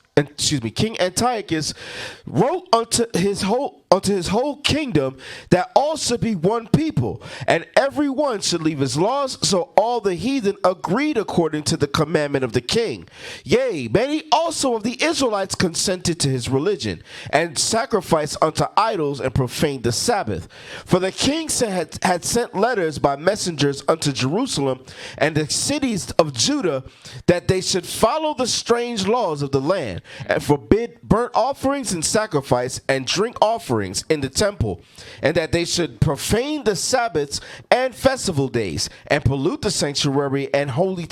wrote unto his whole kingdom that all should be one people, and every one should leave his laws. So all the heathen agreed according to the commandment of the king. Yea, many also of the Israelites consented to his religion, and sacrificed unto idols and profaned the Sabbath. For the king had sent letters by messengers unto Jerusalem and the cities of Judah, that they should follow the strange laws of the land, and forbid burnt offerings and sacrifice and drink offerings in the temple, and that they should profane the Sabbaths and festival days, and pollute the sanctuary and holy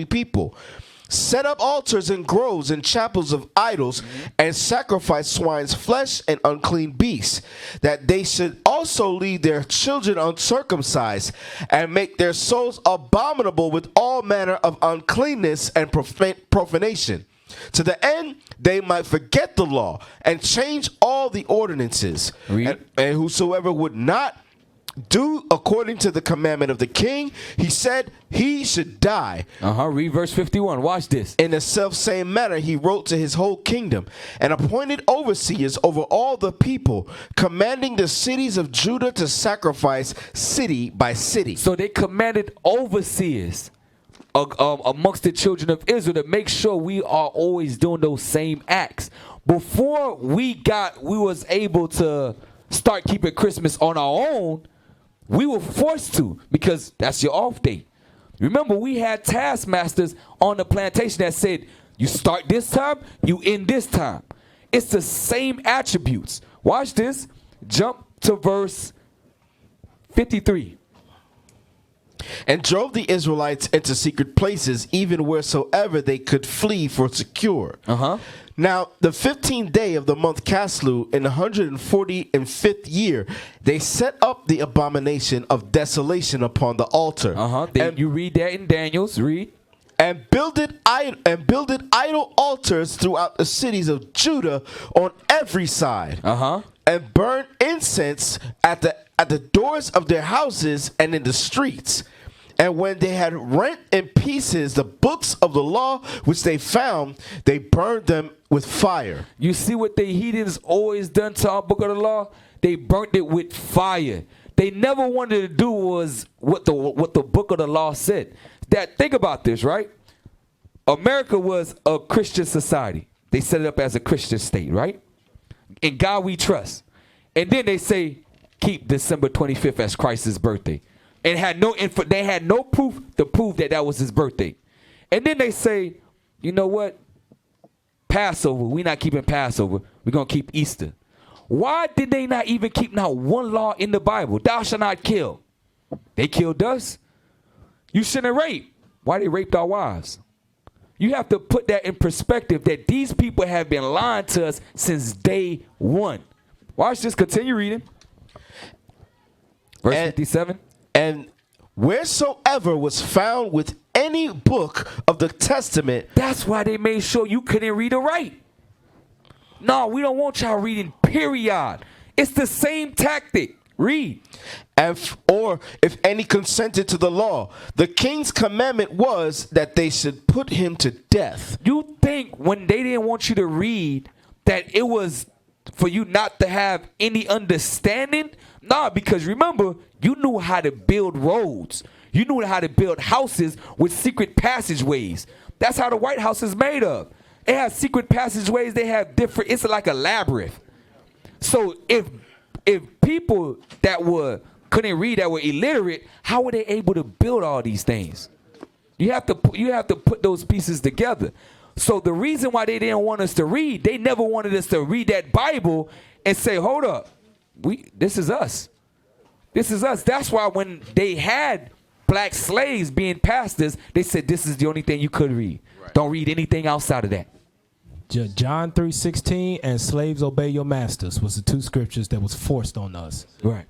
people, set up altars and groves and chapels of idols, and sacrifice swine's flesh and unclean beasts, that they should also lead their children uncircumcised, and make their souls abominable with all manner of uncleanness and profanation, to the end they might forget the law and change all the ordinances. And whosoever would not do according to the commandment of the king, he said he should die. Read verse 51. Watch this. In the selfsame manner he wrote to his whole kingdom, and appointed overseers over all the people, commanding the cities of Judah to sacrifice city by city. So they commanded overseers amongst the children of Israel to make sure we are always doing those same acts. Before we was able to start keeping Christmas on our own, we were forced to, because that's your off day. Remember, we had taskmasters on the plantation that said, you start this time, you end this time. It's the same attributes. Watch this. Jump to verse 53. And drove the Israelites into secret places, even wheresoever they could flee for secure. Now, the 15th day of the month Caslu, in the 145th year, they set up the abomination of desolation upon the altar. And you read that in Daniel's. Read. And builded idol altars throughout the cities of Judah on every side. And burned incense at the doors of their houses and in the streets. And when they had rent in pieces the books of the law which they found, they burned them with fire. You see what the heathens always done to our book of the law? They burnt it with fire. They never wanted to do was what the book of the law said. Think about this, right? America was a Christian society. They set it up as a Christian state, right? In God we trust. And then they say, keep December 25th as Christ's birthday. And they had no proof to prove that was his birthday. And then they say, you know what? Passover, we're not keeping Passover. We're going to keep Easter. Why did they not even keep not one law in the Bible? Thou shalt not kill. They killed us. You shouldn't rape. Why they raped our wives? You have to put that in perspective, that these people have been lying to us since day one. Watch this. Continue reading. Verse 57. And wheresoever was found with any book of the Testament. That's why they made sure you couldn't read or write. No, we don't want y'all reading, period. It's the same tactic. Read. Or if any consented to the law, the king's commandment was that they should put him to death. You think when they didn't want you to read that it was for you not to have any understanding? Nah, because remember, you knew how to build roads. You knew how to build houses with secret passageways. That's how the White House is made of. It has secret passageways. They have different, it's like a labyrinth. So if people that couldn't read, that were illiterate, how were they able to build all these things? You have to put those pieces together. So the reason why they didn't want us to read, they never wanted us to read that Bible and say, hold up, this is us. This is us. That's why when they had black slaves being pastors, they said this is the only thing you could read. Right. Don't read anything outside of that. John 3:16 and slaves obey your masters was the two scriptures that was forced on us. Right.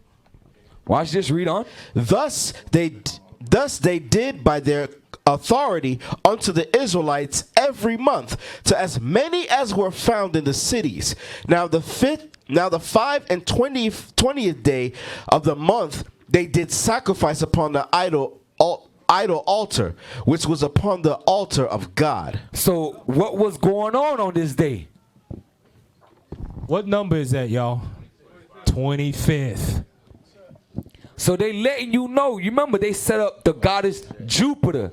Watch this. Read on. Thus they did by their authority unto the Israelites every month, to as many as were found in the cities. Now the 5 and 20th day of the month they did sacrifice upon the idol altar, which was upon the altar of God. So what was going on this day? What number is that, y'all? 25th. So they letting you know. You remember they set up the goddess Jupiter.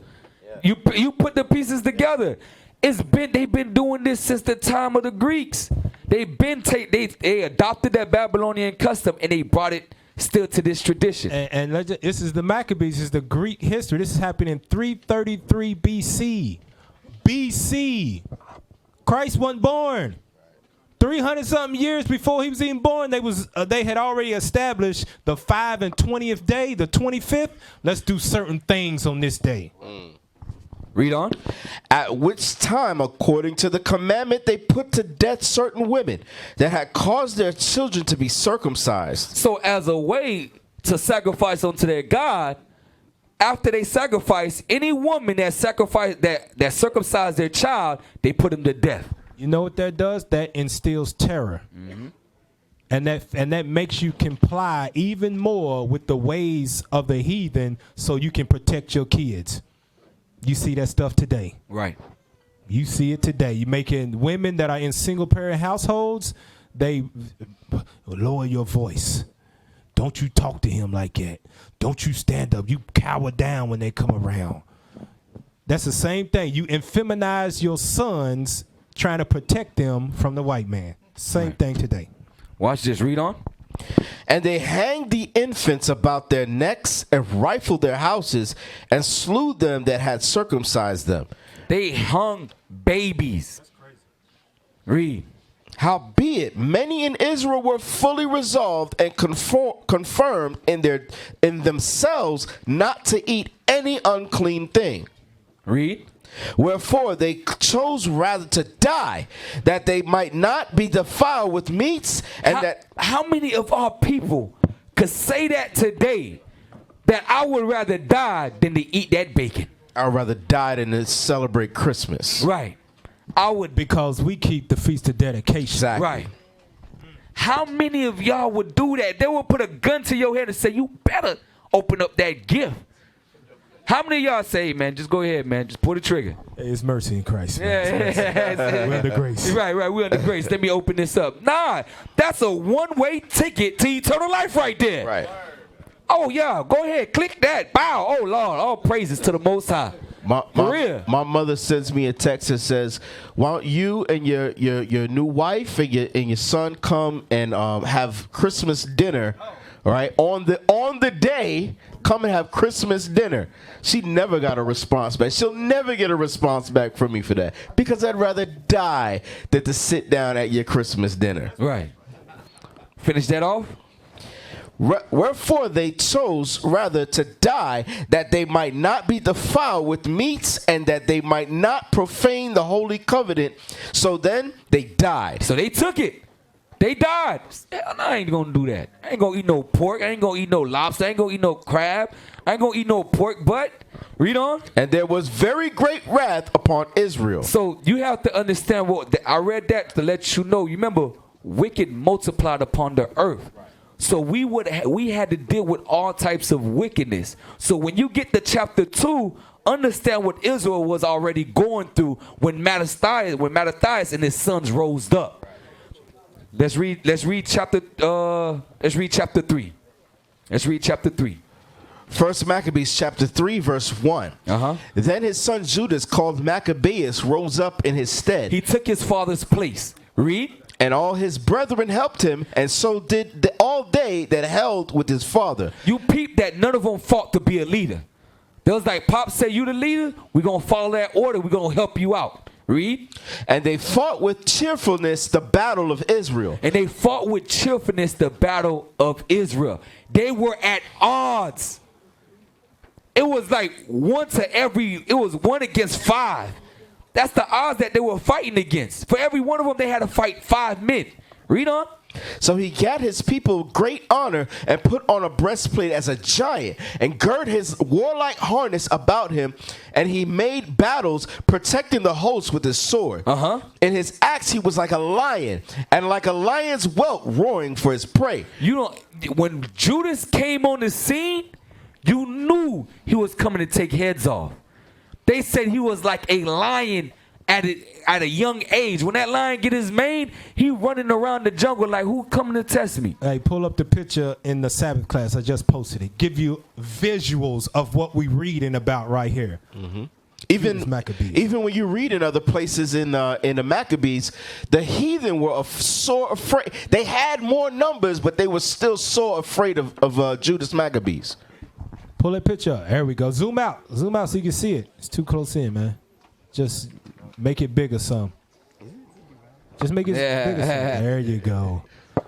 You put the pieces together. They've been doing this since the time of the Greeks. They adopted that Babylonian custom and they brought it still to this tradition. And this is the Maccabees. This is the Greek history. This is happening in 333 BC. BC. Christ wasn't born. 300-something years before he was even born, they had already established the 5 and 20th day, the 25th. Let's do certain things on this day. Read on. At which time, according to the commandment, they put to death certain women that had caused their children to be circumcised. So as a way to sacrifice unto their God, after they sacrifice, any woman that circumcised their child, they put them to death. You know what that does? That instills terror. Mm-hmm. And that makes you comply even more with the ways of the heathen so you can protect your kids. You see that stuff today. Right. You see it today. You're making women that are in single-parent households, they lower your voice. Don't you talk to him like that. Don't you stand up. You cower down when they come around. That's the same thing. You feminize your sons trying to protect them from the white man. Same thing today. Watch this. Read on. And they hanged the infants about their necks and rifled their houses and slew them that had circumcised them. They hung babies. Read. Howbeit, many in Israel were fully resolved and confirmed in themselves not to eat any unclean thing. Read. Wherefore they chose rather to die, that they might not be defiled with meats. And how many of our people could say that today, that I would rather die than to eat that bacon? I'd rather die than to celebrate Christmas. Right. I would, because we keep the feast of dedication. Exactly. Right. How many of y'all would do that? They would put a gun to your head and say, you better open up that gift. How many of y'all say, man, just go ahead, man, just pull the trigger? It's mercy in Christ. Yeah. We're under grace. Right, we're under grace. Let me open this up. Nah, that's a one-way ticket to eternal life right there. Right. Oh, yeah, go ahead, click that. Bow. Oh, Lord, all praises to the Most High. For real. My mother sends me a text that says, why don't you and your new wife and your son come and have Christmas dinner, all right, on the day, come and have Christmas dinner. She never got a response back. She'll never get a response back from me for that, because I'd rather die than to sit down at your Christmas dinner. Right. Finish that off. Wherefore they chose rather to die, that they might not be defiled with meats, and that they might not profane the holy covenant. So then they died. So they took it. They died. Hell, I ain't gonna do that. I ain't gonna eat no pork. I ain't gonna eat no lobster. I ain't gonna eat no crab. I ain't gonna eat no pork butt. Read on. And there was very great wrath upon Israel. So you have to understand what I read that to let you know. You remember, wicked multiplied upon the earth. So we had to deal with all types of wickedness. So when you get to chapter 2, understand what Israel was already going through when Mattathias and his sons rose up. Let's read chapter 3. Let's read chapter 3. First Maccabees chapter 3 verse 1. Then his son Judas, called Maccabeus, rose up in his stead. He took his father's place. Read. And all his brethren helped him, and so did all they that held with his father. You peep that none of them fought to be a leader. They was like, Pop say you the leader, we're going to follow that order, we're going to help you out. Read. And they fought with cheerfulness the battle of Israel. And they fought with cheerfulness the battle of Israel. They were at odds. It was like it was 1 against 5. That's the odds that they were fighting against. For every one of them, they had to fight 5 men. Read on. So he gat his people great honor and put on a breastplate as a giant and girt his warlike harness about him. And he made battles, protecting the host with his sword. In his axe he was like a lion, and like a lion's whelp roaring for his prey. When Judas came on the scene, you knew he was coming to take heads off. They said he was like a lion at a young age. When that lion get his mane, he running around the jungle like, who coming to test me? Hey, pull up the picture in the Sabbath class. I just posted it. Give you visuals of what we reading about right here. Even when you read in other places in the Maccabees, the heathen were sore afraid. They had more numbers, but they were still sore afraid of Judas Maccabees. Pull that picture up. There we go. Zoom out so you can see it. It's too close in, man. Just make it bigger some. Just make it bigger some. There you go.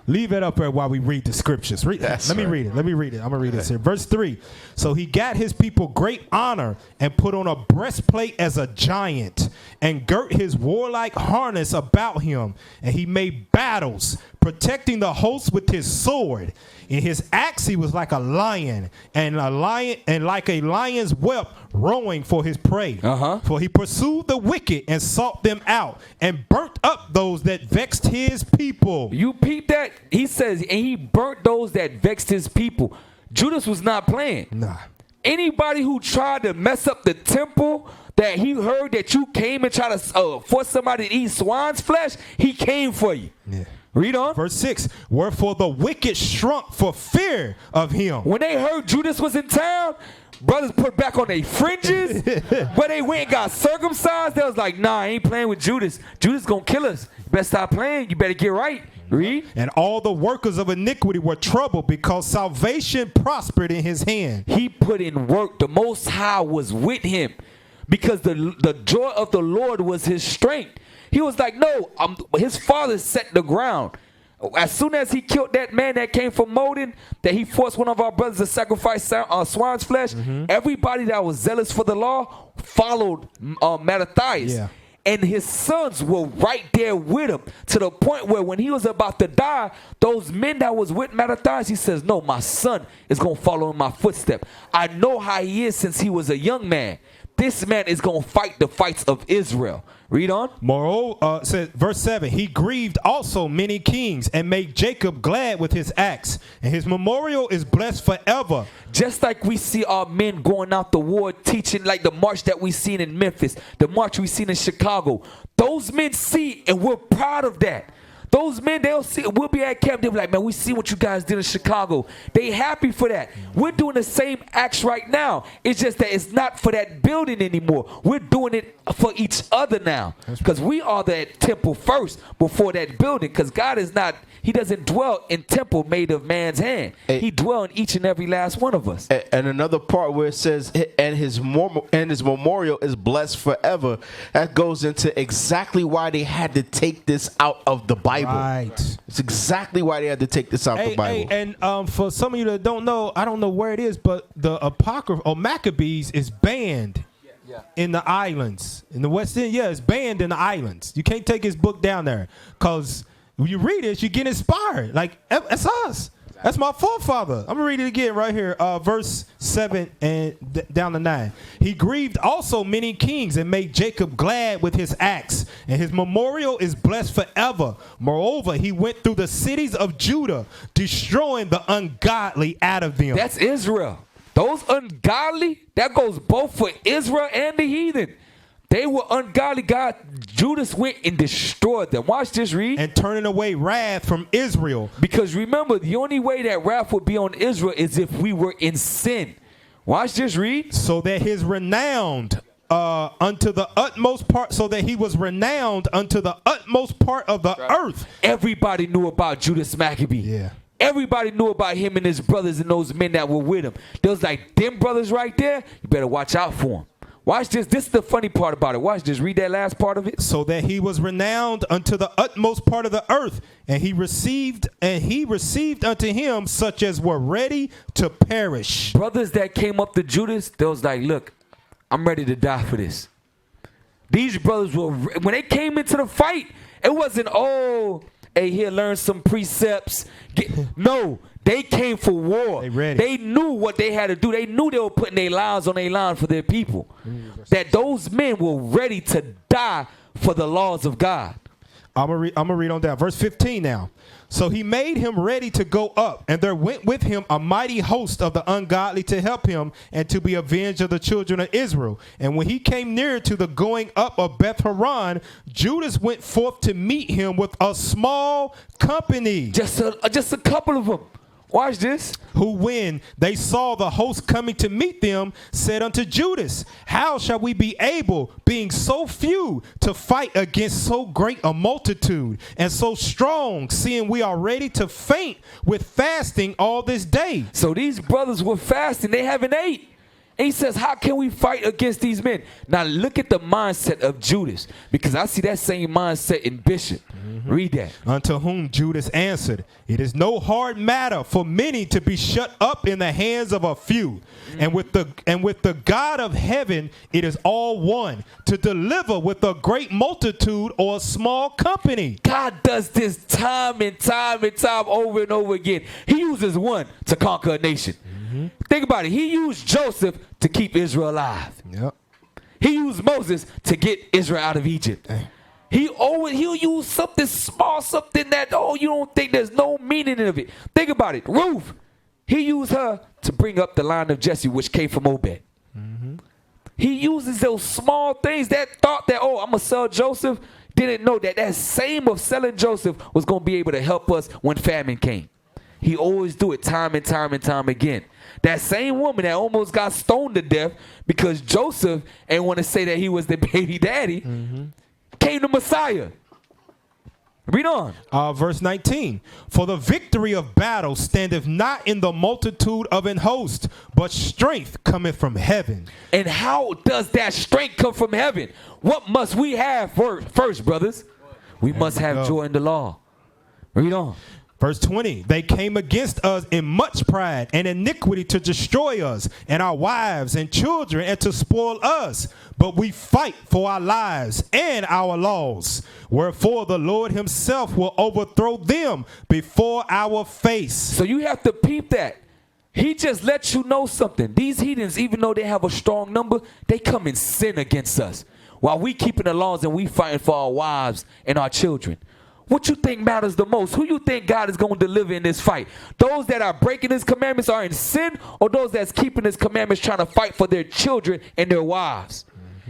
Leave it up there while we read the scriptures. Let me read it. I'm going to read this here. Verse 3. So he gat his people great honor and put on a breastplate as a giant and girt his warlike harness about him. And he made battles, protecting the host with his sword. In his axe he was like a lion, and like a lion's whelp roaring for his prey. For he pursued the wicked and sought them out, and burnt up those that vexed his people. You peep that? He says, and he burnt those that vexed his people. Judas was not playing. Nah. Anybody who tried to mess up the temple, that he heard that you came and tried to force somebody to eat swine's flesh, he came for you. Yeah. Read on. Verse 6. Wherefore the wicked shrunk for fear of him. When they heard Judas was in town, brothers put back on their fringes. But they went and got circumcised. They was like, nah, I ain't playing with Judas. Judas gonna kill us. You better stop playing. You better get right. Read. And all the workers of iniquity were troubled, because salvation prospered in his hand. He put in work. The Most High was with him, because the joy of the Lord was his strength. He was like, no, his father set the ground. As soon as he killed that man that came from Modin, that he forced one of our brothers to sacrifice swine's flesh, everybody that was zealous for the law followed Mattathias. Yeah. And his sons were right there with him, to the point where when he was about to die, those men that was with Mattathias, he says, no, my son is going to follow in my footsteps. I know how he is since he was a young man. This man is going to fight the fights of Israel. Read on. Moreover, says verse 7, he grieved also many kings and made Jacob glad with his axe, and his memorial is blessed forever. Just like we see our men going out the war teaching, like the march that we seen in Memphis, the march we seen in Chicago. Those men see, and we're proud of that. Those men, they'll see, we'll be at camp, they'll be like, man, we see what you guys did in Chicago. They happy for that. We're doing the same acts right now. It's just that it's not for that building anymore. We're doing it for each other now. Because we are that temple first before that building. Because God is not, he doesn't dwell in temple made of man's hand. He dwells in each and every last one of us. And another part where it says, and his memorial is blessed forever. That goes into exactly why they had to take this out of the Bible. Right. It's exactly why they had to take this out of the Bible. And for some of you that don't know, I don't know where it is, but the Apocrypha or Maccabees is banned in the islands. In the West End, it's banned in the islands. You can't take his book down there, because when you read it, you get inspired. Like, that's us. That's my forefather. I'm going to read it again right here. Verse 7 and down to 9. He grieved also many kings and made Jacob glad with his axe, and his memorial is blessed forever. Moreover, he went through the cities of Judah, destroying the ungodly out of them. That's Israel. Those ungodly, that goes both for Israel and the heathen. They were ungodly. Judas went and destroyed them. Watch this, read. And turning away wrath from Israel. Because remember, the only way that wrath would be on Israel is if we were in sin. Watch this, read. So that his renowned unto the utmost part, so that he was renowned unto the utmost part of the earth. Everybody knew about Judas Maccabee. Yeah. Everybody knew about him and his brothers and those men that were with him. There was like, them brothers right there, you better watch out for them. Watch this. This is the funny part about it. Watch this. Read that last part of it. So that he was renowned unto the utmost part of the earth, and he received unto him such as were ready to perish. Brothers that came up to Judas, they was like, look, I'm ready to die for this. These brothers were, when they came into the fight, it wasn't, oh, hey, here, learn some precepts. No, they came for war. They knew what they had to do. They knew they were putting their lives on their line for their people. That those men were ready to die for the laws of God. I'm gonna read on down. Verse 15 now. So he made him ready to go up, and there went with him a mighty host of the ungodly to help him and to be avenged of the children of Israel. And when he came near to the going up of Beth Horon, Judas went forth to meet him with a small company. Just a couple of them. Watch this. Who, when they saw the host coming to meet them, said unto Judas, how shall we be able, being so few, to fight against so great a multitude, and so strong, seeing we are ready to faint with fasting all this day? So these brothers were fasting. They haven't ate. And he says, how can we fight against these men? Now look at the mindset of Judas, because I see that same mindset in Bishop. Read that. Unto whom Judas answered, it is no hard matter for many to be shut up in the hands of a few. And with the God of heaven, it is all one to deliver with a great multitude or a small company. God does this time and time and time over and over again. He uses one to conquer a nation. Think about it. He used Joseph to keep Israel alive. Yep. He used Moses to get Israel out of Egypt. He'll use something small, something that, you don't think there's no meaning of it. Think about it. Ruth, he used her to bring up the line of Jesse, which came from Obed. He uses those small things, that thought that, I'm going to sell Joseph, didn't know that same of selling Joseph was going to be able to help us when famine came. He always do it time and time and time again. That same woman that almost got stoned to death because Joseph ain't want to say that he was the baby daddy, came to Messiah. Read on. Verse 19. For the victory of battle standeth not in the multitude of an host, but strength cometh from heaven. And how does that strength come from heaven? What must we have first, brothers? We must have joy in the law. Read on. Verse 20, they came against us in much pride and iniquity to destroy us and our wives and children and to spoil us. But we fight for our lives and our laws. Wherefore the Lord himself will overthrow them before our face. So you have to peep that. He just lets you know something. These heathens, even though they have a strong number, they come and sin against us. While we keeping the laws and we fighting for our wives and our children. What you think matters the most? Who you think God is going to deliver in this fight? Those that are breaking his commandments are in sin, or those that's keeping his commandments trying to fight for their children and their wives?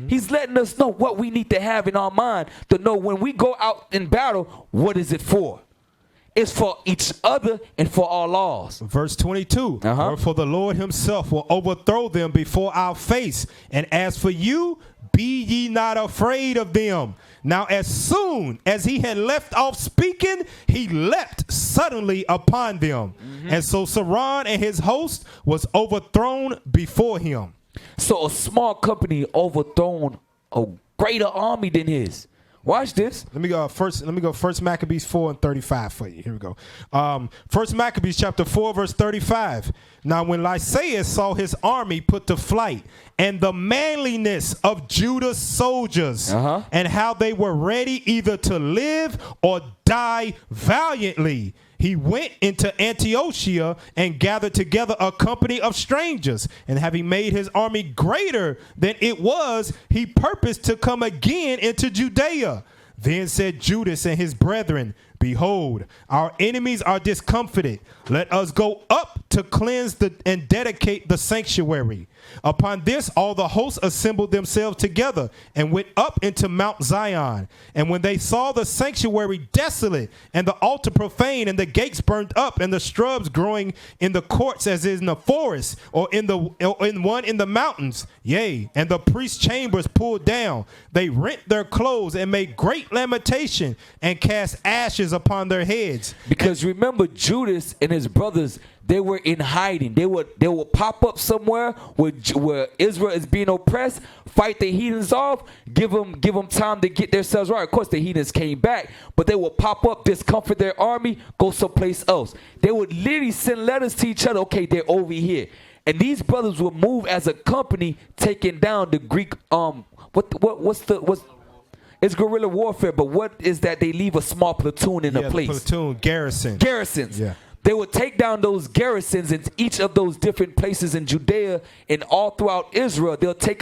He's letting us know what we need to have in our mind to know when we go out in battle, what is it for? It's for each other and for our laws. Verse 22. Wherefore the Lord himself will overthrow them before our face. And as for you, be ye not afraid of them. Now as soon as he had left off speaking, he leapt suddenly upon them. And so Saran and his host was overthrown before him. So a small company overthrown a greater army than his. Watch this. Let me go first Maccabees 4 and 35 for you. Here we go. First Maccabees chapter 4 verse 35. Now when Lysaeus saw his army put to flight and the manliness of Judah's soldiers and how they were ready either to live or die valiantly, he went into Antiochia and gathered together a company of strangers. And having made his army greater than it was, he purposed to come again into Judea. Then said Judas and his brethren, behold, our enemies are discomfited. Let us go up to cleanse and dedicate the sanctuary. Upon this, all the hosts assembled themselves together and went up into Mount Zion. And when they saw the sanctuary desolate and the altar profane and the gates burned up and the shrubs growing in the courts as in the forest or in one in the mountains, yea, and the priest's chambers pulled down, they rent their clothes and made great lamentation and cast ashes upon their heads. Because remember, Judas and his brothers, they were in hiding. They would pop up somewhere where Israel is being oppressed, fight the heathens off, give them time to get themselves right. Of course, the heathens came back, but they would pop up, discomfort their army, go someplace else. They would literally send letters to each other. Okay, they're over here, and these brothers would move as a company, taking down the Greek. It's guerrilla warfare, but what is that? They leave a small platoon in a place. Garrisons. Yeah. They would take down those garrisons in each of those different places in Judea and all throughout Israel. They'll take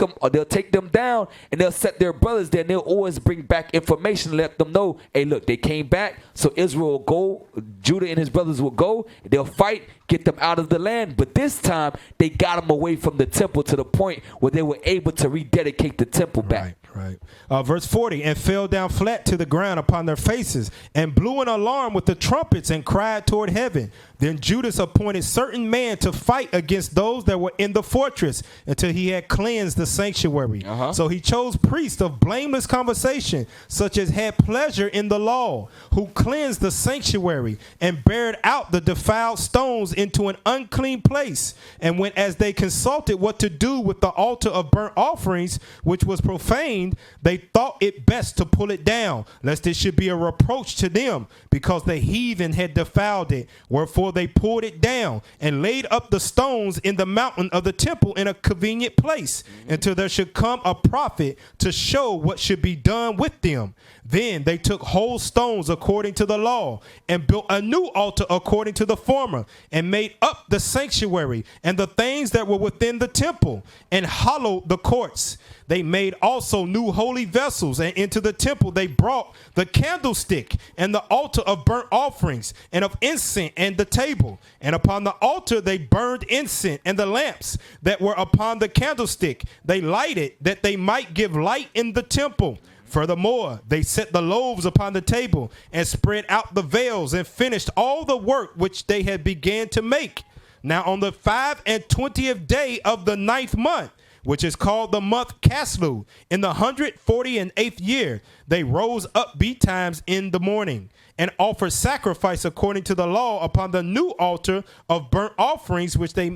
them down, and they'll set their brothers there. And they'll always bring back information, let them know, hey, look, they came back. So Israel will go, Judah and his brothers will go. They'll fight, get them out of the land. But this time, they got them away from the temple to the point where they were able to rededicate the temple back. Right. Verse 40, and fell down flat to the ground upon their faces, and blew an alarm with the trumpets, and cried toward heaven. Then Judas appointed certain men to fight against those that were in the fortress until he had cleansed the sanctuary. So he chose priests of blameless conversation, such as had pleasure in the law, who cleansed the sanctuary, and bared out the defiled stones into an unclean place. And when as they consulted what to do with the altar of burnt offerings, which was profaned, they thought it best to pull it down, lest it should be a reproach to them, because the heathen had defiled it. Wherefore they pulled it down and laid up the stones in the mountain of the temple in a convenient place, until there should come a prophet to show what should be done with them. Then they took whole stones according to the law, and built a new altar according to the former, and made up the sanctuary and the things that were within the temple, and hollowed the courts. They made also new holy vessels, and into the temple they brought the candlestick and the altar of burnt offerings and of incense and the table. And upon the altar they burned incense, and the lamps that were upon the candlestick they lighted, that they might give light in the temple. Furthermore, they set the loaves upon the table, and spread out the veils, and finished all the work which they had began to make. Now on the 25th day of the 9th month, which is called the month Caslu, in the 148th year, they rose up betimes in the morning, and offered sacrifice according to the law upon the new altar of burnt offerings which they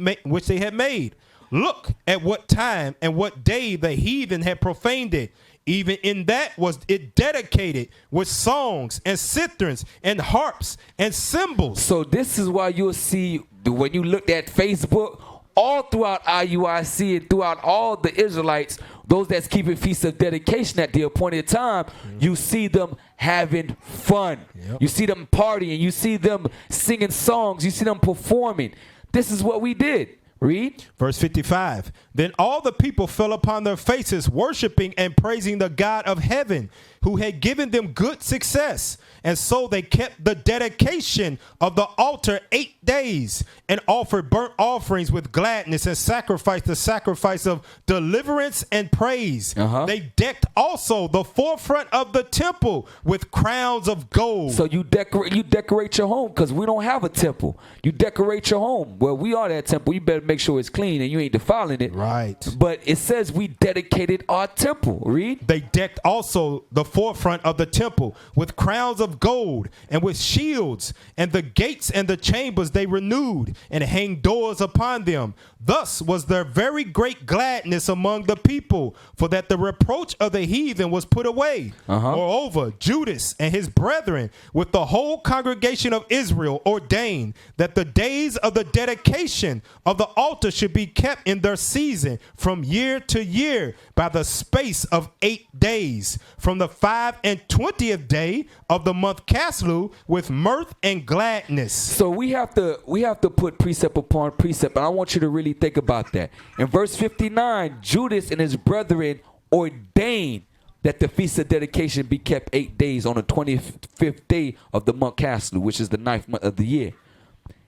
had made. Look at what time and what day the heathen had profaned it. Even in that was it dedicated with songs and citharns and harps and cymbals. So this is why you'll see, when you look at Facebook, all throughout IUIC and throughout all the Israelites, those that's keeping feasts of dedication at the appointed time, you see them having fun. You see them partying. You see them singing songs. You see them performing. This is what we did. Read. Verse 55. Then all the people fell upon their faces, worshiping and praising the God of heaven, who had given them good success. And so they kept the dedication of the altar 8 days, and offered burnt offerings with gladness, and sacrificed the sacrifice of deliverance and praise. They decked also the forefront of the temple with crowns of gold. So you decorate your home, because we don't have a temple. You decorate your home. Well, we are that temple. You better make sure it's clean and you ain't defiling it. Right. But it says we dedicated our temple. Read. They decked also the forefront of the temple with crowns of gold, and with shields, and the gates and the chambers they renewed, and hanged doors upon them. Thus was there very great gladness among the people, for that the reproach of the heathen was put away. Moreover, Judas and his brethren with the whole congregation of Israel ordained that the days of the dedication of the altar should be kept in their season from year to year by the space of 8 days, from the 25th day of the month Caslu, with mirth and gladness. So we have to put precept upon precept, and I want you to really think about that. In verse 59, Judas and his brethren ordained that the feast of dedication be kept 8 days on the 25th day of the month Caslu, which is the 9th month of the year.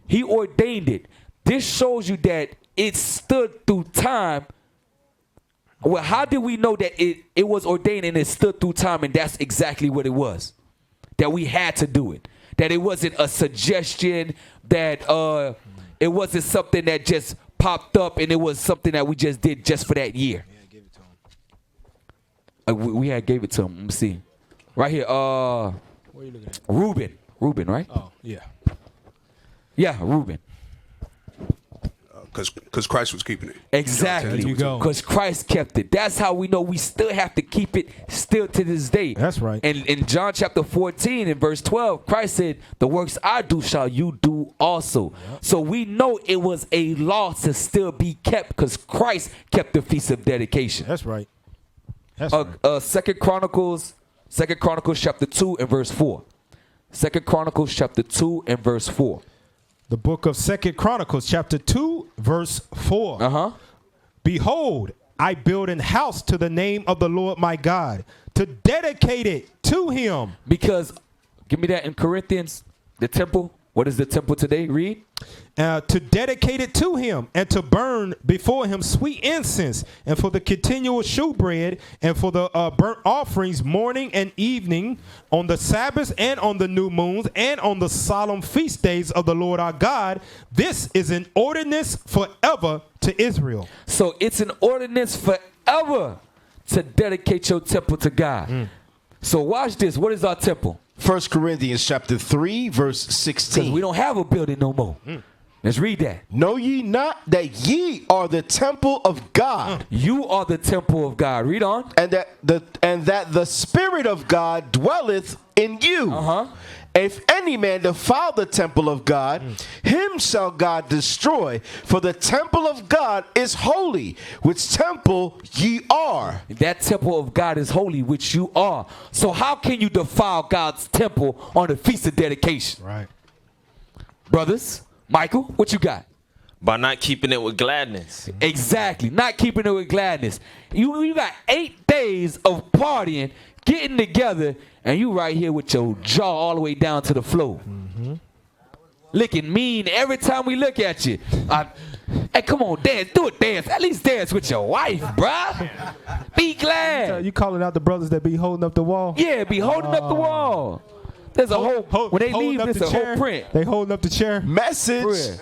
He ordained it. This shows you that it stood through time. Well, how did we know that it was ordained and it stood through time, and that's exactly what it was? That we had to do it. That it wasn't a suggestion, that it wasn't something that just popped up, and it was something that we just did just for that year. We had gave it to him. Let me see. Right here. Where are you looking at? Reuben, right? Oh, yeah. Yeah, Reuben. Because Christ was keeping it. Exactly. There you go. Because Christ kept it. That's how we know we still have to keep it still to this day. That's right. And in John chapter 14 and verse 12, Christ said, the works I do shall you do also. Yep. So we know it was a law to still be kept because Christ kept the Feast of Dedication. That's right. That's right. Second Chronicles chapter 2 and verse 4. Second Chronicles chapter 2 and verse 4. The book of Second Chronicles chapter 2 verse 4. Behold, I build an house to the name of the Lord my God, to dedicate it to him. Because, give me that in Corinthians, the temple. What is the temple today? Read. To dedicate it to him, and to burn before him sweet incense, and for the continual shewbread, and for the burnt offerings morning and evening, on the Sabbaths and on the new moons, and on the solemn feast days of the Lord our God. This is an ordinance forever to Israel. So it's an ordinance forever to dedicate your temple to God. So watch this. What is our temple? 1 Corinthians chapter 3, verse 16. We don't have a building no more. Let's read that. Know ye not that ye are the temple of God? You are the temple of God. Read on. And that the Spirit of God dwelleth in you. If any man defile the temple of God, him shall God destroy. For the temple of God is holy, which temple ye are. That temple of God is holy, which you are. So how can you defile God's temple on the Feast of Dedication? Right. Brothers, Michael, what you got? By not keeping it with gladness. Exactly. Not keeping it with gladness. You got 8 days of partying, getting together, and you right here with your jaw all the way down to the floor. Looking mean every time we look at you. Hey, come on, dance. Do it, dance. At least dance with your wife, bruh. Be glad. You calling out the brothers that be holding up the wall? Yeah, be holding up the wall. There's a whole, when they leave, there's a whole print. They holding up the chair. Message.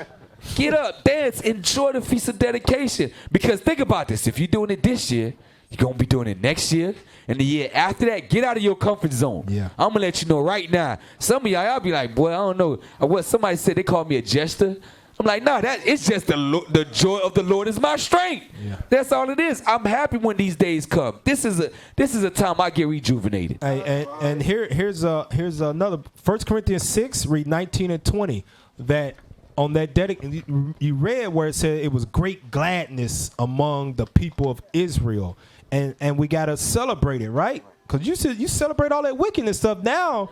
Get up, dance, enjoy the Feast of Dedication. Because think about this. If you're doing it this year, you're going to be doing it next year. And the year after that, get out of your comfort zone. Yeah. I'm going to let you know right now. Some of y'all be like, boy, I don't know. What somebody said, they called me a jester. I'm like, nah, it's just the joy of the Lord is my strength. Yeah. That's all it is. I'm happy when these days come. This is a time I get rejuvenated. Hey, and here's another 1 Corinthians 6, read 19 and 20. That on that you read where it said it was great gladness among the people of Israel. And we gotta celebrate it, right? Because you celebrate all that wickedness stuff. Now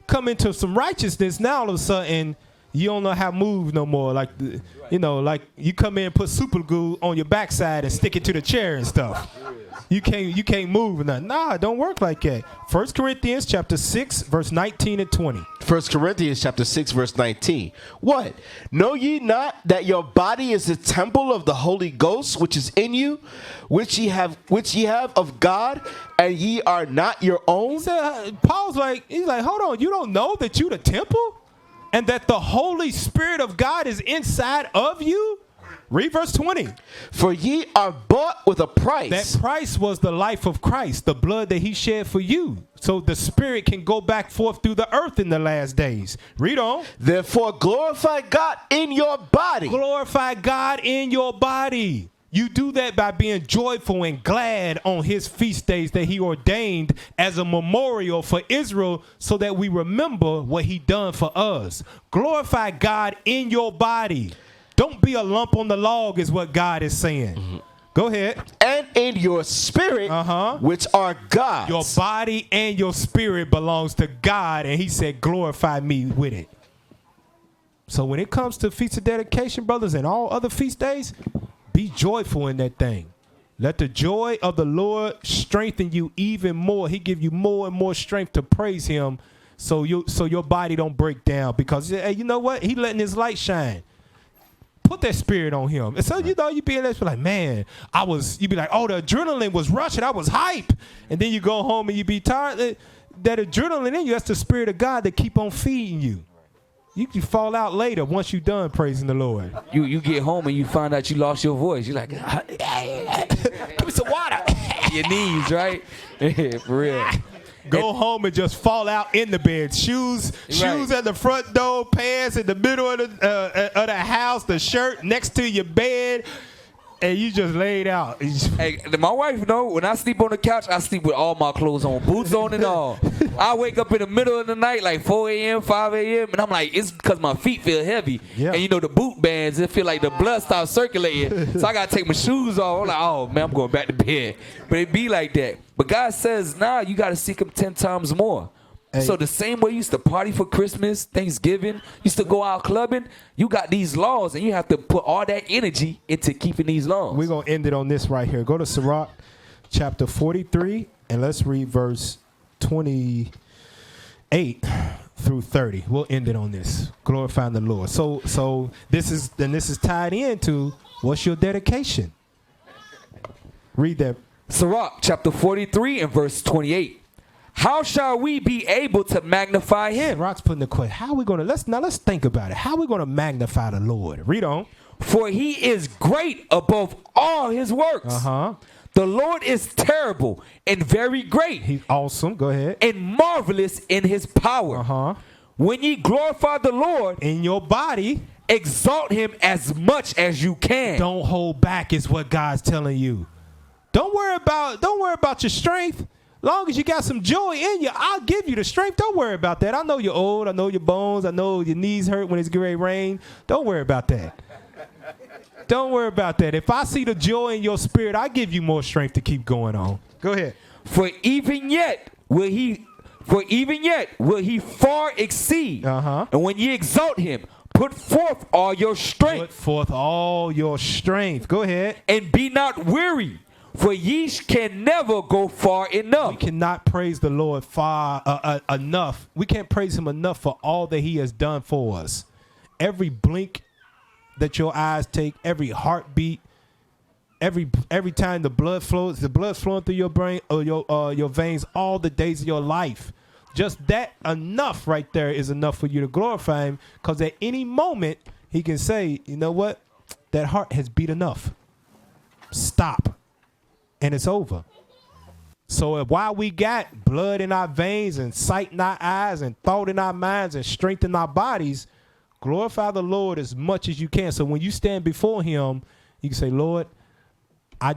come into some righteousness. Now all of a sudden you don't know how to move no more. Like like you come in and put super glue on your backside and stick it to the chair and stuff. You can't move or nothing. Nah, it don't work like that. 1 Corinthians chapter 6, verse 19 and 20. 1 Corinthians chapter 6, verse 19. What? Know ye not that your body is the temple of the Holy Ghost, which is in you, which ye have of God, and ye are not your own? Paul's like, he's like, hold on, you don't know that you the temple? And that the Holy Spirit of God is inside of you? Read verse 20. For ye are bought with a price. That price was the life of Christ, the blood that he shed for you. So the Spirit can go back forth through the earth in the last days. Read on. Therefore glorify God in your body. Glorify God in your body. You do that by being joyful and glad on his feast days that he ordained as a memorial for Israel so that we remember what he done for us. Glorify God in your body. Don't be a lump on the log is what God is saying. Go ahead. And in your spirit, which are God's. Your body and your spirit belongs to God, and he said, glorify me with it. So when it comes to Feast of Dedication, brothers, and all other feast days, be joyful in that thing. Let the joy of the Lord strengthen you even more. He give you more and more strength to praise him so your body don't break down. Because, hey, you know what? He letting his light shine. Put that spirit on him. And so, you be in there like, man, you be like, oh, the adrenaline was rushing. I was hype. And then you go home and you be tired. That adrenaline in you, that's the Spirit of God that keep on feeding you. You can fall out later once you're done praising the Lord. You get home and you find out you lost your voice. You're like, give me some water. Your knees, right? For real. Go home and just fall out in the bed. Shoes at the front door, pants in the middle of the house, the shirt next to your bed, and you just laid out. Hey, my wife know when I sleep on the couch, I sleep with all my clothes on, boots on and all. I wake up in the middle of the night, like 4 a.m., 5 a.m., and I'm like, it's because my feet feel heavy. Yeah. And you know the boot bands, it feel like the blood stops circulating. So I gotta take my shoes off. I'm like, oh man, I'm going back to bed. But it be like that. But God says, nah, you gotta seek him 10 times more. Hey. So the same way you used to party for Christmas, Thanksgiving, used to go out clubbing, you got these laws, and you have to put all that energy into keeping these laws. We're going to end it on this right here. Go to Sirach chapter 43, and let's read verse 28 through 30. We'll end it on this. Glorifying the Lord. So this is tied into what's your dedication? Read that. Sirach chapter 43 and verse 28. How shall we be able to magnify him? Rock's putting the question. How are we going to, let's think about it. How are we going to magnify the Lord? Read on. For he is great above all his works. The Lord is terrible and very great. He's awesome. Go ahead. And marvelous in his power. When ye glorify the Lord in your body, exalt him as much as you can. Don't hold back is what God's telling you. Don't worry about your strength. Long as you got some joy in you, I'll give you the strength. Don't worry about that. I know you're old. I know your bones. I know your knees hurt when it's getting ready to rain. Don't worry about that. Don't worry about that. If I see the joy in your spirit, I give you more strength to keep going on. Go ahead. For even yet will he far exceed. And when ye exalt him, put forth all your strength. Put forth all your strength. Go ahead. And be not weary. For ye can never go far enough. We cannot praise the Lord enough. We can't praise him enough for all that he has done for us. Every blink that your eyes take, every heartbeat, every time the blood's flowing through your brain or your veins all the days of your life. Just that enough right there is enough for you to glorify him, because at any moment he can say, you know what? That heart has beat enough. Stop. And it's over. So while we got blood in our veins and sight in our eyes and thought in our minds and strength in our bodies, glorify the Lord as much as you can. So when you stand before him, you can say, Lord, I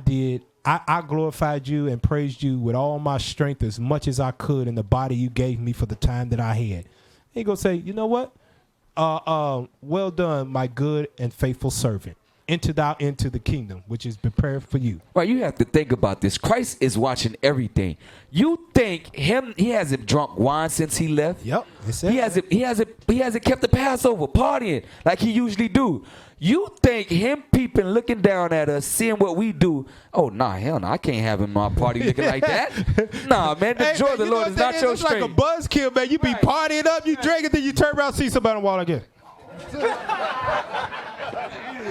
glorified you and praised you with all my strength as much as I could in the body you gave me for the time that I had. He gonna say, you know what? Well done, my good and faithful servant. Enter thou into the kingdom, which is prepared for you. Right, you have to think about this. Christ is watching everything. You think he hasn't drunk wine since he left? Yep. He hasn't kept the Passover partying like he usually do. You think him peeping, looking down at us, seeing what we do? Oh, nah, hell no, I can't have him my party looking like that. Nah, man, the joy of the Lord is not your strength. It's like a buzzkill, man. You be partying up, you drink it, then you turn around and see somebody on the wall again.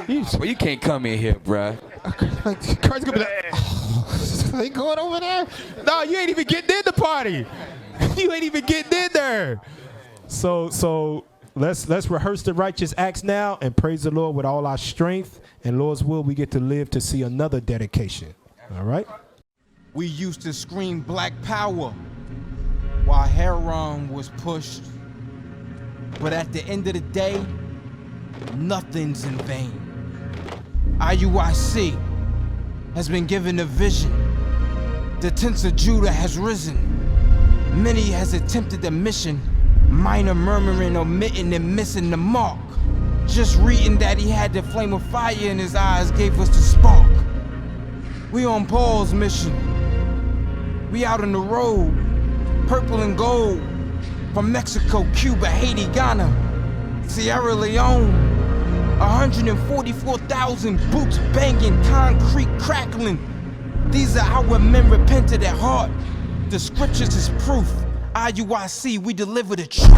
Well, you can't come in here, bruh. Kurt's gonna be like, oh, they going over there? No, you ain't even getting in the party. You ain't even getting in there. So let's rehearse the righteous acts now and praise the Lord with all our strength. And Lord's will, we get to live to see another dedication. All right? We used to scream Black Power while heroin was pushed. But at the end of the day, nothing's in vain. IUIC has been given a vision. The tents of Judah has risen. Many has attempted the mission. Minor murmuring, omitting, and missing the mark. Just reading that he had the flame of fire in his eyes gave us the spark. We on Paul's mission. We out on the road, purple and gold. From Mexico, Cuba, Haiti, Ghana, Sierra Leone. 144,000 boots banging, concrete crackling. These are our men repented at heart. The scriptures is proof. IUIC, we deliver the truth.